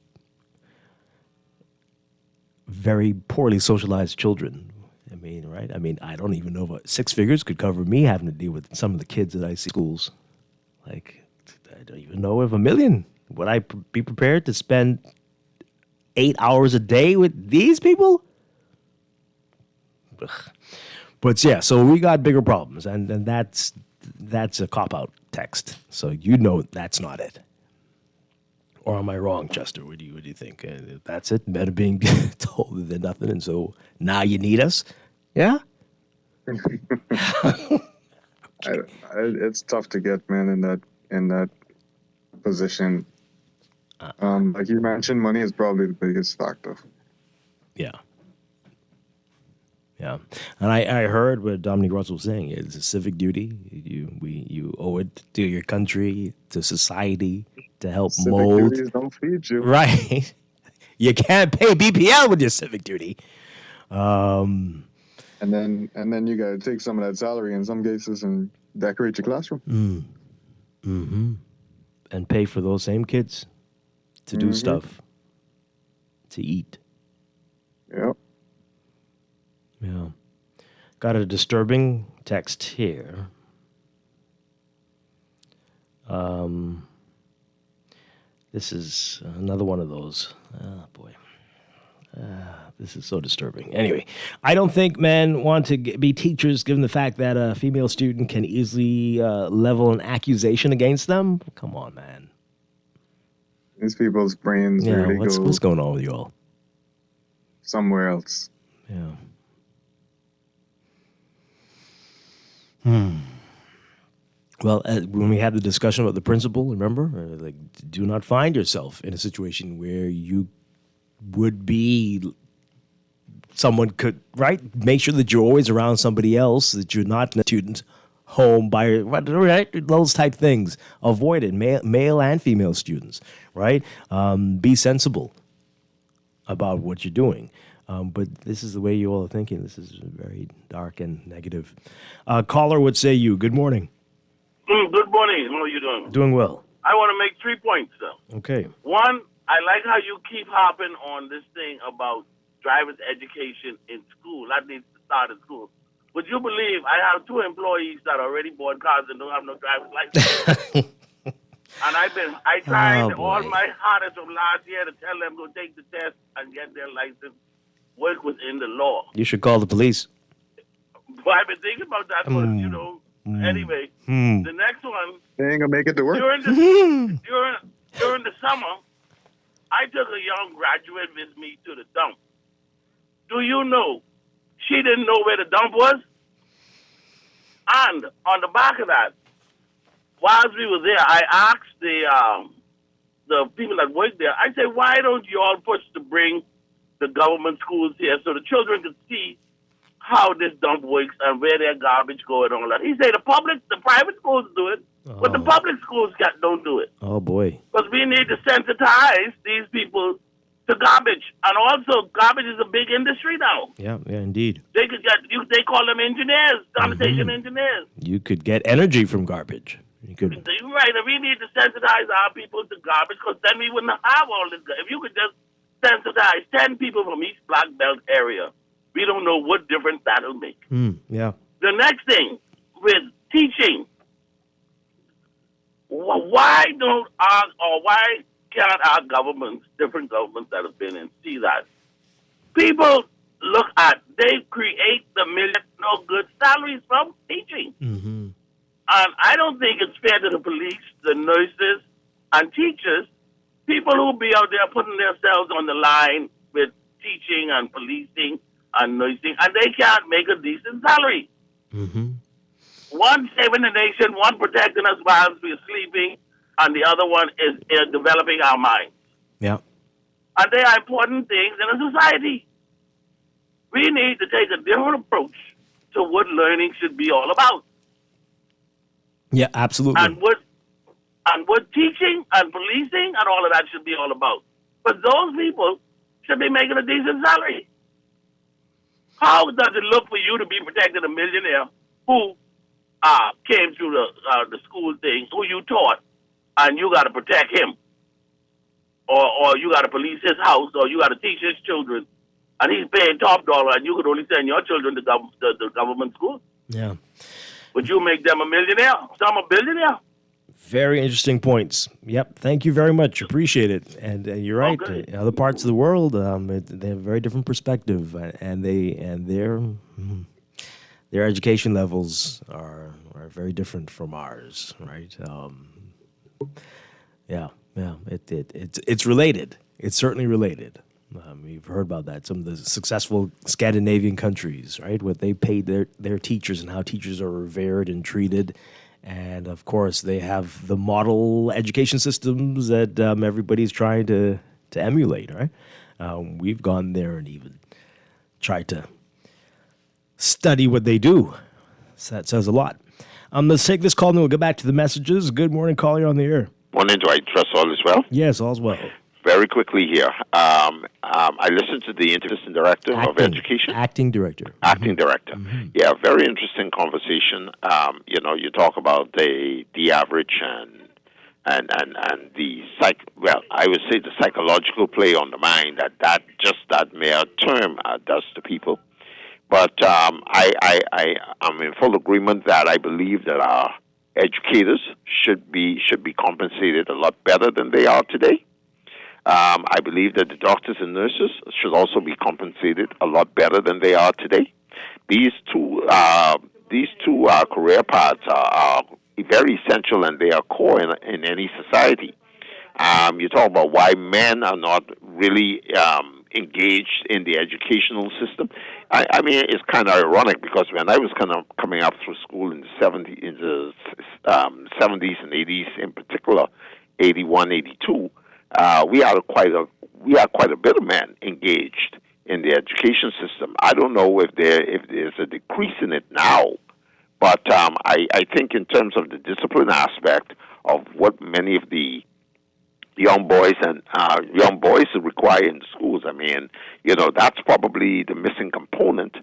very poorly socialized children. I mean, right? I mean, I don't even know if 6 figures could cover me having to deal with some of the kids that I see in schools. Like, I don't even know if $1 million. Would I be prepared to spend 8 hours a day with these people? Ugh. But yeah, so we got bigger problems, and that's a cop-out text. So you know that's not it. Or am I wrong, Chester? What do you think? That's it? Men are being told that they're nothing, and so now you need us? Yeah?
It's tough to get men in that position. Like you mentioned, money is probably the biggest factor.
Yeah. Yeah. And I heard what Dominique Russell was saying. It's a civic duty. You owe it to your country, to society, to help
Civic
mold.
duties don't feed you.
Right. You can't pay BPL with your civic duty.
And then you got to take some of that salary in some cases and decorate your classroom.
Mm-hmm. And pay for those same kids to do stuff, to eat.
Yep.
Yeah. Got a disturbing text here. This is another one of those. Oh, boy. This is so disturbing. Anyway, I don't think men want to be teachers given the fact that a female student can easily level an accusation against them. Come on, man.
These people's brains really go
what's going on with you all?
somewhere else.
Yeah. Well, when we had the discussion about the principal, remember, like, do not find yourself in a situation where you would be, someone could, right? Make sure that you're always around somebody else, that you're not in a student home by, right? Those type things. Avoid it, male and female students, right? Be sensible about what you're doing. But this is the way you all are thinking. This is very dark and negative. Caller, what say you? Good morning.
Good morning. How are you doing?
Doing well.
I want to make 3 points, though.
Okay.
One, I like how you keep hopping on this thing about driver's education in school. That needs to start in school. Would you believe I have 2 employees that already bought cars and don't have no driver's license? And I tried all my hardest from last year to tell them go take the test and get their license. Work within the law.
You should call the police.
But I've been thinking about that for, anyway. The next one.
They ain't gonna make it to work.
During the summer, I took a young graduate with me to the dump. Do you know she didn't know where the dump was? And on the back of that, whilst we were there, I asked the people that work there, I said, why don't you all push to bring the government schools here so the children could see how this dump works and where their garbage go and all that. He said the private schools do it, but the public schools don't do it.
Oh, boy.
Because we need to sensitize these people to garbage. And also, garbage is a big industry now.
Yeah, indeed.
They call them engineers, sanitation engineers.
You could get energy from garbage. You could.
Right, and we need to sensitize our people to garbage because then we wouldn't have all this. If you could just sensitize 10 people from East Black Belt area, we don't know what difference that'll make.
Yeah.
The next thing with teaching, why can't our governments, different governments that have been in, see that? People they create the no good salaries from teaching.
Mm-hmm.
And I don't think it's fair to the police, the nurses, and teachers, people who be out there putting themselves on the line with teaching and policing, and nursing, and they can't make a decent salary.
Mm-hmm.
One saving the nation, one protecting us while we're sleeping, and the other one is developing our minds.
Yeah.
And they are important things in a society. We need to take a different approach to what learning should be all about.
Yeah, absolutely.
And what teaching and policing and all of that should be all about. But those people should be making a decent salary. How does it look for you to be protecting a millionaire who came through the school thing, who you taught, and you got to protect him? Or you got to police his house, or you got to teach his children, and he's paying top dollar, and you could only send your children to the government school?
Yeah.
Would you make them a millionaire? Some a billionaire?
Very interesting points. Yep. Thank you very much. Appreciate it. And you're right.
Okay.
In other parts of the world, they have a very different perspective, and their education levels are very different from ours. Right. Yeah. It's related. It's certainly related. You've heard about that. Some of the successful Scandinavian countries, right, what they paid their teachers and how teachers are revered and treated. And, of course, they have the model education systems that everybody's trying to emulate, right? We've gone there and even tried to study what they do. So that says a lot. Let's take this call and then we'll get back to the messages. Good morning, caller, you're on the air.
Morning, Dwight. Trust all is well?
Yes, all's well.
Very quickly here. I listened to the Assistant Director of Education.
Acting Director.
Acting Director. Mm-hmm. Yeah, very interesting conversation. You talk about the average and the I would say the psychological play on the mind that mere term does to people. But I'm in full agreement that I believe that our educators should be compensated a lot better than they are today. I believe that the doctors and nurses should also be compensated a lot better than they are today. These two career paths are very essential, and they are core in any society. You talk about why men are not really engaged in the educational system. I mean, it's kind of ironic because when I was kind of coming up through school in the 70s and 80s, in particular, 81, 82. We are quite a bit of men engaged in the education system. I don't know if there's a decrease in it now, but I think in terms of the discipline aspect of what many of the young boys require in the schools, I mean, that's probably the missing component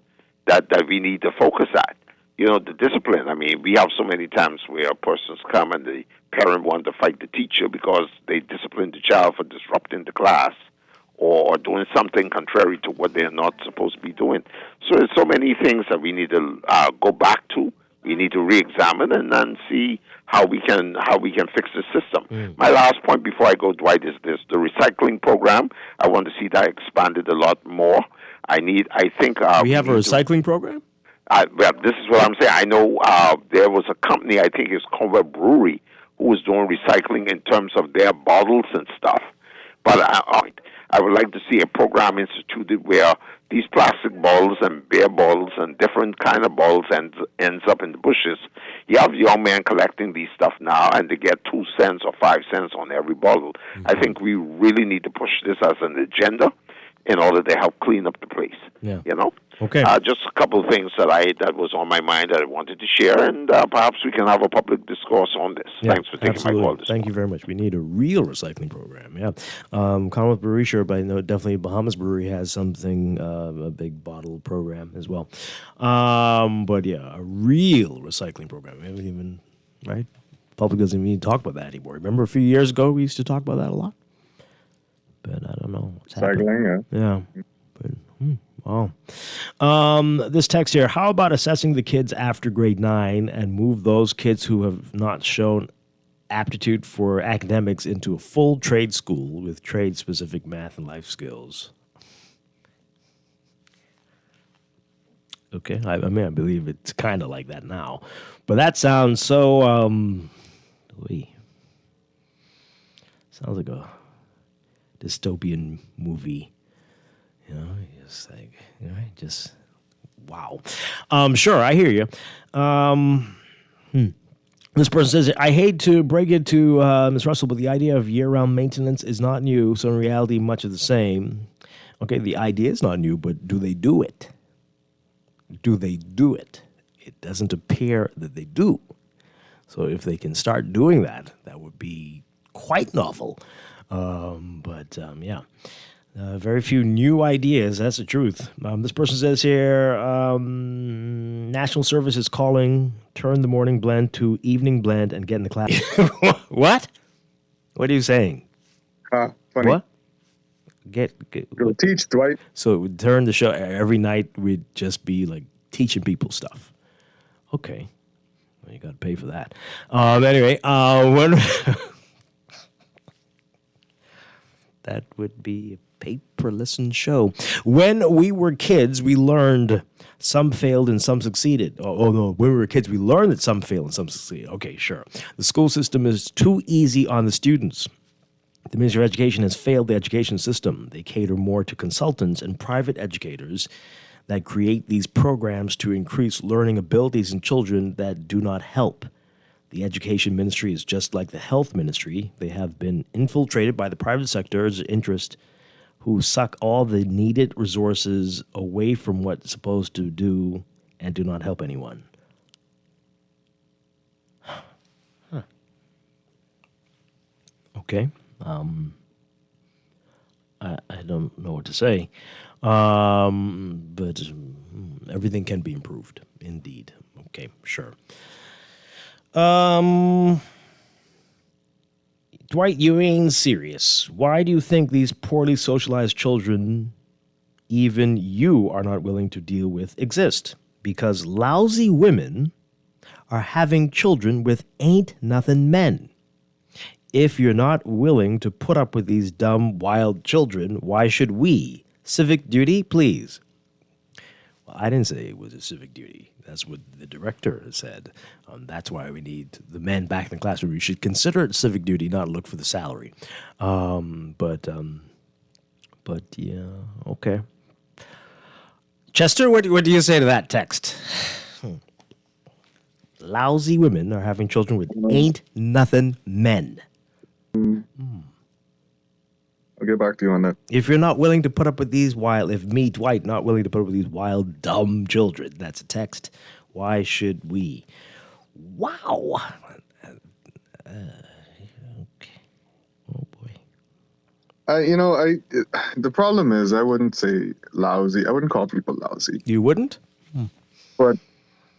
that we need to focus at. The discipline. I mean, we have so many times where persons come and the parent wants to fight the teacher because they disciplined the child for disrupting the class or doing something contrary to what they're not supposed to be doing. So there's so many things that we need to go back to. We need to re-examine and then see how we can fix the system. My last point before I go, Dwight, is this: the recycling program. I want to see that expanded a lot more. We have a
recycling program?
This is what I'm saying. I know there was a company, I think it's called Brewery, who was doing recycling in terms of their bottles and stuff. But I would like to see a program instituted where these plastic bottles and beer bottles and different kind of bottles ends up in the bushes. You have young men collecting these stuff now, and they get 2 cents or 5 cents on every bottle. Mm-hmm. I think we really need to push this as an agenda in order to help clean up the place.
Yeah.
Okay. Just a couple of things that was on my mind that I wanted to share, and perhaps we can have a public discourse on this.
Yeah,
Thanks for taking my call.
Thank you very much. We need a real recycling program. Yeah. Commonwealth Brewery, sure, but I know definitely Bahamas Brewery has something, a big bottle program as well. But yeah, a real recycling program. We haven't even, right? Public doesn't even talk about that anymore. Remember a few years ago we used to talk about that a lot? But I don't know what's happening. Yeah. But, wow. This text here: how about assessing the kids after grade 9 and move those kids who have not shown aptitude for academics into a full trade school with trade-specific math and life skills? Okay, I mean, I believe it's kind of like that now. But that sounds so, sounds like a dystopian movie. Just like, just wow. Sure, I hear you. This person says, I hate to break it to Ms. Russell, but the idea of year-round maintenance is not new, so in reality, much of the same. Okay, the idea is not new, but do they do it? Do they do it? It doesn't appear that they do. So if they can start doing that, that would be quite novel. Very few new ideas. That's the truth. This person says here, National Service is calling, turn the morning blend to evening blend and get in the class. What? What are you saying?
Funny.
What?
Go teach, Dwight.
So it would turn the show every night. We'd just be like teaching people stuff. Okay. Well, you got to pay for that. Anyway, when that would be a pay-per-listen show. When we were kids, we learned some failed and some succeeded. Oh, no. When we were kids, we learned that some failed and some succeeded. Okay, sure. The school system is too easy on the students. The Ministry of Education has failed the education system. They cater more to consultants and private educators that create these programs to increase learning abilities in children that do not help. The education ministry is just like the health ministry. They have been infiltrated by the private sector's interest, who suck all the needed resources away from what it's supposed to do and do not help anyone. Huh. Okay. I don't know what to say, but everything can be improved, indeed. Okay, sure. Dwight, you ain't serious. Why do you think these poorly socialized children, even you are not willing to deal with, exist? Because lousy women are having children with ain't nothing men. If you're not willing to put up with these dumb, wild children, why should we? Civic duty, please. Well, I didn't say it was a civic duty. That's what the director said. That's why we need the men back in the classroom. You should consider it civic duty, not look for the salary. But yeah, okay. Chester, what do you say to that text? Lousy women are having children with ain't nothing men.
I'll get back to you on that.
If you're not willing to put up with these if me, Dwight, not willing to put up with these wild, dumb children, that's a text. Why should we? Wow. Okay. Oh, boy.
The problem is I wouldn't say lousy. I wouldn't call people lousy.
You wouldn't?
But,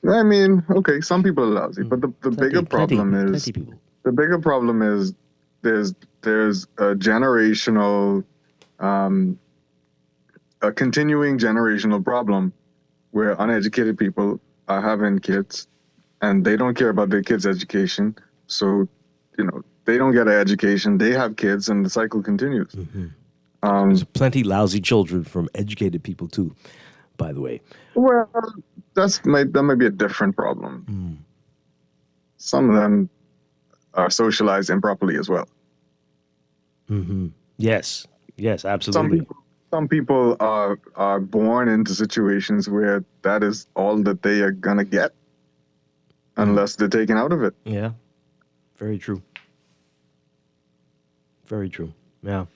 I mean, okay, some people are lousy. But the bigger problem is there's a generational, a continuing generational problem where uneducated people are having kids and they don't care about their kids' education. So, they don't get an education, they have kids, and the cycle continues.
Mm-hmm. There's plenty lousy children from educated people too, by the way.
Well, that might be a different problem. Some of them are socialized improperly as well.
Mm-hmm. Yes, absolutely.
Some people are born into situations where that is all that they are gonna get, unless they're taken out of it.
Yeah, very true. Very true. Yeah.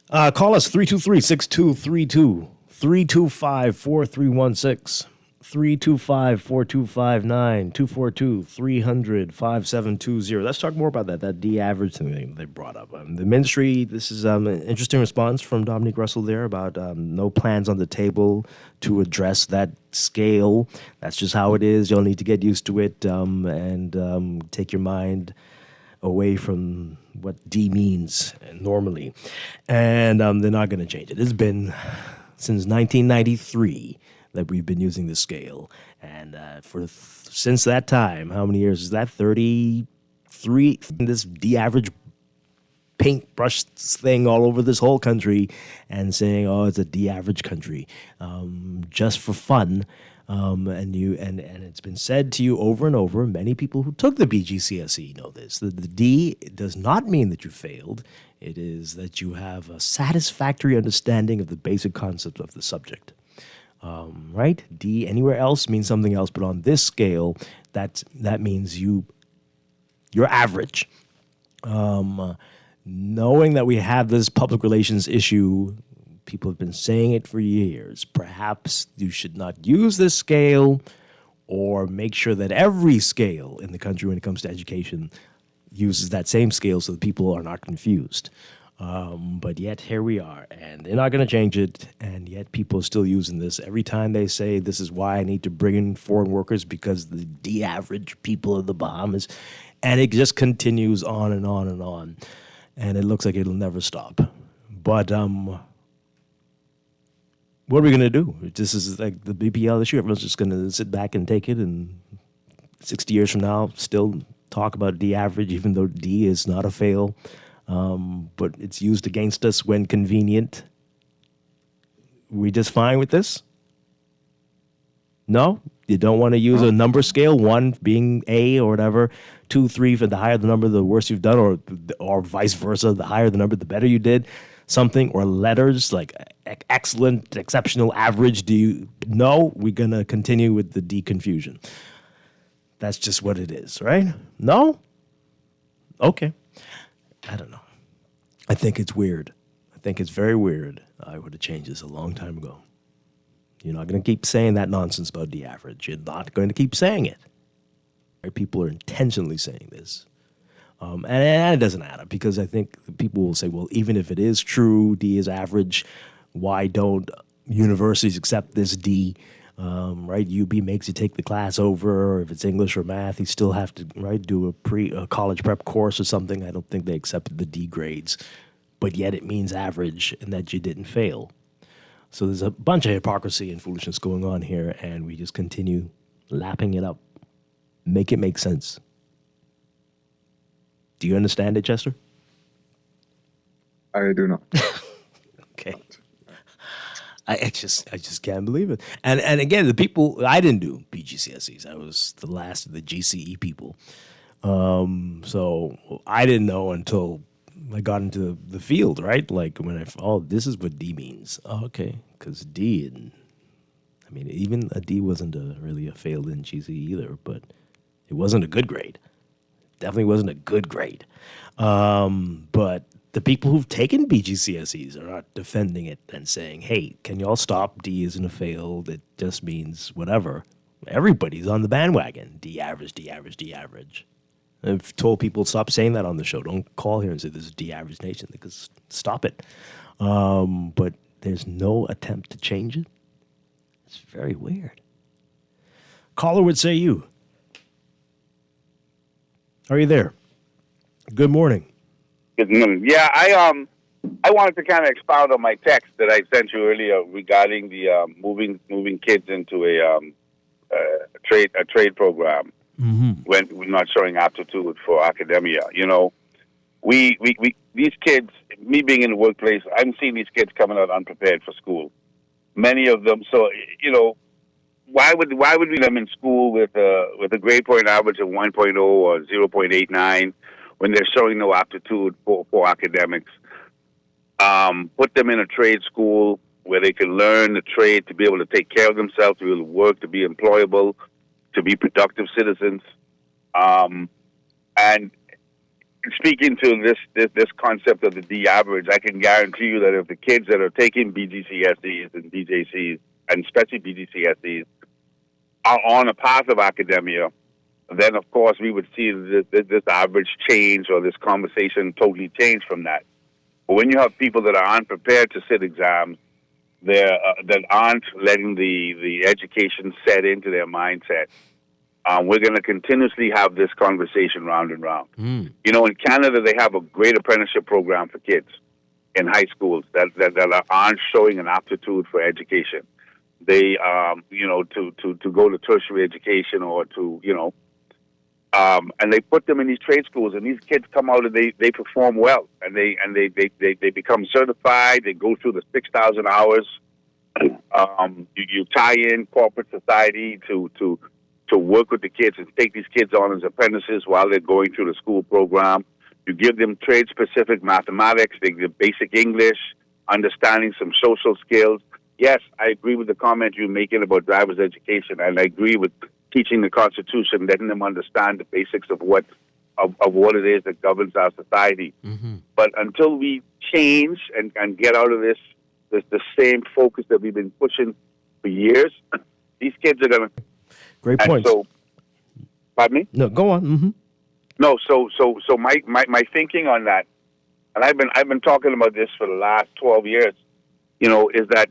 Call us 323-6232, 325-4316. 325-4259, 242-300-5720. Let's talk more about that de-average thing they brought up. The ministry, this is an interesting response from Dominique Russell there about no plans on the table to address that scale. That's just how it is. You'll need to get used to it and take your mind away from what D means normally. And they're not going to change it. It's been since 1993 that we've been using the scale. And since that time, how many years is that? 33? This de-average paintbrush thing all over this whole country and saying, oh, it's a de-average country. Just for fun, And it's been said to you over and over, many people who took the BGCSE know this, that the D does not mean that you failed. It is that you have a satisfactory understanding of the basic concepts of the subject. Right? D anywhere else means something else, but on this scale, that means you're average. Knowing that we have this public relations issue, people have been saying it for years. Perhaps you should not use this scale, or make sure that every scale in the country when it comes to education uses that same scale so that people are not confused. But yet here we are, and they're not going to change it, and yet people are still using this. Every time they say this is why I need to bring in foreign workers because the D-average people of the Bahamas, and it just continues on and on and on, and it looks like it'll never stop. But what are we going to do? This is like the BPL issue. Everyone's just going to sit back and take it, and 60 years from now still talk about D-average, even though D is not a fail. But it's used against us when convenient. We just fine with this? No? You don't want to use a number scale, 1 being A or whatever, 2, 3, for the higher the number, the worse you've done, or vice versa, the higher the number, the better you did, something, or letters like excellent, exceptional, average. No, we're going to continue with the D confusion. That's just what it is, right? No? Okay. I don't know. I think it's weird. I think it's very weird. I would have changed this a long time ago. You're not going to keep saying that nonsense about the average. You're not going to keep saying it. Right? People are intentionally saying this. And it doesn't add up, because I think people will say, well, even if it is true, D is average, why don't universities accept this D? Right? UB makes you take the class over, or if it's English or math, you still have to do a college prep course or something. I don't think they accepted the D grades, but yet it means average and that you didn't fail. So there's a bunch of hypocrisy and foolishness going on here, and we just continue lapping it up. Make it make sense. Do you understand it, Chester?
I do not.
Okay. I just can't believe it. And again, the people, I didn't do BGCSEs. I was the last of the GCE people. So I didn't know until I got into the field, right? Like when this is what D means. Oh, okay. Because D, even a D wasn't really a failed in GCE either, but it wasn't a good grade. Definitely wasn't a good grade. But the people who've taken BGCSEs are not defending it and saying, hey, can y'all stop? D isn't a failed. It just means whatever. Everybody's on the bandwagon. D average, D average, D average. I've told people stop saying that on the show. Don't call here and say this is D average nation, because stop it. But there's no attempt to change it. It's very weird. Caller would say you. Are you there? Good morning.
Good morning. Yeah, I wanted to kind of expound on my text that I sent you earlier regarding the moving kids into a trade program when we're not showing aptitude for academia. You know, we these kids. Me being in the workplace, I'm seeing these kids coming out unprepared for school. Many of them. So why would we leave them in school with a grade point average of 1.0 or 0.89 when they're showing no aptitude for academics? Put them in a trade school where they can learn the trade to be able to take care of themselves, to be able to work, to be employable, to be productive citizens. And speaking to this concept of the D average, I can guarantee you that if the kids that are taking BGCSEs and DJCs, and especially BGCSEs, are on a path of academia, then of course we would see this average change, or this conversation totally change from that. But when you have people that are unprepared to sit exams, that aren't letting the education set into their mindset, we're going to continuously have this conversation round and round. You know, in Canada, they have a great apprenticeship program for kids in high schools that aren't showing an aptitude for education. They, to go to tertiary education or to, and they put them in these trade schools, and these kids come out and they perform well, and they become certified. They go through the 6,000 hours You tie in corporate society to work with the kids and take these kids on as apprentices while they're going through the school program. You give them trade-specific mathematics, they give basic English, understanding some social skills. Yes, I agree with the comment you're making about driver's education, and I agree with teaching the Constitution, letting them understand the basics of what it is that governs our society. But until we change and get out of this the same focus that we've been pushing for years, these kids are gonna.
Great points.
So, pardon me?
No, go on. Mm-hmm.
No, so my thinking on that, and I've been talking about this for the last 12 years, is that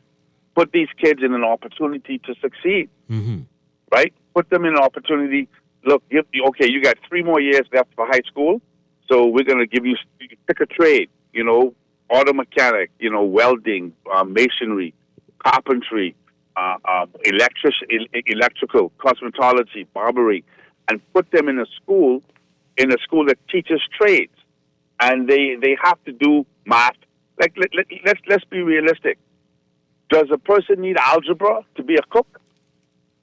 put these kids in an opportunity to succeed, right? Put them in an opportunity. Look, you got 3 more years left for high school, so we're going to give you pick a trade, auto mechanic, welding, masonry, carpentry, electrical, cosmetology, barbering, and put them in a school that teaches trades, and they have to do math. Like let's be realistic. Does a person need algebra to be a cook?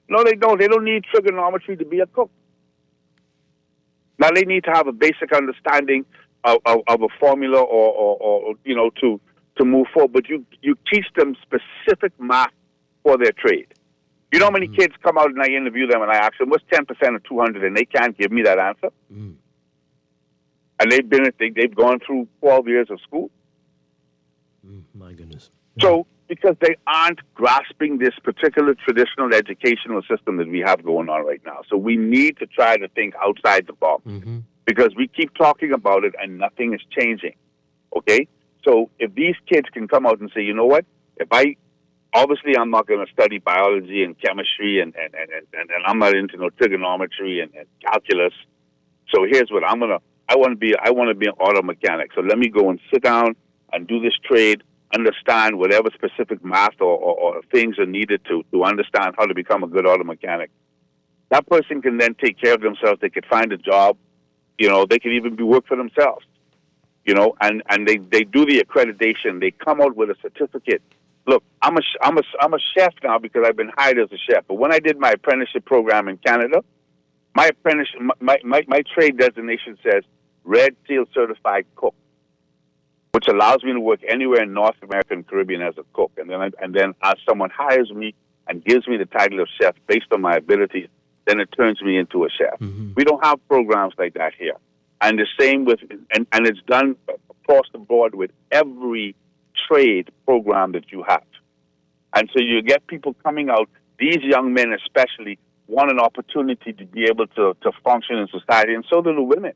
No, they don't. They don't need trigonometry to be a cook. Now they need to have a basic understanding of a formula or to move forward. But you teach them specific math for their trade. You know how many kids come out and I interview them and I ask them, what's 10% of 200? And they can't give me that answer. And they've gone through 12 years of school.
My goodness.
So, because they aren't grasping this particular traditional educational system that we have going on right now. So we need to try to think outside the box because we keep talking about it and nothing is changing. Okay? So if these kids can come out and say, you know what, obviously I'm not going to study biology and chemistry and I'm not into no trigonometry and calculus. So here's what I want to be an auto mechanic. So let me go and sit down and do this trade, understand whatever specific math or things are needed to understand how to become a good auto mechanic. That person can then take care of themselves. They could find a job. They can even work for themselves. And they do the accreditation. They come out with a certificate. Look, I'm a chef now because I've been hired as a chef. But when I did my apprenticeship program in Canada, my trade designation says Red Seal Certified Cook, which allows me to work anywhere in North America and Caribbean as a cook. And then as someone hires me and gives me the title of chef based on my abilities, then it turns me into a chef. We don't have programs like that here. And the same and it's done across the board with every trade program that you have. And so you get people coming out, these young men especially, want an opportunity to be able to function in society, and so do the women.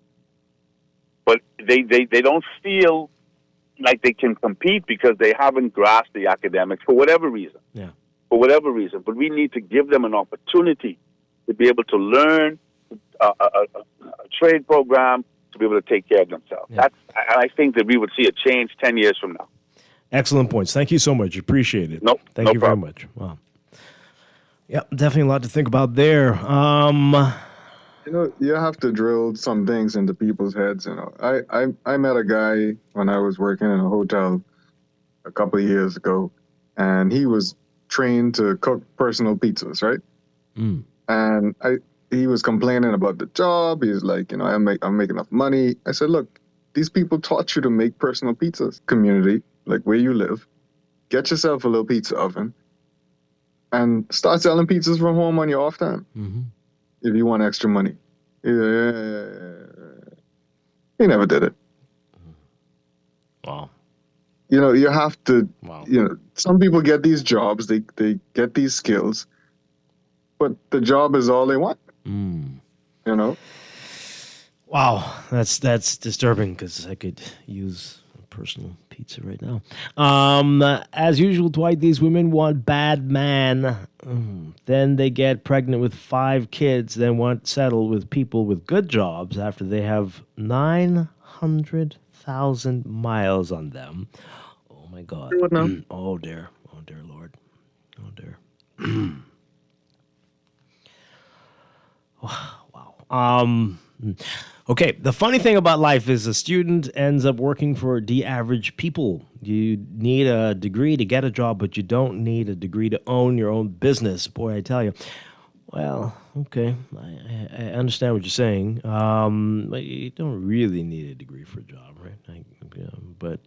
But they don't feel like they can compete because they haven't grasped the academics for whatever reason.
Yeah.
For whatever reason. But we need to give them an opportunity to be able to learn a trade program, to be able to take care of themselves.
Yeah.
I think that we would see a change 10 years from now.
Excellent points. Thank you so much. Appreciate it. Thank you very much. Wow. Yeah, definitely a lot to think about there.
You have to drill some things into people's heads. I met a guy when I was working in a hotel a couple of years ago, and he was trained to cook personal pizzas, right? And he was complaining about the job. He's like, I make enough money. I said, look, these people taught you to make personal pizzas. Community, like where you live, get yourself a little pizza oven and start selling pizzas from home on your off time. If you want extra money. He never did it.
Wow.
You have to, some people get these jobs, they get these skills, but the job is all they want.
Wow, that's disturbing because I could use a personal pizza right now. As usual, Dwight, these women want bad man. Then they get pregnant with 5 kids, then want settled with people with good jobs after they have 900,000 miles on them. Oh my God. Oh dear. Oh dear Lord. Oh dear. Wow. Okay, the funny thing about life is a student ends up working for the average people. You need a degree to get a job, but you don't need a degree to own your own business. Boy, I tell you. Well, okay, I understand what you're saying. But you don't really need a degree for a job, right? But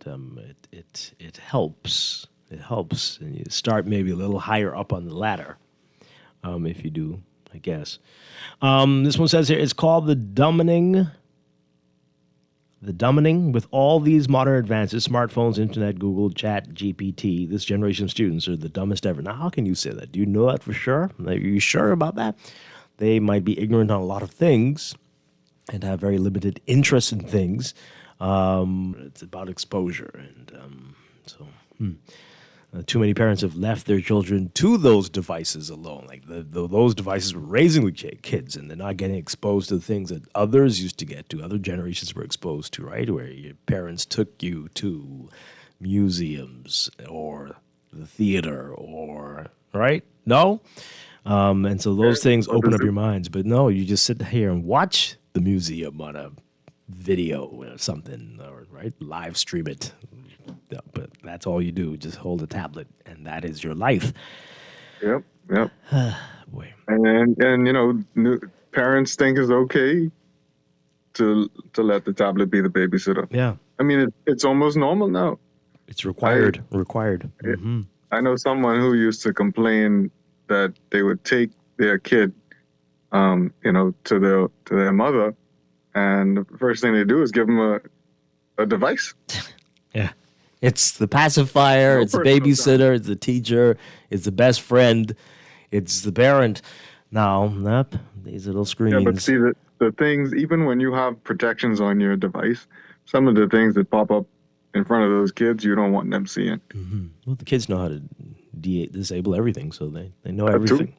it helps. It helps, and you start maybe a little higher up on the ladder, if you do, I guess. This one says here, it's called the dumbing. The dumbing. With all these modern advances, smartphones, internet, Google, Chat, GPT, this generation of students are the dumbest ever. Now, how can you say that? Do you know that for sure? Are you sure about that? They might be ignorant on a lot of things and have very limited interest in things. It's about exposure. And too many parents have left their children to those devices alone. Like those devices were raising the kids, and they're not getting exposed to the things that others used to get to, other generations were exposed to, right? Where your parents took you to museums or the theater or, right? No? And so those things open up your minds. But no, you just sit here and watch the museum on a video or something, or right, live stream it. No, but that's all you do. Just hold a tablet, and that is your life.
Yep.
Boy.
And parents think it's okay to let the tablet be the babysitter.
Yeah.
I mean, it's almost normal now.
It's required. Mm-hmm.
I know someone who used to complain that they would take their kid, to their mother, and the first thing they do is give them a device.
Yeah. It's the pacifier, it's the babysitter, it's the teacher, it's the best friend, it's the parent. Now, these little screens.
Yeah, but see, the things, even when you have protections on your device, some of the things that pop up in front of those kids, you don't want them seeing.
Mm-hmm. Well, the kids know how to disable everything, so they know everything.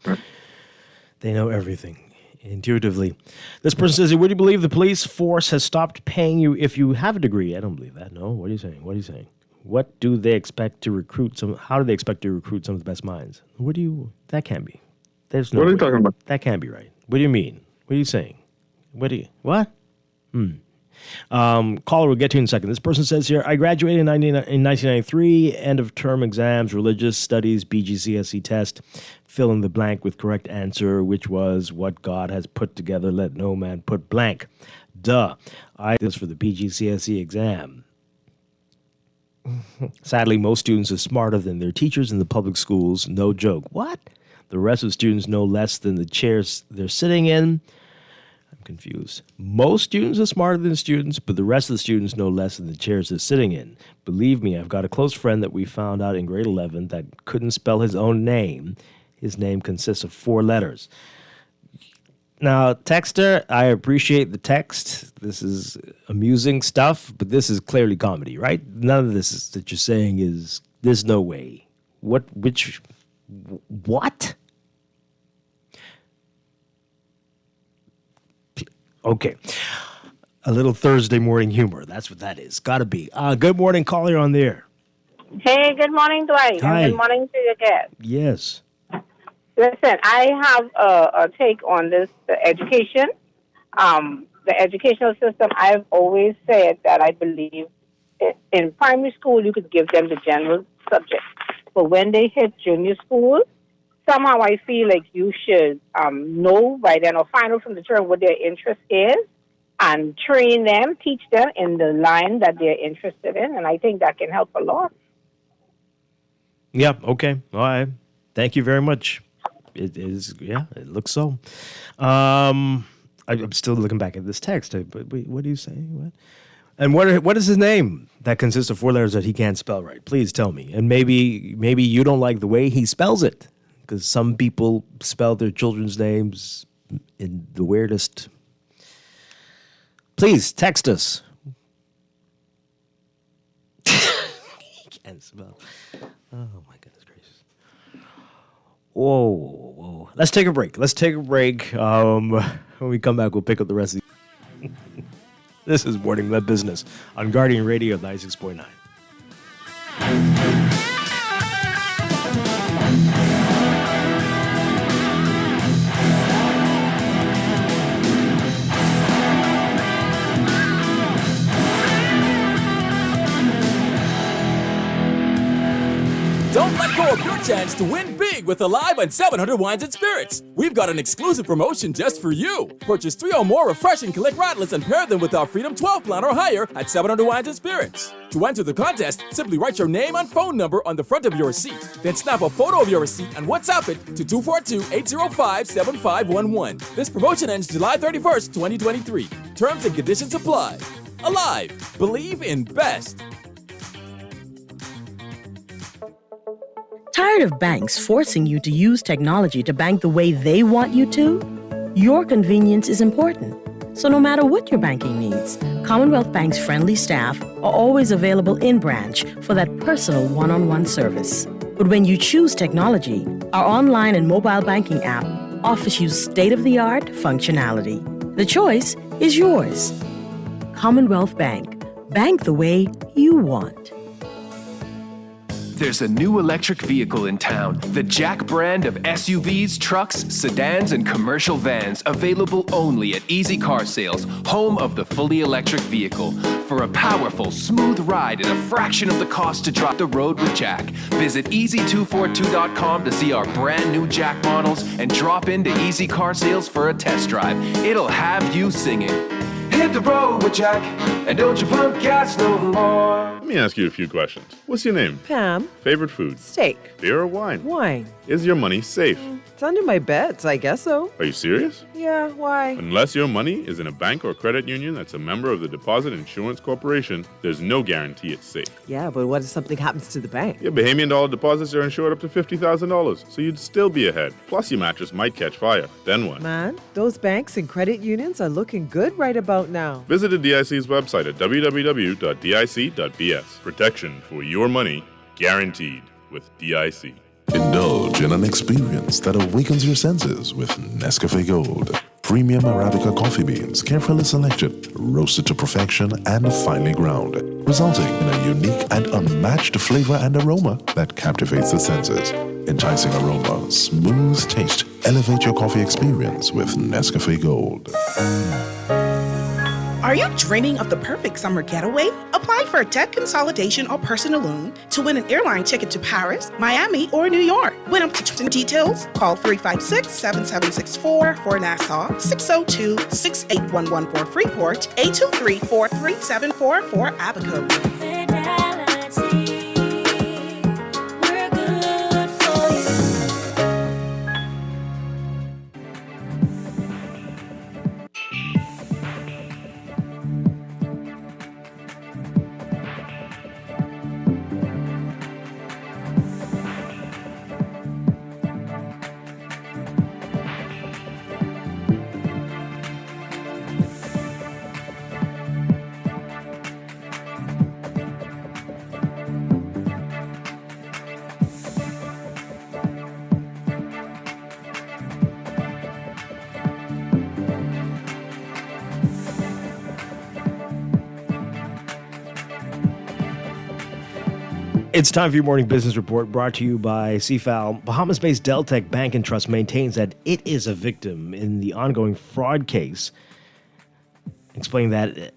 They know everything intuitively. This person says, would you believe the police force has stopped paying you if you have a degree? I don't believe that. No. What are you saying? What do they expect to recruit how do they expect to recruit some of the best minds? That can't be. There's no
What are you
way.
talking about?
That can't be right. What do you mean? What are you saying? What? Caller, we'll get to you in a second. This person says here, I graduated in 1993, end of term exams, religious studies, BGCSE test, fill in the blank with correct answer, which was what God has put together, let no man put blank. Duh. I did this for the BGCSE exam. Sadly, most students are smarter than their teachers in the public schools. No joke. What? The rest of the students know less than the chairs they're sitting in. I'm confused. Most students are smarter than students, but the rest of the students know less than the chairs they're sitting in. Believe me, I've got a close friend that we found out in grade 11 that couldn't spell his own name. His name consists of 4 letters. Now, texter, I appreciate the text. This is amusing stuff, but this is clearly comedy, right? None of this that you're saying is, there's no way. What? Okay. A little Thursday morning humor. That's what that is. Gotta be. Good morning, caller on the air.
Hey, good morning, Dwight.
Hi.
And good morning to your guest.
Yes.
Listen, I have a take on this, the education. The educational system, I've always said that I believe in primary school, you could give them the general subject. But when they hit junior school, somehow I feel like you should know by then or find out from the children what their interest is and train them, teach them in the line that they're interested in. And I think that can help a lot.
Yeah, okay. All right. Thank you very much. It is, yeah, it looks so. I'm still looking back at this text. But wait, what are you saying? What? And what is his name that consists of 4 letters that he can't spell right? Please tell me. And maybe you don't like the way he spells it, because some people spell their children's names in the weirdest. Please text us. He can't spell. Oh my goodness gracious. Whoa. Let's take a break. When we come back, we'll pick up the rest of the... This is Morning Web Business on Guardian Radio 96.9.
up your chance to win big with Alive on 700 Wines and Spirits. We've got an exclusive promotion just for you. Purchase 3 or more refreshing Click Rattlers and pair them with our Freedom 12 plan or higher at 700 Wines and Spirits. To enter the contest, simply write your name and phone number on the front of your receipt. Then snap a photo of your receipt and WhatsApp it to 242-805-7511. This promotion ends July 31st, 2023. Terms and conditions apply. Alive. Believe in best.
Tired of banks forcing you to use technology to bank the way they want you to? Your convenience is important. So no matter what your banking needs, Commonwealth Bank's friendly staff are always available in branch for that personal one-on-one service. But when you choose technology, our online and mobile banking app offers you state-of-the-art functionality. The choice is yours. Commonwealth Bank. Bank the way you want.
There's a new electric vehicle in town, the Jack brand of SUVs, trucks, sedans, and commercial vans, available only at Easy Car Sales, home of the fully electric vehicle. For a powerful, smooth ride at a fraction of the cost to drive the road with Jack, visit easy242.com to see our brand new Jack models and drop into Easy Car Sales for a test drive. It'll have you singing. Hit the road with Jack, and don't you pump gas no more.
Let me ask you a few questions. What's your name?
Pam.
Favorite food?
Steak.
Beer or wine?
Wine.
Is your money safe?
It's under my bed, so I guess so.
Are you serious?
Yeah, why?
Unless your money is in a bank or credit union that's a member of the Deposit Insurance Corporation, there's no guarantee it's safe.
Yeah, but what if something happens to the bank?
Your Bahamian dollar deposits are insured up to $50,000, so you'd still be ahead. Plus, your mattress might catch fire. Then what?
Man, those banks and credit unions are looking good right about now.
Visit the DIC's website at www.dic.bs. Protection for your money guaranteed with DIC.
Indulge in an experience that awakens your senses with Nescafe Gold. Premium Arabica coffee beans, carefully selected, roasted to perfection, and finely ground, resulting in a unique and unmatched flavor and aroma that captivates the senses. Enticing aroma, smooth taste. Elevate your coffee experience with Nescafe Gold.
Are you dreaming of the perfect summer getaway? Apply for a debt consolidation or personal loan to win an airline ticket to Paris, Miami, or New York. Win up to 20 details. Call 356-7764 for Nassau, 602-6811 for Freeport, 823-4374 for Abaco.
It's time for your morning business report, brought to you by CFAL. Bahamas-based Deltec Bank and Trust maintains that it is a victim in the ongoing fraud case, explaining that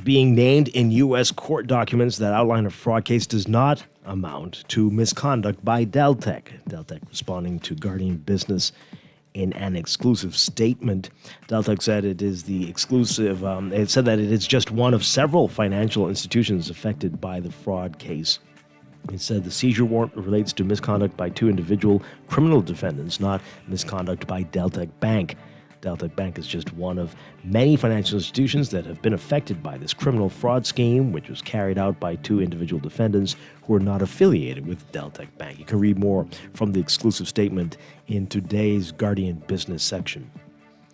being named in U.S. court documents that outline a fraud case does not amount to misconduct by Deltec. Deltec responding to Guardian Business in an exclusive statement. Deltec said it is the exclusive, it said that it is just one of several financial institutions affected by the fraud case. It said the seizure warrant relates to misconduct by two individual criminal defendants, not misconduct by Deltec Bank. Deltec Bank is just one of many financial institutions that have been affected by this criminal fraud scheme, which was carried out by two individual defendants who are not affiliated with Deltec Bank. You can read more from the exclusive statement in today's Guardian Business section.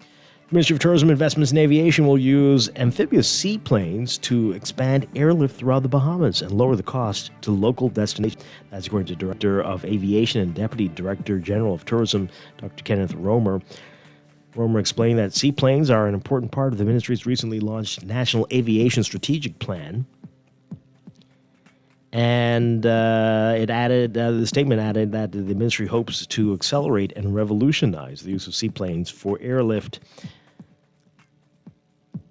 The Ministry of Tourism, Investments and Aviation will use amphibious seaplanes to expand airlift throughout the Bahamas and lower the cost to local destinations. That's according to Director of Aviation and Deputy Director General of Tourism, Dr. Kenneth Romer. Romer explained that seaplanes are an important part of the ministry's recently launched National Aviation Strategic Plan. And the statement added that the ministry hopes to accelerate and revolutionize the use of seaplanes for airlift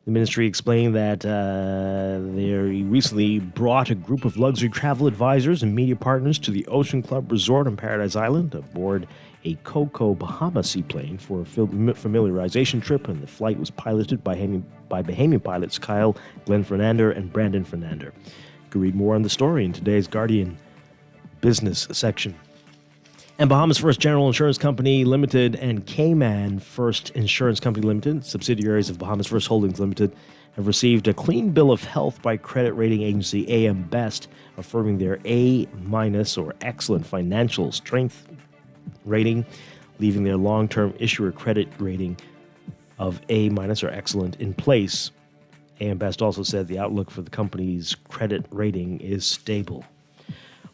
The ministry explained that they recently brought a group of luxury travel advisors and media partners to the Ocean Club Resort on Paradise Island aboard a Coco Bahama seaplane for a familiarization trip, and the flight was piloted by Bahamian pilots Kyle Glenn Fernander and Brandon Fernander. You can read more on the story in today's Guardian business section. And Bahamas First General Insurance Company Limited and Cayman First Insurance Company Limited, subsidiaries of Bahamas First Holdings Limited, have received a clean bill of health by credit rating agency AM Best, affirming their A- or excellent financial strength rating, leaving their long-term issuer credit rating of A- or excellent in place. AM Best also said the outlook for the company's credit rating is stable.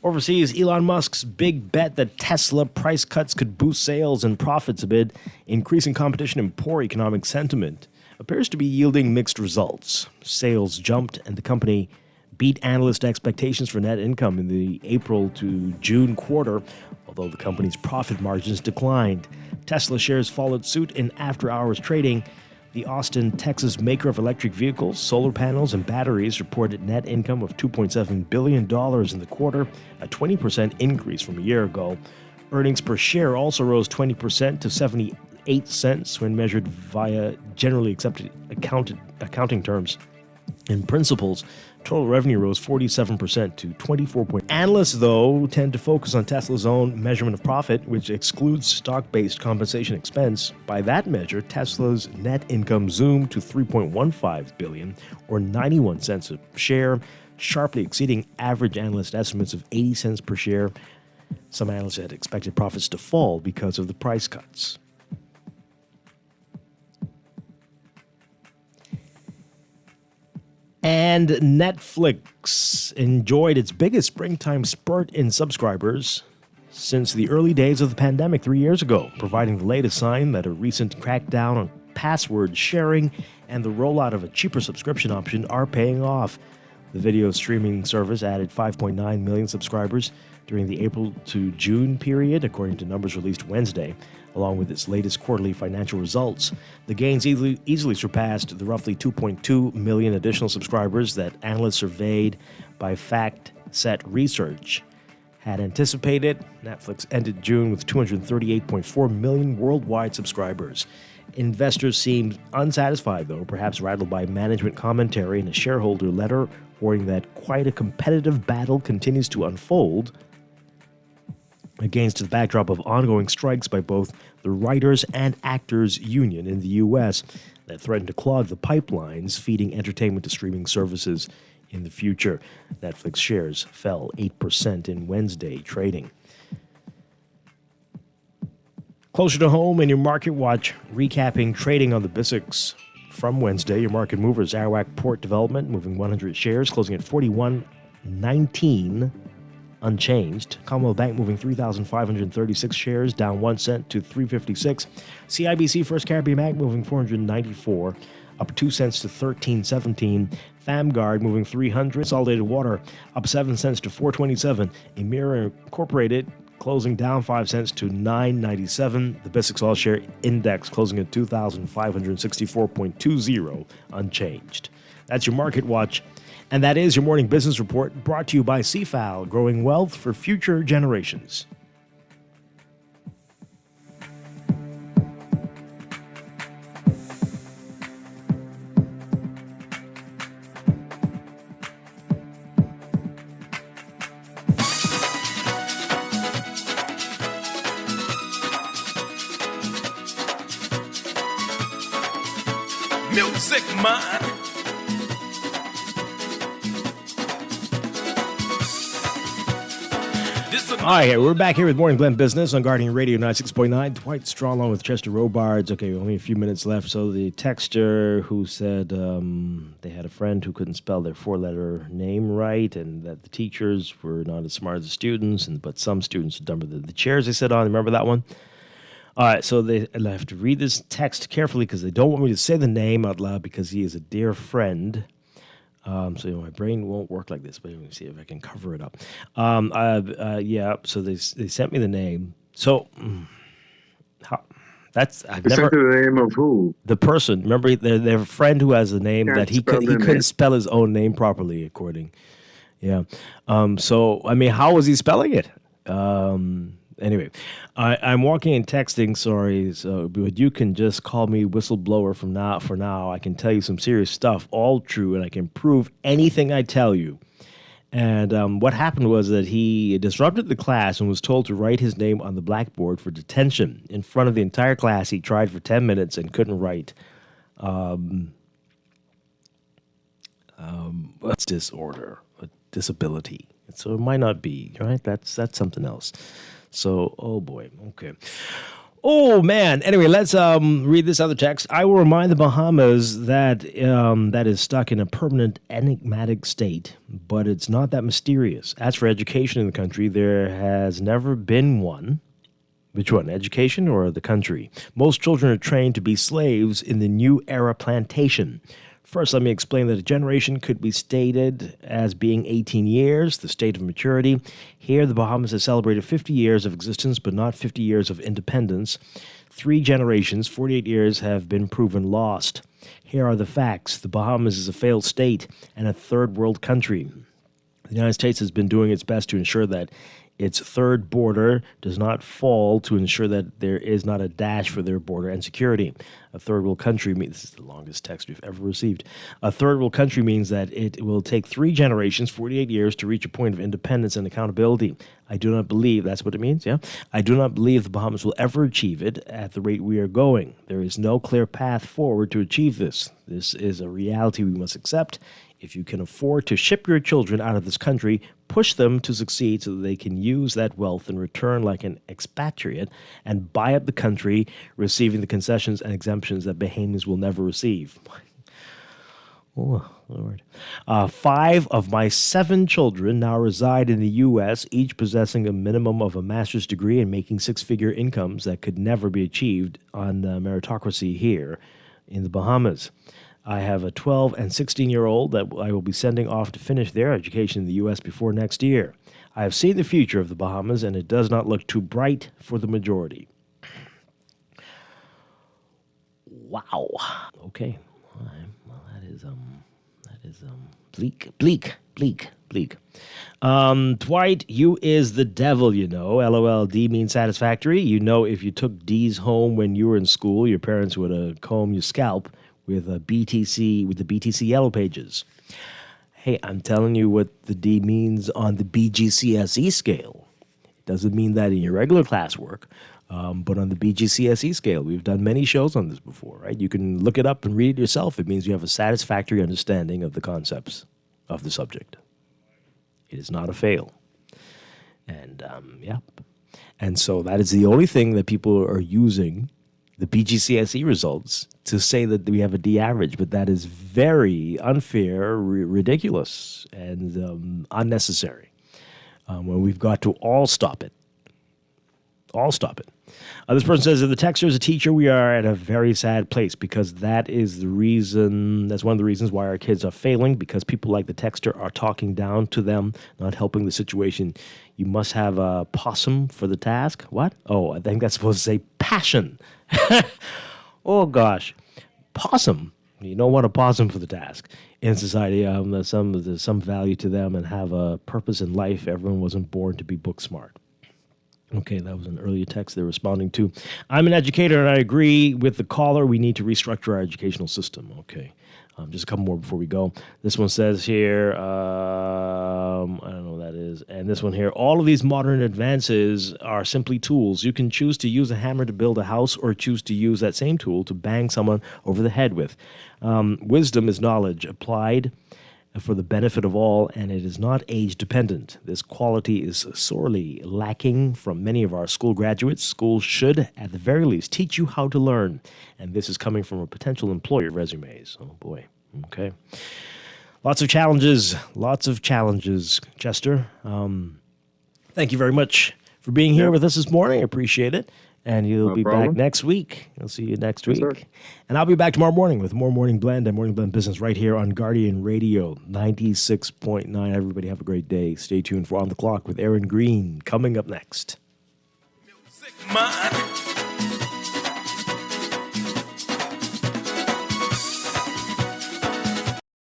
Overseas, Elon Musk's big bet that Tesla price cuts could boost sales and profits amid increasing competition and poor economic sentiment appears to be yielding mixed results. Sales jumped and the company beat analyst expectations for net income in the April to June quarter, although the company's profit margins declined. Tesla shares followed suit in after-hours trading. The Austin, Texas maker of electric vehicles, solar panels, and batteries reported net income of $2.7 billion in the quarter, a 20% increase from a year ago. Earnings per share also rose 20% to 78 cents when measured via generally accepted accounting terms. In principles, total revenue rose 47% to 24 point. Analysts, though, tend to focus on Tesla's own measurement of profit, which excludes stock-based compensation expense. By that measure, Tesla's net income zoomed to $3.15 billion, or 91 cents a share, sharply exceeding average analyst estimates of 80 cents per share. Some analysts had expected profits to fall because of the price cuts. And Netflix enjoyed its biggest springtime spurt in subscribers since the early days of the pandemic 3 years ago, providing the latest sign that a recent crackdown on password sharing and the rollout of a cheaper subscription option are paying off. The video streaming service added 5.9 million subscribers during the April to June period, according to numbers released Wednesday, along with its latest quarterly financial results. The gains easily surpassed the roughly 2.2 million additional subscribers that analysts surveyed by FactSet Research had anticipated. Netflix ended June with 238.4 million worldwide subscribers. Investors seemed unsatisfied, though, perhaps rattled by management commentary in a shareholder letter warning that quite a competitive battle continues to unfold against the backdrop of ongoing strikes by both the Writers and Actors Union in the U.S. that threaten to clog the pipelines feeding entertainment to streaming services in the future. Netflix shares fell 8% in Wednesday trading. Closer to home in your Market Watch, recapping trading on the BISX from Wednesday. Your market movers, Arawak Port Development, moving 100 shares, closing at 41.19, unchanged. Commonwealth Bank moving 3,536 shares, down 1 cent to 356. CIBC First Caribbean Bank moving 494, up 2 cents to 13.17. FamGuard moving 300. Consolidated Water up 7 cents to 4.27. Emira Incorporated closing down 5 cents to 9.97. The BISX All Share Index closing at 2,564.20, unchanged. That's your Market Watch. And that is your morning business report, brought to you by CFAL, growing wealth for future generations.
Music Man.
All right, we're back here with Morning Blend Business on Guardian Radio 96.9. Dwight Straw along with Chester Robards. Okay, only a few minutes left. So the texter who said they had a friend who couldn't spell their four-letter name right, and that the teachers were not as smart as the students, but some students are dumber than the chairs they sit on. Remember that one? All right, so I have to read this text carefully because they don't want me to say the name out loud because he is a dear friend. So my brain won't work like this, but let me see if I can cover it up. So they sent me the name. So I've
They
never.
sent you the name of who?
The person. Remember, their friend who has a name
Can't
that he
spell their
couldn't
name.
spell his own name properly, according. Yeah. So I mean, how was he spelling it? Anyway, I'm walking and texting. Sorry, but you can just call me whistleblower from now. For now, I can tell you some serious stuff, all true, and I can prove anything I tell you. And what happened was that he disrupted the class and was told to write his name on the blackboard for detention in front of the entire class. He tried for 10 minutes and couldn't write. What's disorder, a disability? So it might not be, right? That's something else. So, oh boy, okay. Oh man. Anyway, let's read this other text. I will remind the Bahamas that that is stuck in a permanent enigmatic state, but it's not that mysterious. As for education in the country, there has never been one. Which one, education or the country? Most children are trained to be slaves in the new era plantation. First, let me explain that a generation could be stated as being 18 years, the state of maturity. Here, the Bahamas has celebrated 50 years of existence, but not 50 years of independence. 3 generations, 48 years, have been proven lost. Here are the facts. The Bahamas is a failed state and a third world country. The United States has been doing its best to ensure that its third border does not fall, to ensure that there is not a dash for their border and security. A third world country means, this is the longest text we've ever received. A third world country means that it will take 3 generations, 48 years, to reach a point of independence and accountability. I do not believe, that's what it means, yeah? I do not believe the Bahamas will ever achieve it at the rate we are going. There is no clear path forward to achieve this. This is a reality we must accept. If you can afford to ship your children out of this country, push them to succeed so that they can use that wealth and return like an expatriate and buy up the country, receiving the concessions and exemptions that Bahamians will never receive. Oh, Lord. 5 of my 7 children now reside in the U.S., each possessing a minimum of a master's degree and making 6-figure incomes that could never be achieved on meritocracy here in the Bahamas. I have a 12 and 16-year-old that I will be sending off to finish their education in the U.S. before next year. I have seen the future of the Bahamas, and it does not look too bright for the majority. Wow. Okay. All right. Well, that is bleak. Dwight, you is the devil, you know. LOL. D means satisfactory. You know, if you took D's home when you were in school, your parents would have combed your scalp with the BTC Yellow Pages. Hey, I'm telling you what the D means on the BGCSE scale. It doesn't mean that in your regular classwork, but on the BGCSE scale. We've done many shows on this before, right? You can look it up and read it yourself. It means you have a satisfactory understanding of the concepts of the subject. It is not a fail. And, yeah. And so that is the only thing that people are using the BGCSE results to say that we have a D average, but that is very unfair, ridiculous, and unnecessary. When we've got to all stop it. All stop it. This person says, if the texter is a teacher, we are at a very sad place, because that is the reason, that's one of the reasons why our kids are failing, because people like the texter are talking down to them, not helping the situation. You must have a possum for the task. What? Oh, I think that's supposed to say passion. Oh, gosh. Possum. You don't want a possum for the task. In society, there's some value to them and have a purpose in life. Everyone wasn't born to be book smart. Okay, that was an earlier text they're responding to. I'm an educator, and I agree with the caller. We need to restructure our educational system. Okay. Just a couple more before we go. This one says here, I don't know what that is. And this one here, all of these modern advances are simply tools. You can choose to use a hammer to build a house, or choose to use that same tool to bang someone over the head with. Wisdom is knowledge applied for the benefit of all, and it is not age-dependent. This quality is sorely lacking from many of our school graduates. Schools should, at the very least, teach you how to learn. And this is coming from a potential employer resumes. Oh, boy. Okay. Lots of challenges, Chester. Thank you very much for being here with us this morning. I appreciate it. And you'll be back next week. I'll see you next week. Sir. And I'll be back tomorrow morning with more Morning Blend and Morning Blend Business right here on Guardian Radio 96.9. Everybody have a great day. Stay tuned for On the Clock with Aaron Green coming up next.
Music, man.